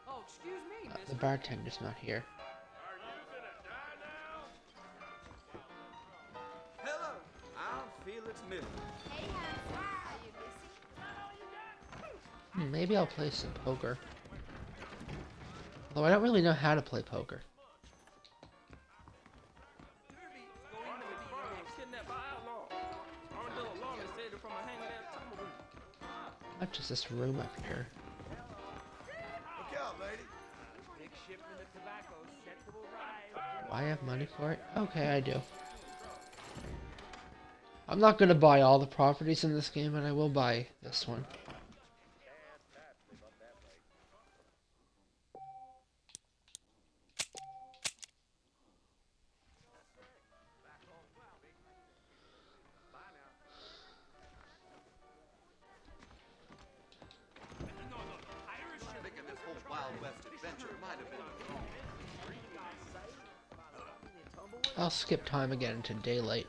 Oh, excuse me, The bartender's not here. Hello, I'm Felix Miller. Hey, Hanson. Are you busy? Maybe I'll play some poker. Although I don't really know how to play poker. Not just this room up here. Look out, lady. Big shipment of tobacco set to arrive. Do I have money for it? Okay, I do. I'm not gonna buy all the properties in this game, but I will buy this one. Thinking this whole Wild West adventure might have been I'll skip time again into daylight.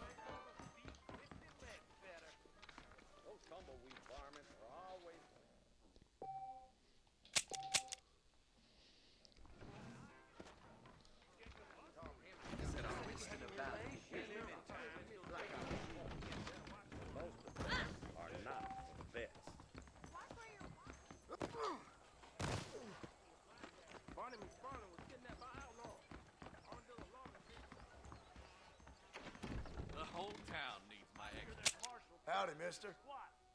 The whole town needs my extra. Howdy, mister.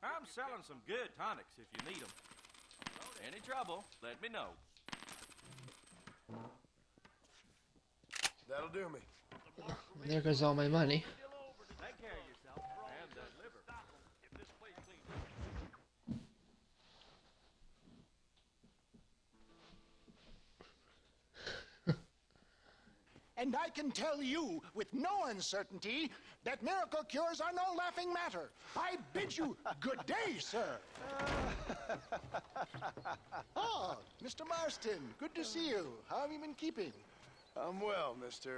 I'm selling some good tonics if you need them. Any trouble, let me know. That'll do me. There goes all my money. Take care of yourself and that liver. If this place cleans And I can tell you with no uncertainty that miracle cures are no laughing matter. I bid you good day, sir. Oh, Mr. Marston, good to see you. How have you been keeping? I'm well, Mr.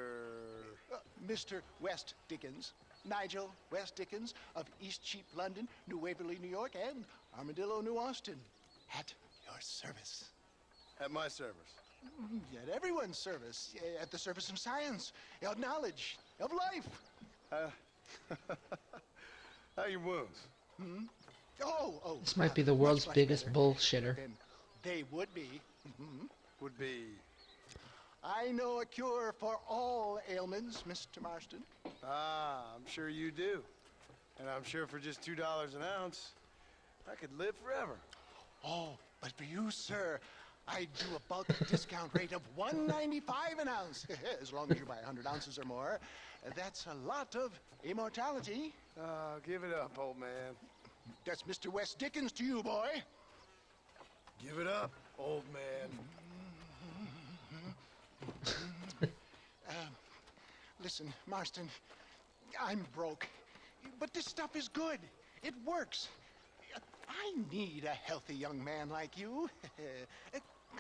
Mr. West Dickens. Nigel West Dickens of East Cheap, London, New Waverly, New York, and Armadillo, New Austin. At your service. At my service. At everyone's service. At the service of science, of knowledge, of life. How are your wounds? Hmm? Oh. This might be the world's much biggest better bullshitter. than they would be. Would be. I know a cure for all ailments, Mr. Marston. Ah, I'm sure you do. And I'm sure for just $2 an ounce, I could live forever. Oh, but for you, sir, I do a bulk discount rate of $1.95 an ounce. As long as you buy 100 ounces or more. That's a lot of immortality. Give it up, old man. That's Mr. West Dickens to you, boy. Give it up, old man. Listen, Marston, I'm broke, but this stuff is good. It works. I need a healthy young man like you.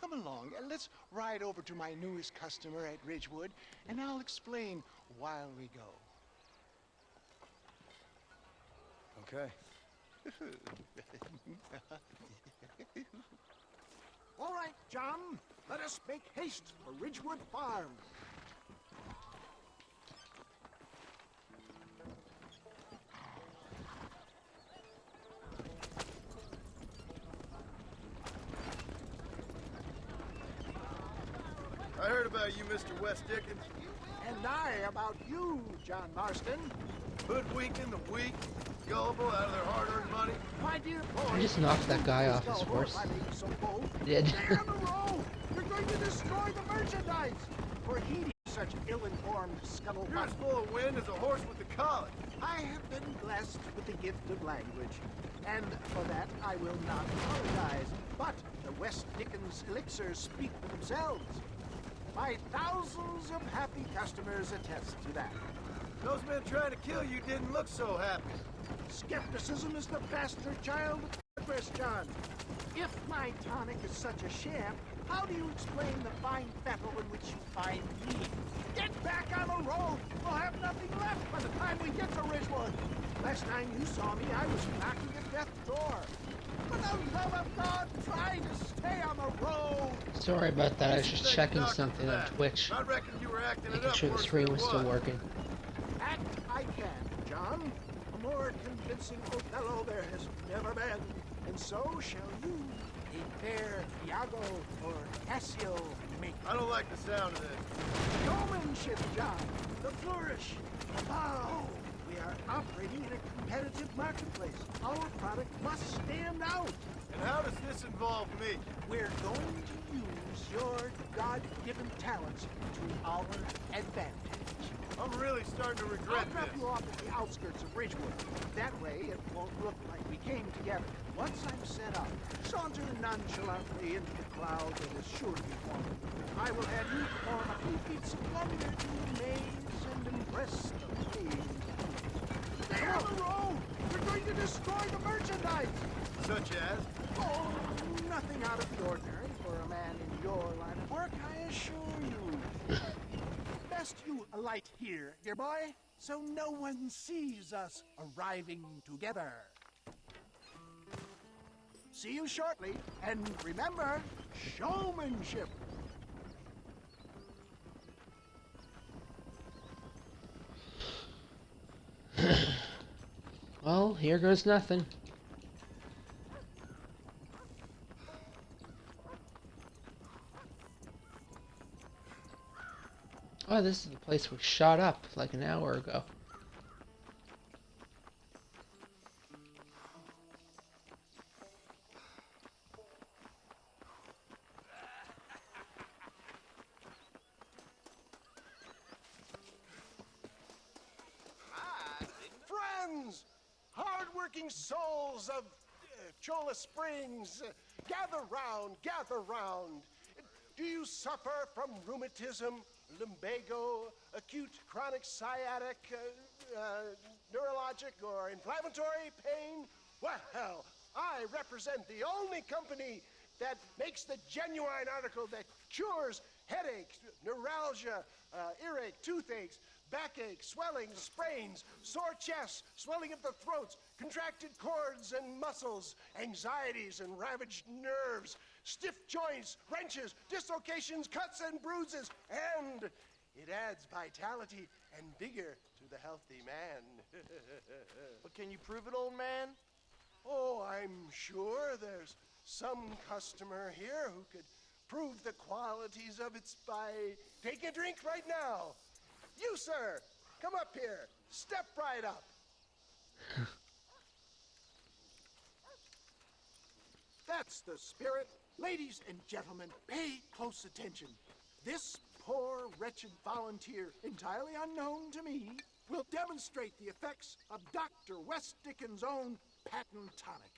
Come along, let's ride over to my newest customer at Ridgewood, and I'll explain while we go. Okay. All right, John, let us make haste for Ridgewood Farm. I heard about you, Mr. West Dickens. And I about you, John Marston. Hoodwinking the weak, gullible out of their hard-earned money. My dear boy, I just knocked that guy off his horse. Did. Stay on the road. You're going to destroy the merchandise for heeding such ill-informed scuttlebutt. You're as full of wind as a horse with the colic. I have been blessed with the gift of language, and for that I will not apologize. But the West Dickens elixirs speak for themselves. My thousands of happy customers attest to that. Those men trying to kill you didn't look so happy. Skepticism is the bastard child of progress, John. If my tonic is such a sham, how do you explain the fine fettle in which you find me? Get back on the road! We'll have nothing left by the time we get to Ridgewood. Last time you saw me, I was knocking at death's door. For the love of God, try to stay on the road! Sorry about that, I was just checking something on Twitch. I reckon you were acting it Making up sure the worse stream than was it still working. Act I can, John. A more convincing Othello there has never been. And so shall you, a fair Iago or Cassio make. I don't like the sound of this. Showmanship, John. The flourish. The bow. We are operating in a competitive marketplace. Our product must stand out. And how does this involve me? We're going to use your God-given talents to our advantage. I'm really starting to regret I'll drop this. you off at the outskirts of Ridgewood. That way, it won't look like we came together. Once I'm set up, saunter nonchalantly into the cloud that is sure to be forming. I will have you perform a few feats of wonder to amaze and impress the playing. Stay on the road! You're going to destroy the merchandise! Such as? Oh, nothing out of the ordinary for a man in your line of work, I assure you. Best you alight here, dear boy, so no one sees us arriving together. See you shortly, and remember, showmanship. Well, here goes nothing. Oh, this is the place we shot up like an hour ago. Friends, hard-working souls of Cholla Springs, gather round, gather round. Do you suffer from rheumatism, lumbago, acute chronic sciatic, neurologic, or inflammatory pain? Well, I represent the only company that makes the genuine article that cures headaches, neuralgia, earache, toothaches, backache, swelling, sprains, sore chests, swelling of the throats, contracted cords and muscles, anxieties and ravaged nerves, stiff joints, wrenches, dislocations, cuts and bruises, and it adds vitality and vigor to the healthy man. But can you prove it, old man? Oh, I'm sure there's some customer here who could prove the qualities of it by taking a drink right now. You, sir, come up here. Step right up. That's the spirit. Ladies and gentlemen, pay close attention. This poor, wretched volunteer, entirely unknown to me, will demonstrate the effects of Dr. West Dickens' own patent tonic.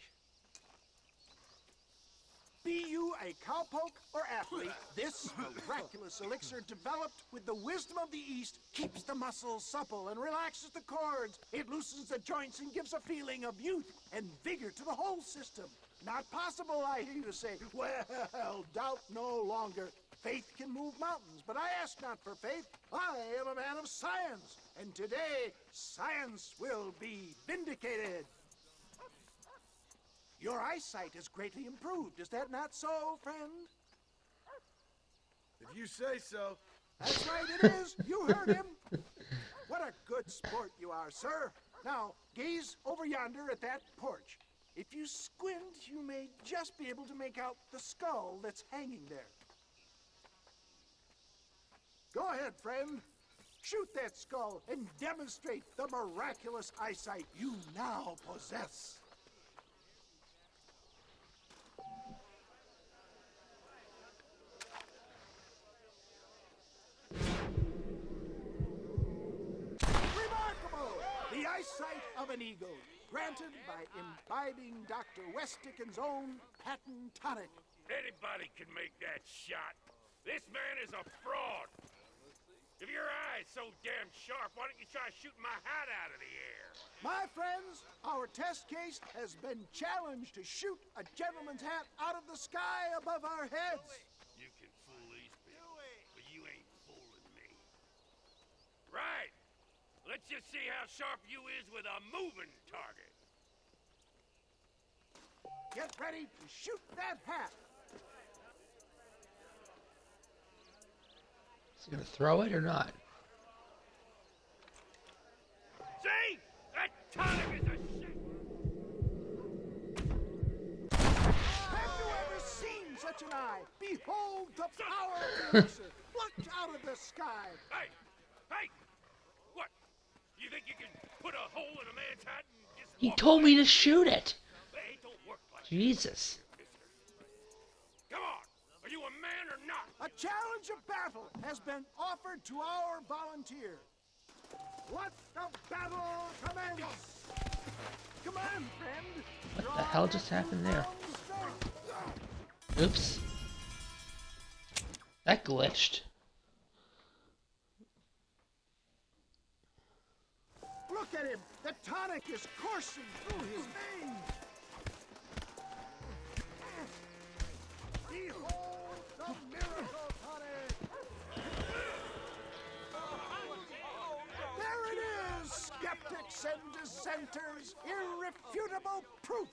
Be you a cowpoke or athlete, this miraculous elixir developed with the wisdom of the East keeps the muscles supple and relaxes the cords. It loosens the joints and gives a feeling of youth and vigor to the whole system. Not possible, I hear you say. Well, doubt no longer. Faith can move mountains, but I ask not for faith. I am a man of science, and today science will be vindicated. Your eyesight has greatly improved. Is that not so, friend? If you say so. That's right, it is. You heard him. What a good sport you are, sir. Now, gaze over yonder at that porch. If you squint, you may just be able to make out the skull that's hanging there. Go ahead, friend. Shoot that skull and demonstrate the miraculous eyesight you now possess. Remarkable! The eyesight of an eagle, granted by imbibing Dr. Westickens' own patent tonic. Anybody can make that shot. This man is a fraud. If your eye's so damn sharp, why don't you try shooting my hat out of the air? My friends, our test case has been challenged to shoot a gentleman's hat out of the sky above our heads. You can fool these people, but you ain't fooling me. Right. Let's just see how sharp you is with a moving target. Get ready to shoot that hat. Is he gonna throw it or not? See? That tonic is a shit. Have you ever seen such an eye? Behold the power of the elixir, plucked out of the sky. Hey! Hey! What? You think you can put a hole in a man's hat and just He walk told away? me to shoot it. Hey, it don't work like Jesus. Come on! Are you a man or not? A challenge of battle has been offered to our volunteer. Let the battle commence! Come on, friend. What the hell just happened there? Oops. That glitched. Look at him! The tonic is coursing through his veins! Behold the miracle tonic! There it is, skeptics and dissenters! Irrefutable proof!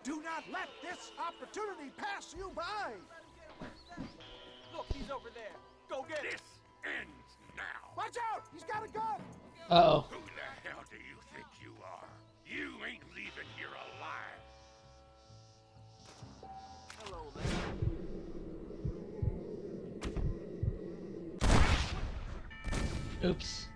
Do not let this opportunity pass you by! Look, he's over there. Go get This ends now. Watch out! He's got a gun! Uh-oh. Who the hell do you think you are? You ain't leaving here alive. Hello there. Oops.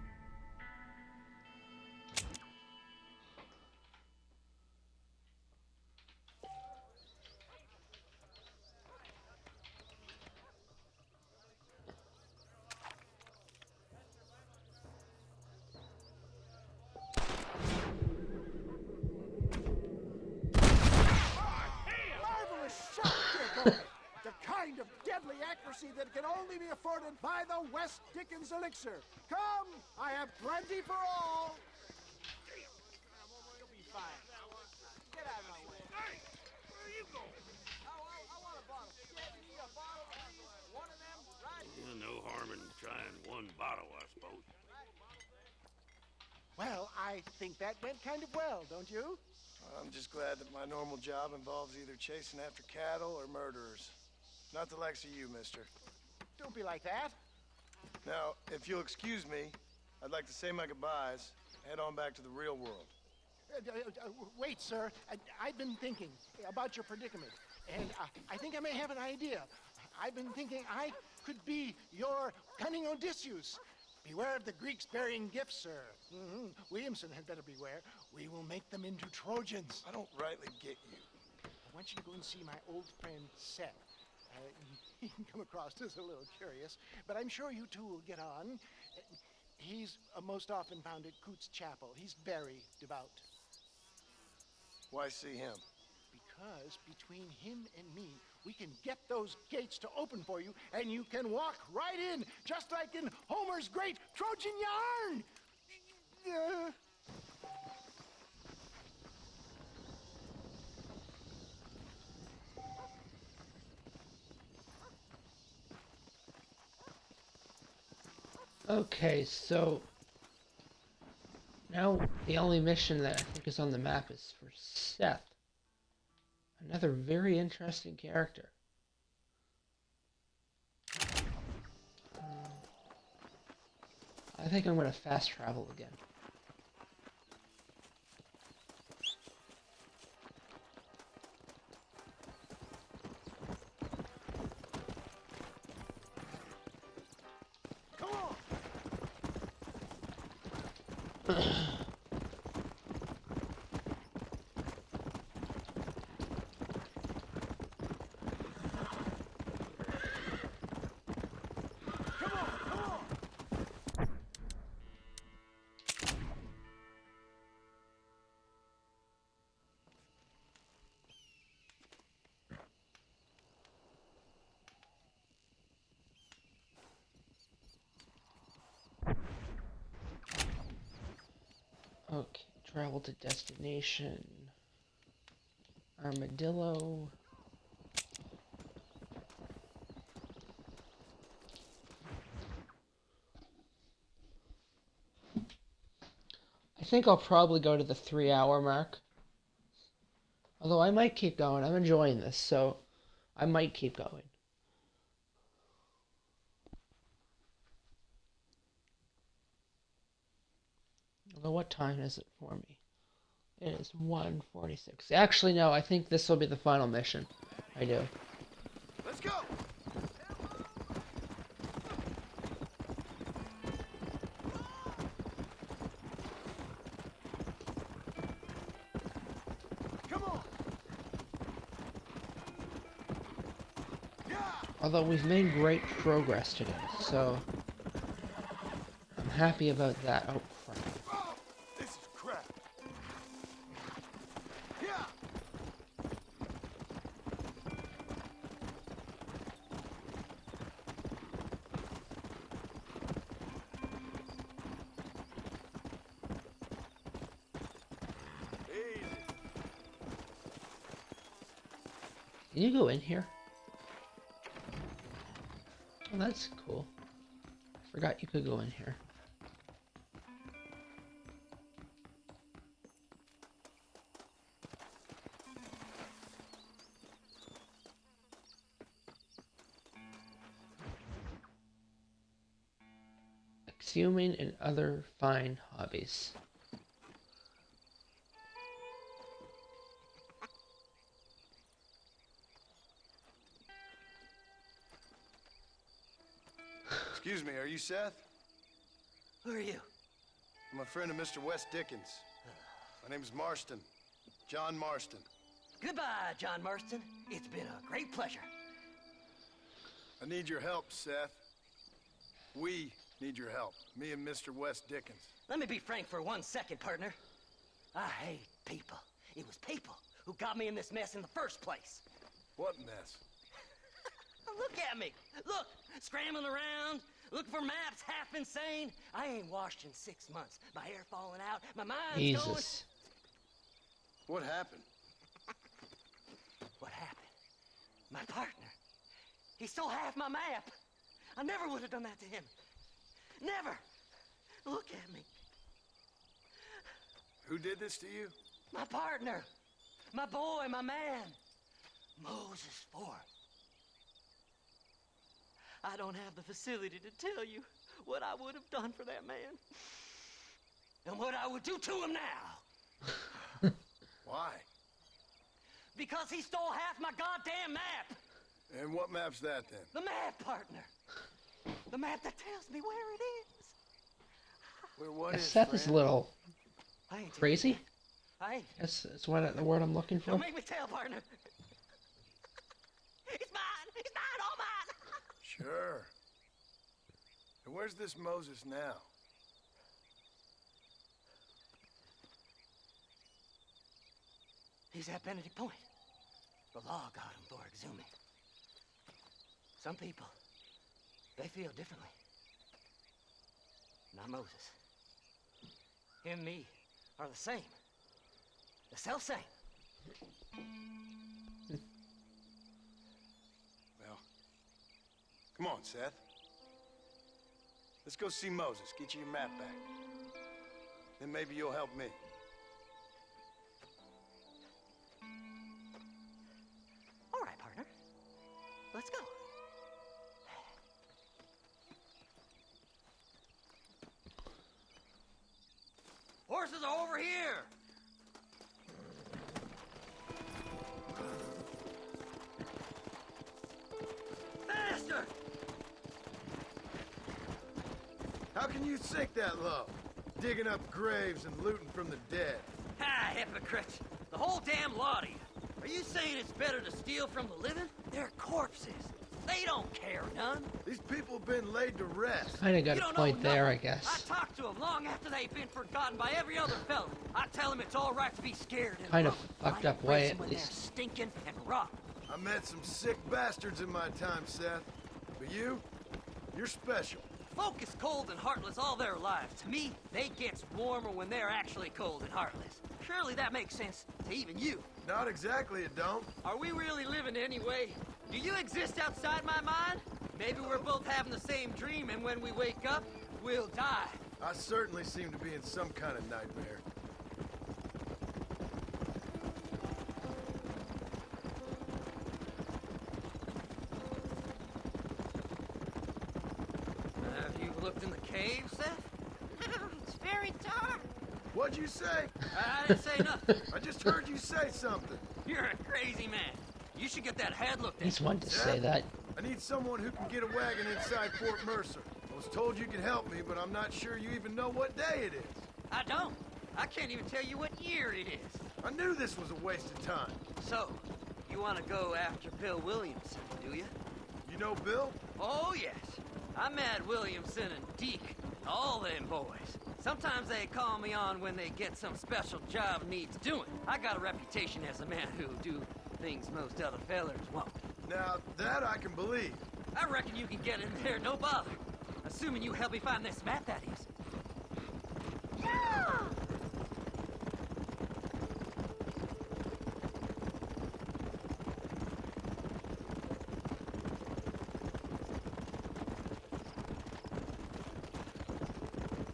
Marvelous shot, dear boy! The kind of deadly accuracy that can only be afforded by the West Dickens elixir. Come, I have plenty for all. You'll be fine. Get out of my way. Hey, where are you going? I want a bottle. Get me a bottle, please. One of them, right? No harm in trying one bottle, I suppose. Well, I think that went kind of well, don't you? I'm just glad that my normal job involves either chasing after cattle or murderers. Not the likes of you, mister. Don't be like that. Now, if you'll excuse me, I'd like to say my goodbyes, head on back to the real world. Wait, sir. I've been thinking about your predicament, and I think I may have an idea. I've been thinking I could be your cunning Odysseus. Beware of the Greeks bearing gifts, sir. Williamson had better beware. We will make them into Trojans. I don't rightly get you. I want you to go and see my old friend Seth. He can come across as a little curious, but I'm sure you two will get on. He's most often found at Coots Chapel. He's very devout. Why see him? Because between him and me, we can get those gates to open for you, and you can walk right in, just like in Homer's great Trojan yarn. Okay, so now the only mission that I think is on the map is for Seth. Another very interesting character. I think I'm going to fast travel again. Come on, Okay, travel to destination. Armadillo. I think I'll probably go to the 3-hour mark. Although I might keep going. I'm enjoying this, so I might keep going. Although what time is it for me? It is 1:46. Actually, no, I think this will be the final mission. I do. Let's go! Come on! Although we've made great progress today, so I'm happy about that. Oh, crap. Oh, this is crap. Yeah. Easy. Can you go in here? Oh, that's cool. Forgot you could go in here. Exhuming and other fine hobbies. Excuse me, are you Seth? Who are you? I'm a friend of Mr. Wes Dickens. My name's Marston. John Marston. Goodbye, John Marston. It's been a great pleasure. I need your help, Seth. We need your help. Me and Mr. Wes Dickens. Let me be frank for 1 second, partner. I hate people. It was people who got me in this mess in the first place. What mess? Look at me. Look, scrambling around, looking for maps, half insane. I ain't washed in 6 months. My hair falling out, my mind's going. Jesus. What happened? What happened? My partner. He stole half my map. I never would have done that to him. Never. Look at me. Who did this to you? My partner. My boy, my man. Moses Ford. I don't have the facility to tell you what I would have done for that man. And what I would do to him now. Why? Because he stole half my goddamn map. And what map's that, then? The map, partner. The map that tells me where it is. Where what Yeah, is, Seth is a friend? little I ain't crazy. I ain't. That's what the word I'm looking for. Don't make me tell, partner. It's mine. It's mine. All mine. Sure. And where's this Moses now? He's at Benedict Point. The law got him for exhuming. Some people, they feel differently. Not Moses. Him and me are the same. The self-same. Well, come on, Seth. Let's go see Moses. Get you your map back. Then maybe you'll help me. All right, partner. Let's go. Horses are over here. Faster! How can you sink that low? digging up graves and looting from the dead. Ha, hypocrites! The whole damn lot of you. Are you saying it's better to steal from the living? They're corpses. They don't care none. These people have been laid to rest. Kinda got You a don't point know there, I nothing. guess. I talked to them long after they've been forgotten by every other fella. I tell them it's all right to be scared and Kind of run. fucked I up way, embrace 'em at when least. they're stinking and rotten. I met some sick bastards in my time, Seth. But you're special. Folk is cold and heartless all their lives. To me, they gets warmer when they're actually cold and heartless. Surely that makes sense to even you. Not exactly, it don't. Are we really living anyway? Do you exist outside my mind? Maybe we're both having the same dream, and when we wake up, we'll die. I certainly seem to be in some kind of nightmare. Have you looked in the cave, Seth? It's very dark. What'd you say? I didn't say nothing. I just heard you say something. You're a crazy man. You should get that head looked at. He's one to say that. I need someone who can get a wagon inside Fort Mercer. I was told you could help me, but I'm not sure you even know what day it is. I don't. I can't even tell you what year it is. I knew this was a waste of time. So, you want to go after Bill Williamson, do you? You know Bill? Oh, yes. I met Williamson and Deke, all them boys. Sometimes they call me on when they get some special job needs doing. I got a reputation as a man who'll do things most other fellers won't. Now, that I can believe. I reckon you can get in there, no bother. Assuming you help me find this map, that is. Yeah!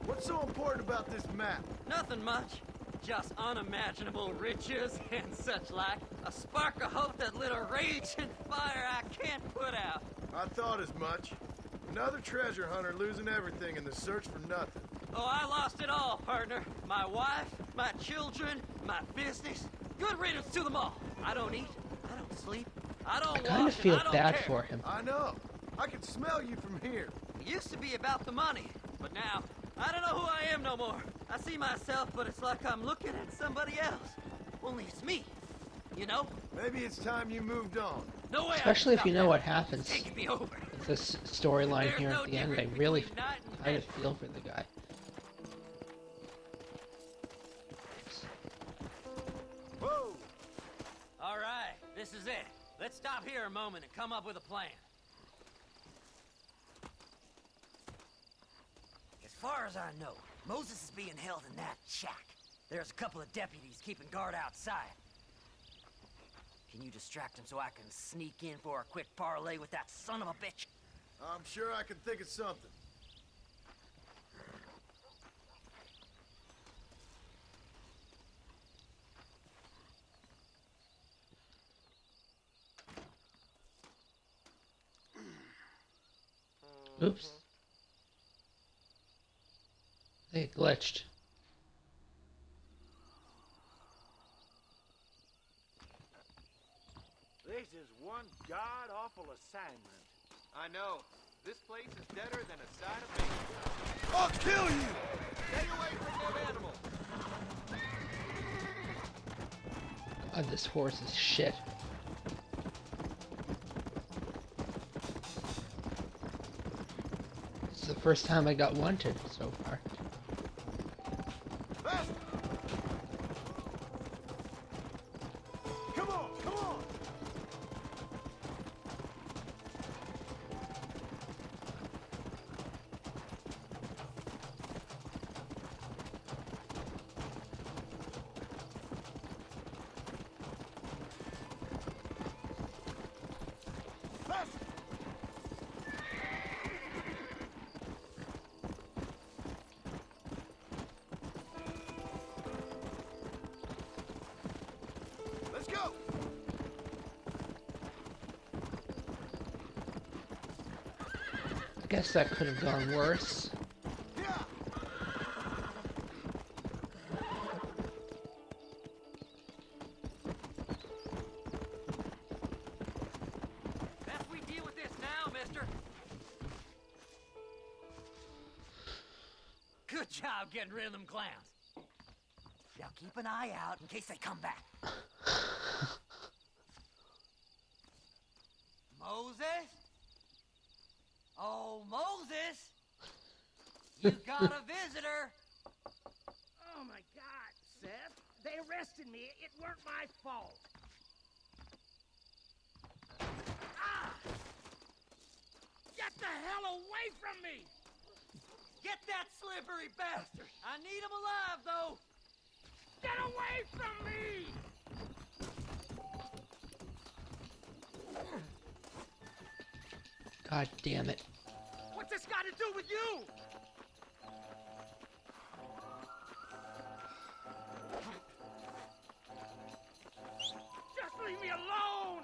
What's so important about this map? Nothing much. Just unimaginable riches and such like. A spark of hope that lit a raging fire I can't put out. I thought as much. Another treasure hunter losing everything in the search for nothing. Oh, I lost it all, partner. My wife, my children, my business. Good riddance to them all. I don't eat. I don't sleep. I don't I kind wash, of feel and I don't bad care. for him. I know. I can smell you from here. It used to be about the money, but now, I don't know who I am no more. I see myself, but it's like I'm looking at somebody else. Only it's me. You know? Maybe it's time you moved on. No way. Especially if you know what happens It's taking me over. with this storyline There's here no at the end. I difference really between night and kind of day. feel for the guy. Whoa! All right, this is it. Let's stop here a moment and come up with a plan. As far as I know, Moses is being held in that shack. There's a couple of deputies keeping guard outside. Can you distract him so I can sneak in for a quick parlay with that son of a bitch? I'm sure I can think of something. Oops. I think it glitched. This is one god-awful assignment. I know. This place is deader than a side of bacon. I'll kill you! Stay away from them animals. God, this horse is shit. This is the first time I got wanted so far. Come on, come on! Let's go! I guess that could have gone worse. Best we deal with this now, mister. Good job getting rid of them clowns. Now keep an eye out in case they come back. Moses? Oh, Moses! You got a visitor! Oh my God, Seth. They arrested me. It weren't my fault. Ah! Get the hell away from me! Get that slippery bastard! I need him alive, though! Get away from me! God damn it. What's this got to do with you? Just leave me alone!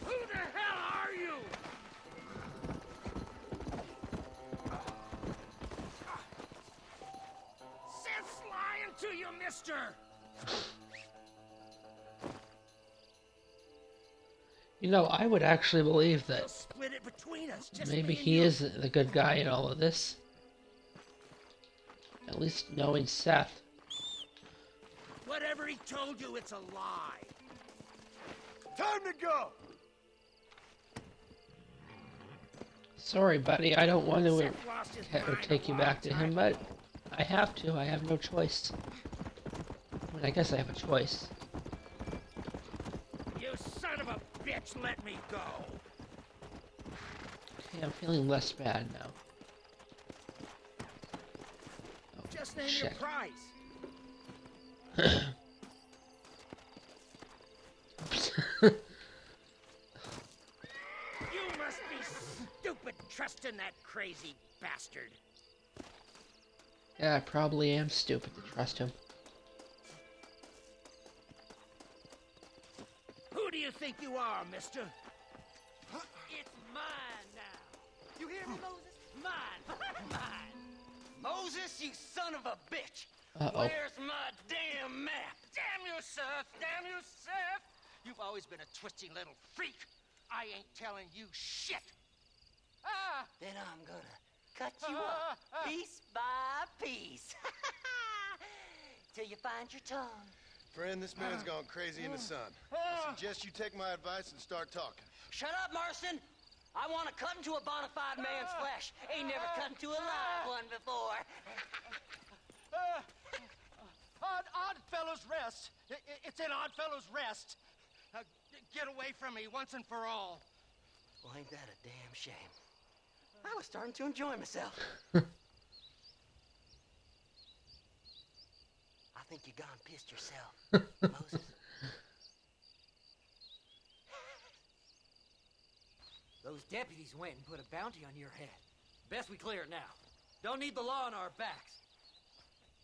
Who the hell are you? Seth's lying to you, mister! You know, I would actually believe that Split it between us, just maybe me and he you. is the good guy in all of this. At least knowing Seth. Whatever he told you, it's a lie. Time to go! Sorry, buddy, I don't want to Seth lost his mind take you a back to long him, time but I have to. I have no choice. I mean, I guess I have a choice. You son of a bitch, let me go! Okay, I'm feeling less bad now. Oh, Just name your shit. price. You must be stupid trusting that crazy bastard. Yeah, I probably am stupid to trust him. Who do you think you are, mister? It's mine now. You hear me, Moses? Mine. Mine. Moses, you son of a bitch. Uh-oh. Where's my damn map? Damn you, Seth. Damn you, Seth. You've always been a twisty little freak. I ain't telling you shit. Then I'm gonna cut you up piece by piece. Till you find your tongue. Friend, this man's gone crazy in the sun. I suggest you take my advice and start talking. Shut up, Marston. I want to cut into a bona fide man's flesh. Ain't never cut into a live one before. Oddfellows Rest. It's in Oddfellows Rest. Get away from me once and for all. Well, ain't that a damn shame? I was starting to enjoy myself. I think you gone pissed yourself, Moses. Those deputies went and put a bounty on your head. Best we clear it now. Don't need the law on our backs.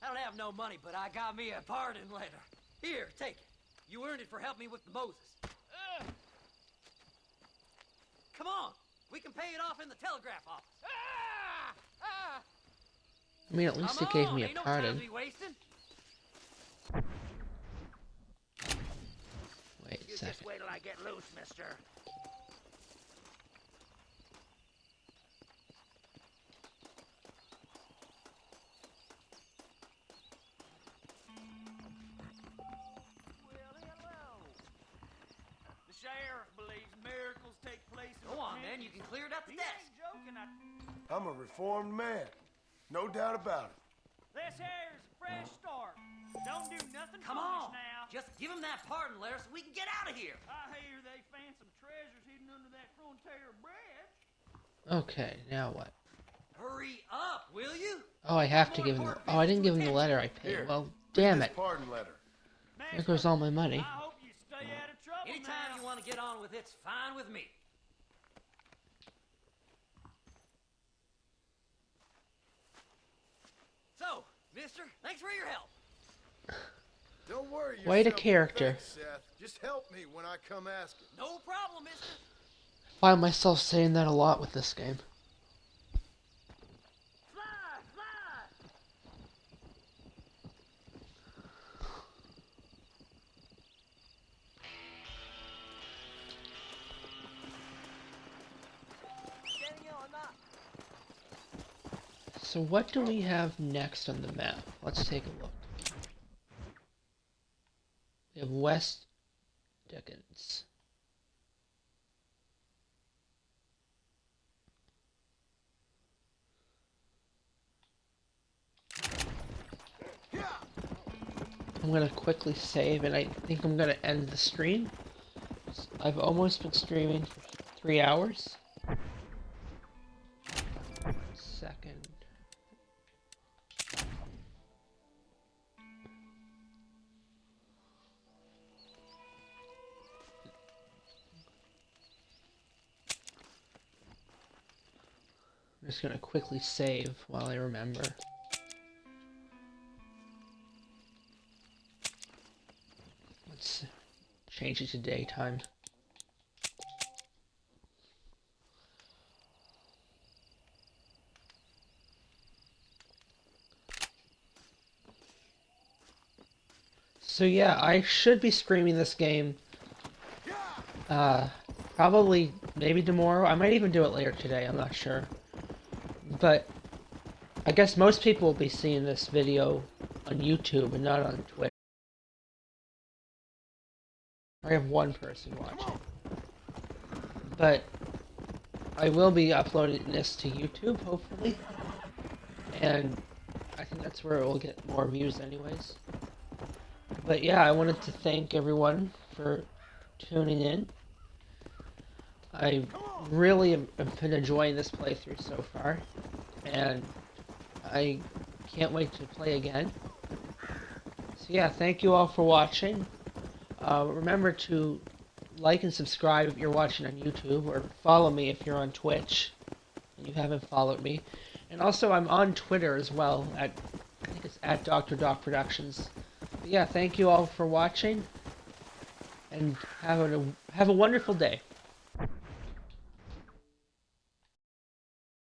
I don't have no money, but I got me a pardon letter. Here, take it. You earned it for helping me with the Moses. Come on. We can pay it off in the telegraph office. I mean, at least it gave me a Ain't no pardon. time to be wasting. Wait a You second. just wait till I get loose, mister. The sheriff believes miracles take place in Go on, man. You can clear it up the He desk. ain't joking. I'm a reformed man. No doubt about it. This here's a fresh start. Don't do nothing Come foolish on. now. Just give him that pardon letter so we can get out of here. I hear they found some treasures hidden under that Frontier Bridge. Okay, now what? Hurry up, will you? Oh, I have to give him the... Oh, I didn't give him the letter I paid. Here, Well, damn This it. pardon letter. There goes all my money. I hope you stay out of trouble Anytime now. you want to get on with it's fine with me. So, mister, thanks for your help. Don't worry yourself. Quite a character. Thanks, Seth. Just help me when I come asking. No problem, mister. I find myself saying that a lot with this game. So what do we have next on the map? Let's take a look. We have West Dickens. I'm gonna quickly save, and I think I'm gonna end the stream. I've almost been streaming for 3 hours. Second. I'm just gonna quickly save while I remember. Let's change it to daytime. So yeah, I should be streaming this game probably maybe tomorrow. I might even do it later today, I'm not sure. But I guess most people will be seeing this video on YouTube and not on Twitch. I have one person watching. But I will be uploading this to YouTube, hopefully. And I think that's where it will get more views anyways. But yeah, I wanted to thank everyone for tuning in. I really have been enjoying this playthrough so far. And I can't wait to play again. So yeah, thank you all for watching. Remember to like and subscribe if you're watching on YouTube, or follow me if you're on Twitch and you haven't followed me. And also, I'm on Twitter as well, I think it's at Dr. Doc Productions. But yeah, thank you all for watching, and have a wonderful day.